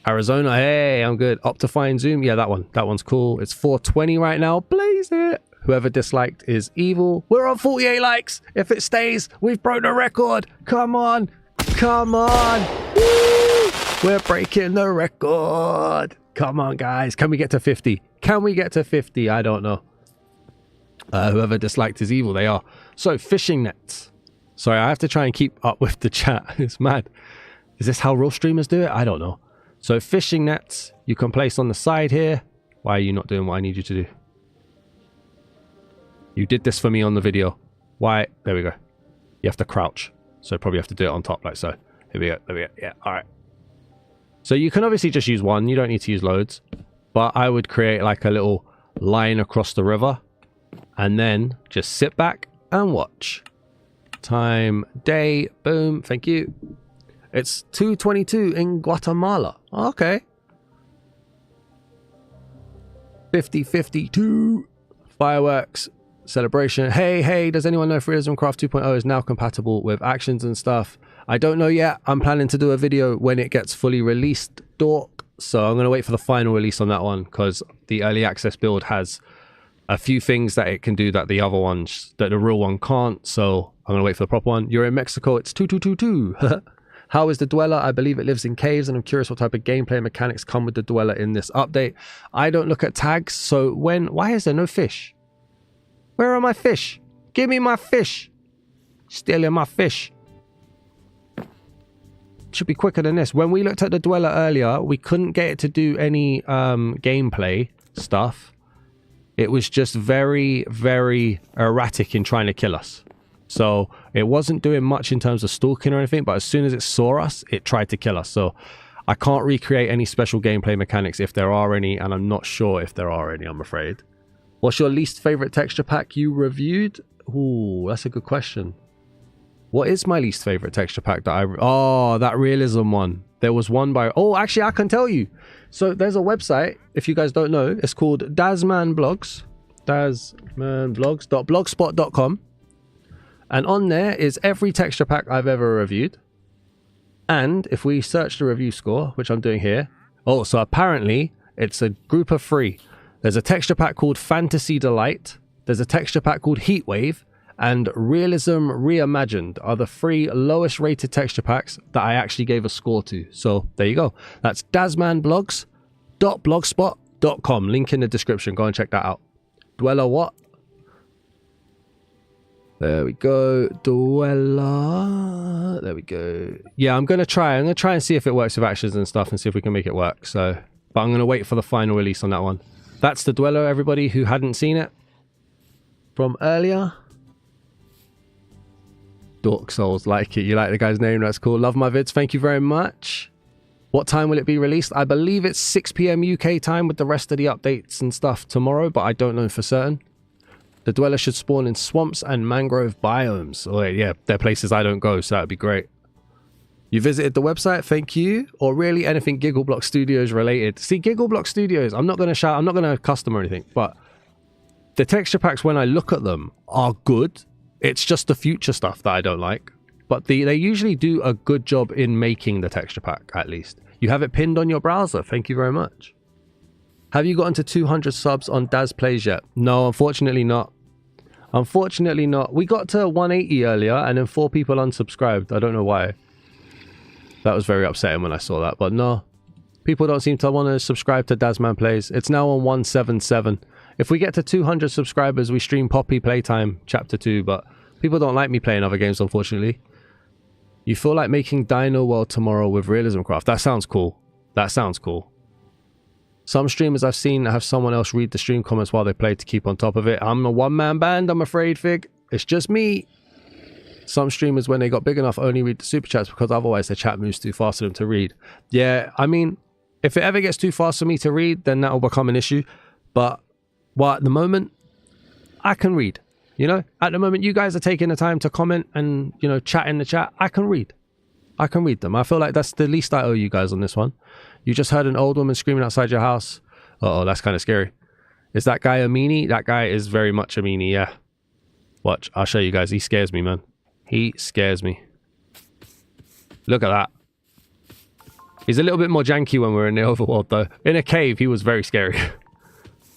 Arizona, hey, I'm good. Optifine Zoom. Yeah, that one. That one's cool. It's 4:20 right now. Blaze it. Whoever disliked is evil. We're on 48 likes. If it stays, we've broken a record. Come on. Come on. Woo! We're breaking the record. Come on, guys. Can we get to 50? Can we get to 50? I don't know. Whoever disliked is evil. They are. So, fishing nets. Sorry, I have to try and keep up with the chat. It's mad. Is this how real streamers do it? I don't know. So, fishing nets you can place on the side here. Why are you not doing what I need you to do? You did this for me on the video. Why? There we go. You have to crouch. So, probably have to do it on top like so. Here we go. There we go. Yeah, all right. So, you can obviously just use 1. You don't need to use loads. But I would create like a little line across the river. And then just sit back and watch. Time, day, boom, thank you. It's 2:22 in Guatemala. Okay. 50:52. Fireworks. celebration. Hey, does anyone know if RealismCraft 2.0 is now compatible with actions and stuff? I don't know yet. I'm planning to do a video when it gets fully released, dork. So I'm going to wait for the final release on that one, because the early access build has a few things that it can do that the other ones, that the real one can't. So I'm going to wait for the proper one. You're in Mexico. It's 2222. How is the Dweller? I believe it lives in caves, and I'm curious what type of gameplay mechanics come with the Dweller in this update. I don't look at tags, so why is there no fish? Where are my fish? Give me my fish. Stealing my fish. Should be quicker than this. When we looked at the Dweller earlier, we couldn't get it to do any gameplay stuff. It was just very, very erratic in trying to kill us. So it wasn't doing much in terms of stalking or anything, but as soon as it saw us, it tried to kill us. So I can't recreate any special gameplay mechanics if there are any, and I'm not sure if there are any, I'm afraid. What's your least favorite texture pack you reviewed? Ooh, that's a good question. What is my least favorite texture pack that oh, that realism one. There was one by, oh, actually I can tell you. So there's a website, if you guys don't know, it's called dasmanblogs, dasmanblogs.blogspot.com. And on there is every texture pack I've ever reviewed. And if we search the review score, which I'm doing here. Oh, so apparently it's a group of 3. There's a texture pack called Fantasy Delight. There's a texture pack called Heatwave. And Realism Reimagined are the 3 lowest rated texture packs that I actually gave a score to. So there you go. That's dasmanblogs.blogspot.com. Link in the description. Go and check that out. Dweller what? There we go. Dweller. There we go. Yeah, I'm gonna try and see if it works with actions and stuff, and see if we can make it work. So, but I'm gonna wait for the final release on that one. That's the Dweller, everybody who hadn't seen it from earlier. Dork Souls, like it. You like the guy's name? That's cool. Love my vids. Thank you very much. What time will it be released? I believe it's 6 PM UK time, with the rest of the updates and stuff tomorrow, but I don't know for certain. The Dweller should spawn in swamps and mangrove biomes. Oh yeah, they're places I don't go, so that'd be great. You visited the website, thank you. Or really anything Giggleblock Studios related. See, Giggleblock Studios, I'm not going to shout, I'm not going to custom or anything, but the texture packs, when I look at them, are good. It's just the future stuff that I don't like. But they usually do a good job in making the texture pack, at least. You have it pinned on your browser, thank you very much. Have you gotten to 200 subs on Daz Plays yet? No, unfortunately not. Unfortunately not. We got to 180 earlier, and then 4 people unsubscribed. I don't know why. That was very upsetting when I saw that, but no. People don't seem to want to subscribe to Dazman Plays. It's now on 177. If we get to 200 subscribers, we stream Poppy Playtime Chapter 2, but people don't like me playing other games, unfortunately. You feel like making Dino World tomorrow with RealismCraft. That sounds cool. That sounds cool. Some streamers I've seen have someone else read the stream comments while they play to keep on top of it. I'm a one-man band, I'm afraid, Fig. It's just me. Some streamers, when they got big enough, only read the super chats because otherwise the chat moves too fast for them to read. Yeah, I mean, if it ever gets too fast for me to read, then that will become an issue. But well, at the moment, I can read. You know, at the moment, you guys are taking the time to comment and, you know, chat in the chat. I can read. I can read them. I feel like that's the least I owe you guys on this one. You just heard an old woman screaming outside your house. Uh-oh, that's kind of scary. Is that guy a meanie? That guy is very much a meanie, yeah. Watch, I'll show you guys. He scares me, man. He scares me. Look at that. He's a little bit more janky when we're in the overworld, though. In a cave, he was very scary.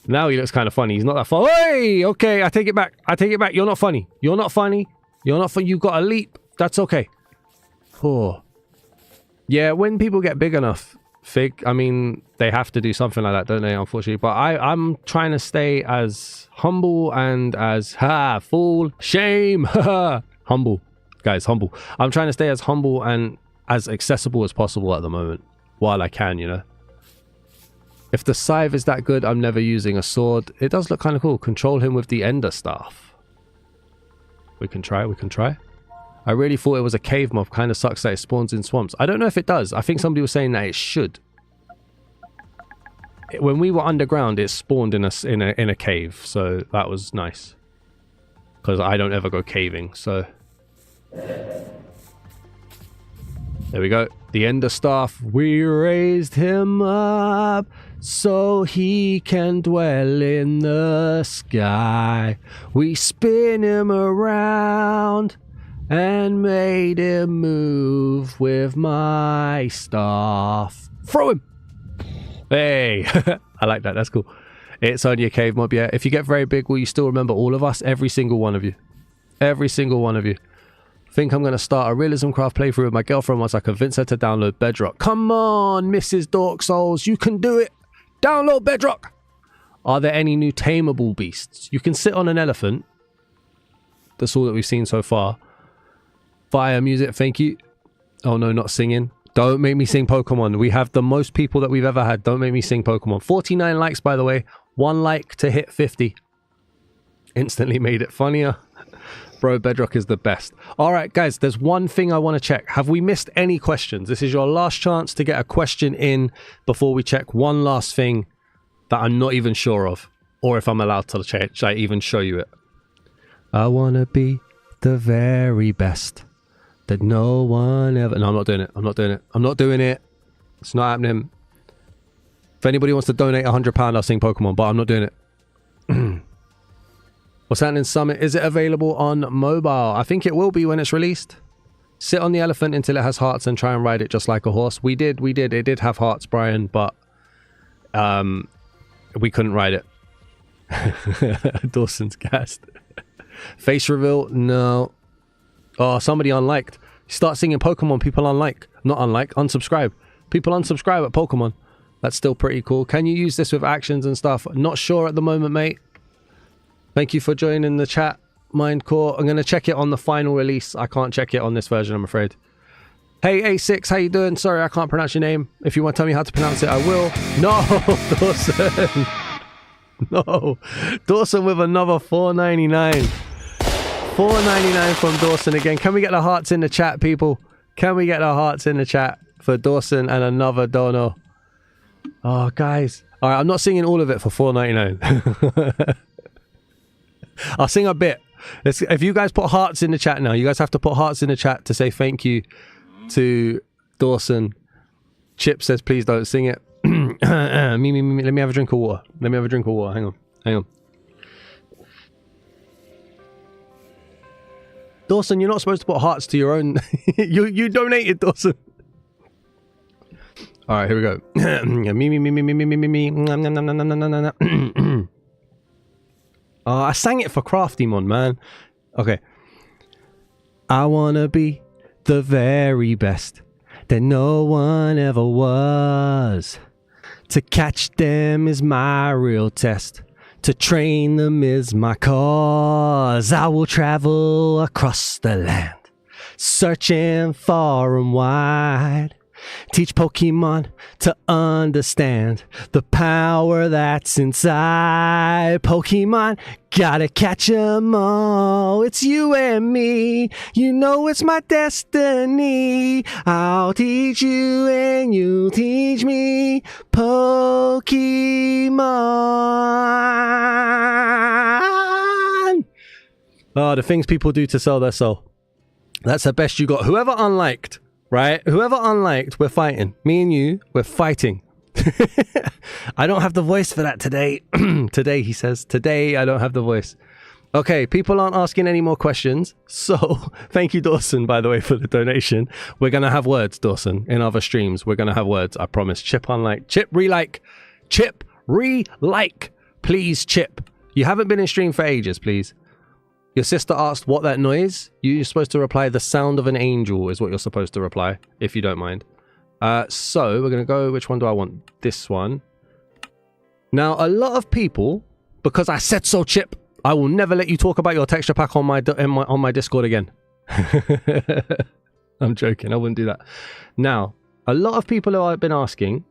Now he looks kind of funny. He's not that funny. Hey! Okay, I take it back. I take it back. You're not funny. You're not funny. You're not funny. You got a leap. That's okay. Oh. Yeah, when people get big enough, Fig, I mean, they have to do something like that, don't they, unfortunately. But I'm trying to stay as humble and as, fool, shame, humble. Guys, humble. I'm trying to stay as humble and as accessible as possible at the moment, while I can, you know. If the scythe is that good, I'm never using a sword. It does look kind of cool. Control him with the ender staff. We can try, we can try. I really thought it was a cave mob. Kind of sucks that it spawns in swamps. I don't know if it does. I think somebody was saying that it should. When we were underground, it spawned in a cave, so that was nice. Because I don't ever go caving, so... There we go. The ender staff. We raised him up so he can dwell in the sky. We spin him around and made him move with my staff. Throw him! Hey! I like that, that's cool. It's on your cave mob, yeah. If you get very big, will you still remember all of us? Every single one of you. Every single one of you. Think I'm going to start a RealismCraft playthrough with my girlfriend once I convince her to download Bedrock. Come on, Mrs. Dork Souls, you can do it. Download Bedrock. Are there any new tameable beasts? You can sit on an elephant. That's all that we've seen so far. Fire music, thank you. Oh no, not singing. Don't make me sing Pokemon. We have the most people that we've ever had. Don't make me sing Pokemon. 49 likes, by the way. 1 like to hit 50. Instantly made it funnier. Bro, Bedrock is the best. All right, guys, there's one thing I want to check. Have we missed any questions? This is your last chance to get a question in before we check one last thing that I'm not even sure of. Or if I'm allowed to check, I even show you it. I want to be the very best that no one ever... No, I'm not doing it. I'm not doing it. I'm not doing it. It's not happening. If anybody wants to donate £100, I'll sing Pokemon, but I'm not doing it. What's happening, Summit? Is it available on mobile? I think it will be when it's released. Sit on the elephant until it has hearts and try and ride it just like a horse. We did. It did have hearts, Brian, but we couldn't ride it. Dawson's cast. Face reveal? No. Oh, somebody unliked. Start singing Pokemon, people unlike. Not unlike, unsubscribe. People unsubscribe at Pokemon. That's still pretty cool. Can you use this with actions and stuff? Not sure at the moment, mate. Thank you for joining the chat, Mindcore. I'm going to check it on the final release. I can't check it on this version, I'm afraid. Hey, A6, how you doing? Sorry, I can't pronounce your name. If you want to tell me how to pronounce it, I will. No, Dawson. No. Dawson with another $4.99. $4.99 from Dawson again. Can we get the hearts in the chat, people? Can we get the hearts in the chat for Dawson and another dono? Oh, guys. All right, I'm not singing all of it for $4.99. I'll sing a bit. If you guys put hearts in the chat now, you guys have to put hearts in the chat to say thank you to Dawson. Chip says, please don't sing it. Let me have a drink of water. Let me have a drink of water. Hang on. Dawson, you're not supposed to put hearts to your own. you donated, Dawson. All right, here we go. I sang it for Craftymon, man. Okay. I wanna be the very best that no one ever was. To catch them is my real test. To train them is my cause. I will travel across the land, searching far and wide. Teach Pokemon to understand the power that's inside. Pokemon, gotta catch 'em all. It's you and me. You know it's my destiny. I'll teach you and you teach me. Pokemon. Oh, the things people do to sell their soul. That's the best you got. Whoever unliked. Right? Whoever unliked, we're fighting. Me and you, we're fighting. I don't have the voice for that today. Today, he says. Today, I don't have the voice. Okay, people aren't asking any more questions. So, thank you, Dawson, by the way, for the donation. We're going to have words, Dawson, in other streams. We're going to have words, I promise. Chip unlike. Chip re-like. Chip re-like. Please, Chip. You haven't been in stream for ages, please. Your sister asked what that noise. You're supposed to reply, the sound of an angel is what you're supposed to reply, if you don't mind. So we're going to go, which one do I want? This one. Now, a lot of people, because I said so, Chip, I will never let you talk about your texture pack on my Discord again. I'm joking. I wouldn't do that. Now, a lot of people have been asking,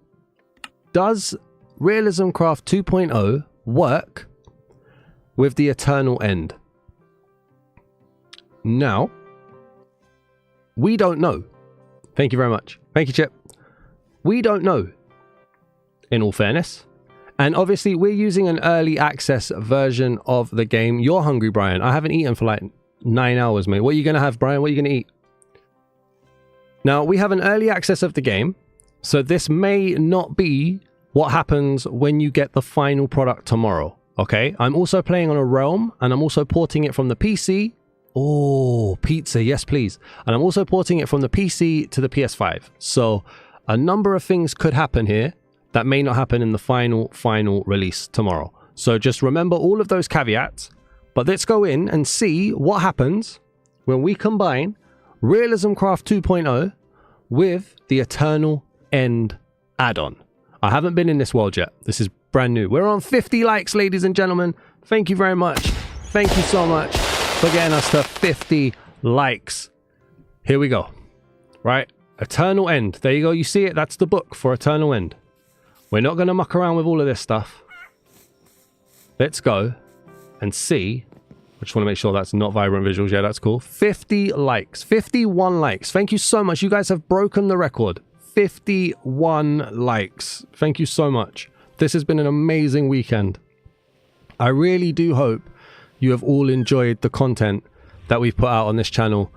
does RealismCraft 2.0 work with the eternal end? Now, we don't know. Thank you very much. Thank you, Chip. We don't know, in all fairness. And obviously, we're using an early access version of the game. You're hungry, Brian. I haven't eaten for like 9 hours, mate. What are you going to have, Brian? What are you going to eat? Now, we have an early access of the game. So this may not be what happens when you get the final product tomorrow. Okay, I'm also playing on a realm, and I'm also porting it from the PC. Oh, pizza, yes please. And I'm also porting it from the PC to the PS5. So a number of things could happen here that may not happen in the final release tomorrow. So just remember all of those caveats. But let's go in and see what happens when we combine RealismCraft 2.0 with the Eternal End add-on. I haven't been in this world yet. This is brand new. We're on 50 likes, ladies and gentlemen. Thank you very much. Thank you so much for getting us to 50 likes. Here we go. Right? Eternal End. There you go. You see it? That's the book for Eternal End. We're not going to muck around with all of this stuff. Let's go and see. I just want to make sure that's not vibrant visuals. Yeah, that's cool. 50 likes. 51 likes. Thank you so much. You guys have broken the record. 51 likes. Thank you so much. This has been an amazing weekend. I really do hope you have all enjoyed the content that we've put out on this channel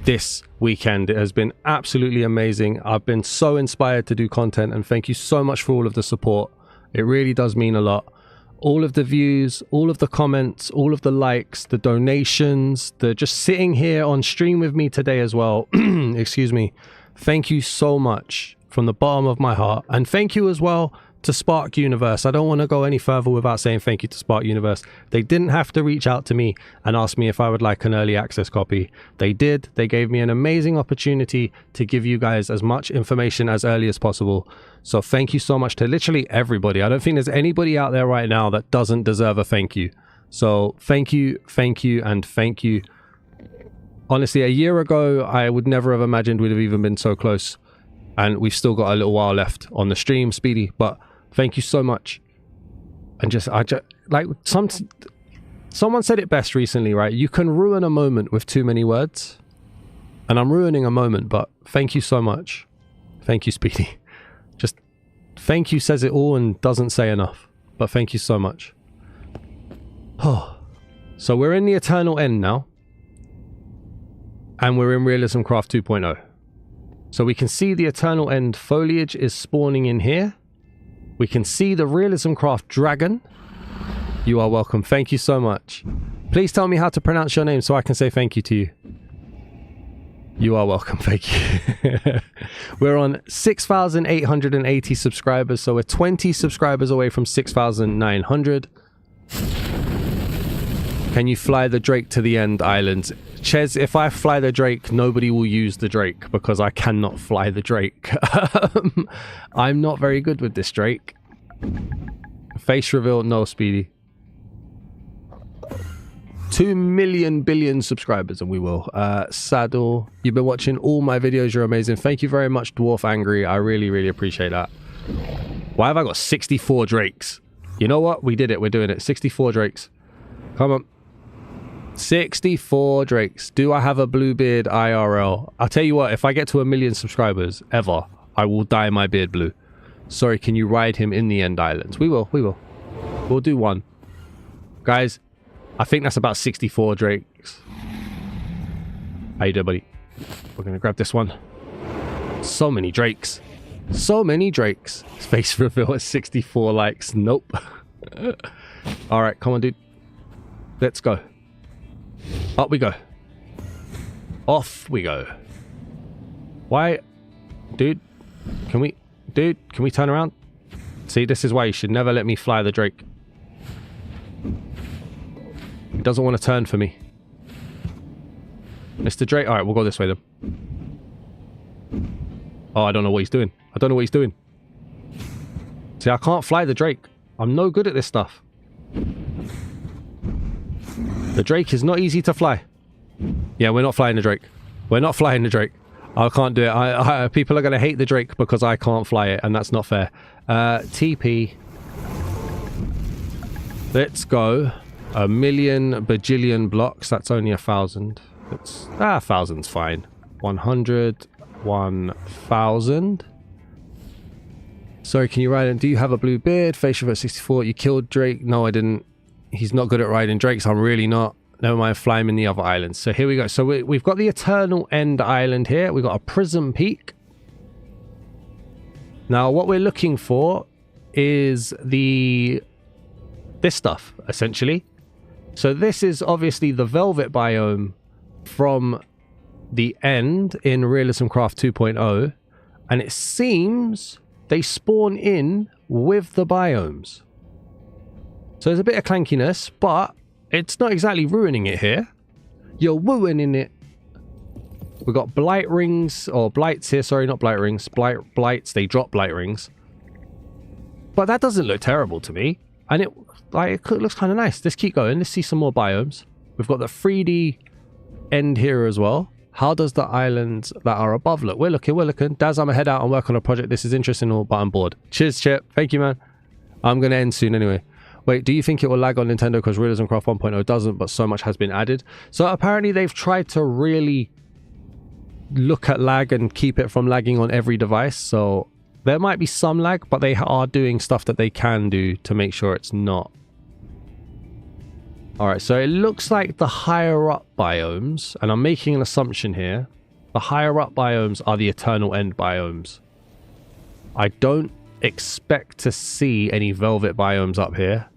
this weekend. It has been absolutely amazing. I've been so inspired to do content, and thank you so much for all of the support. It really does mean a lot. All of the views, all of the comments, all of the likes, the donations, the just sitting here on stream with me today as well. Excuse me. Thank you so much from the bottom of my heart. And thank you as well to Spark Universe. I don't want to go any further without saying thank you to Spark Universe. They didn't have to reach out to me and ask me if I would like an early access copy. They did. They gave me an amazing opportunity to give you guys as much information as early as possible. So thank you so much to literally everybody. I don't think there's anybody out there right now that doesn't deserve a thank you. So thank you, and thank you. Honestly, a year ago, I would never have imagined we'd have even been so close. And we've still got a little while left on the stream, Speedy. But thank you so much. And someone said it best recently, right? You can ruin a moment with too many words. And I'm ruining a moment, but thank you so much. Thank you, Speedy. Just thank you says it all and doesn't say enough. But thank you so much. Oh. So we're in the Eternal End now. And we're in RealismCraft 2.0. So we can see the Eternal End foliage is spawning in here. We can see the RealismCraft dragon. You are welcome. Thank you so much. Please tell me how to pronounce your name so I can say thank you to you. You are welcome. Thank you. We're on 6,880 subscribers. So we're 20 subscribers away from 6,900. Can you fly the Drake to the End Islands? Ches, if I fly the Drake, nobody will use the Drake because I cannot fly the Drake. I'm not very good with this Drake. Face reveal, no, Speedy. 2 million billion subscribers and we will. Saddle, you've been watching all my videos. You're amazing. Thank you very much, Dwarf Angry. I really, really appreciate that. Why have I got 64 Drakes? You know what? We did it. We're doing it. 64 Drakes. Come on. 64 Drakes. Do I have a Bluebeard IRL? I'll tell you what, if I get to 1 million subscribers ever, I will dye my beard blue. Sorry, can you ride him in the End Islands? We will. We'll do one. Guys, I think that's about 64 Drakes. How you doing, buddy? We're going to grab this one. So many Drakes. So many Drakes. Face reveal at 64 likes. Nope. Alright, come on, dude. Let's go. Up we go. Off we go. Why? Dude, can we turn around? See, this is why you should never let me fly the Drake. He doesn't want to turn for me. Mr. Drake. Alright, we'll go this way then. Oh, I don't know what he's doing. I don't know what he's doing. See, I can't fly the Drake. I'm no good at this stuff. The Drake is not easy to fly. Yeah, we're not flying the Drake. We're not flying the Drake. I can't do it. People are going to hate the Drake because I can't fly it, and that's not fair. TP. Let's go. 1 million bajillion blocks. That's only 1,000. That's 1,000's fine. 100. 1,000. Sorry, can you ride it? Do you have a blue beard? Facial at 64. You killed Drake? No, I didn't. He's not good at riding Drakes. I'm really not. Never mind, fly him in the other islands. So here we go. So we've got the Eternal End Island here. We've got a Prism Peak. Now, what we're looking for is this stuff, essentially. So this is obviously the velvet biome from the end in RealismCraft 2.0, and it seems they spawn in with the biomes. So there's a bit of clankiness, but it's not exactly ruining it here. You're ruining it. We've got blight rings, or blights here, sorry, not blight rings, blights, they drop blight rings. But that doesn't look terrible to me. And it looks kind of nice. Let's keep going. Let's see some more biomes. We've got the 3D end here as well. How does the islands that are above look? We're looking. Daz, I'm gonna head out and work on a project. This is interesting, but I'm bored. Cheers, Chip. Thank you, man. I'm gonna end soon anyway. Wait, do you think it will lag on Nintendo because RealismCraft 1.0 doesn't, but so much has been added? So apparently they've tried to really look at lag and keep it from lagging on every device. So there might be some lag, but they are doing stuff that they can do to make sure it's not. Alright, so it looks like the higher up biomes, and I'm making an assumption here, the higher up biomes are the eternal end biomes. I don't expect to see any velvet biomes up here.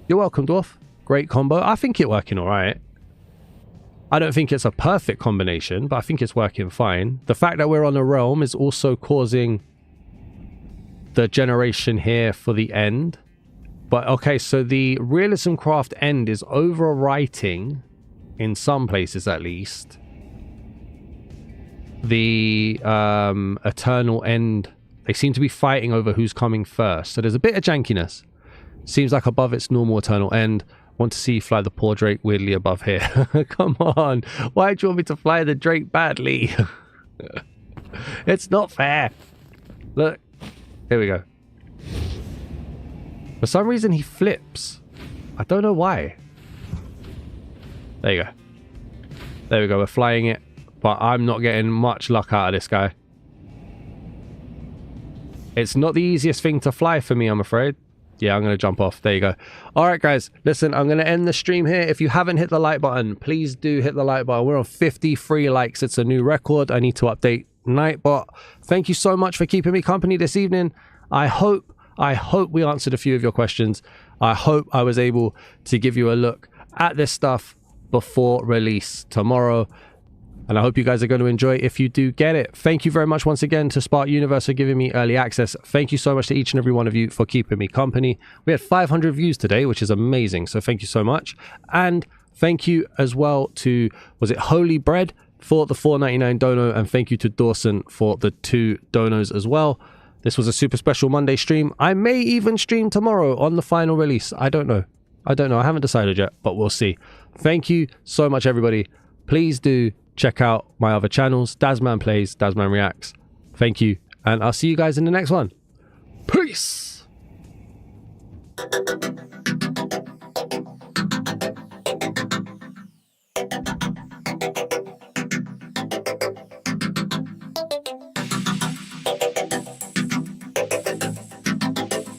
You're welcome, Dwarf. Great combo. I think it's working alright. I don't think it's a perfect combination, but I think it's working fine. The fact that we're on a realm is also causing the generation here for the end. But okay, so the RealismCraft end is overwriting, in some places at least, the eternal end. They seem to be fighting over who's coming first. So there's a bit of jankiness. Seems like above its normal eternal end. Want to see you fly the poor Drake weirdly above here. Come on. Why do you want me to fly the Drake badly? It's not fair. Look. Here we go. For some reason he flips. I don't know why. There you go. There we go. We're flying it. But I'm not getting much luck out of this guy. It's not the easiest thing to fly for me, I'm afraid. Yeah, I'm going to jump off. There you go. All right, guys. Listen, I'm going to end the stream here. If you haven't hit the like button, please do hit the like button. We're on 53 likes. It's a new record. I need to update Nightbot. Thank you so much for keeping me company this evening. I hope we answered a few of your questions. I hope I was able to give you a look at this stuff before release tomorrow. And I hope you guys are going to enjoy it if you do get it. Thank you very much once again to Spark Universe for giving me early access. Thank you so much to each and every one of you for keeping me company. We had 500 views today, which is amazing. So thank you so much. And thank you as well to, was it Holy Bread for the $4.99 dono? And thank you to Dawson for the 2 donos as well. This was a super special Monday stream. I may even stream tomorrow on the final release. I don't know. I haven't decided yet, but we'll see. Thank you so much, everybody. Please do check out my other channels. Dazman Plays, Dazman Reacts. Thank you. And I'll see you guys in the next one. Peace.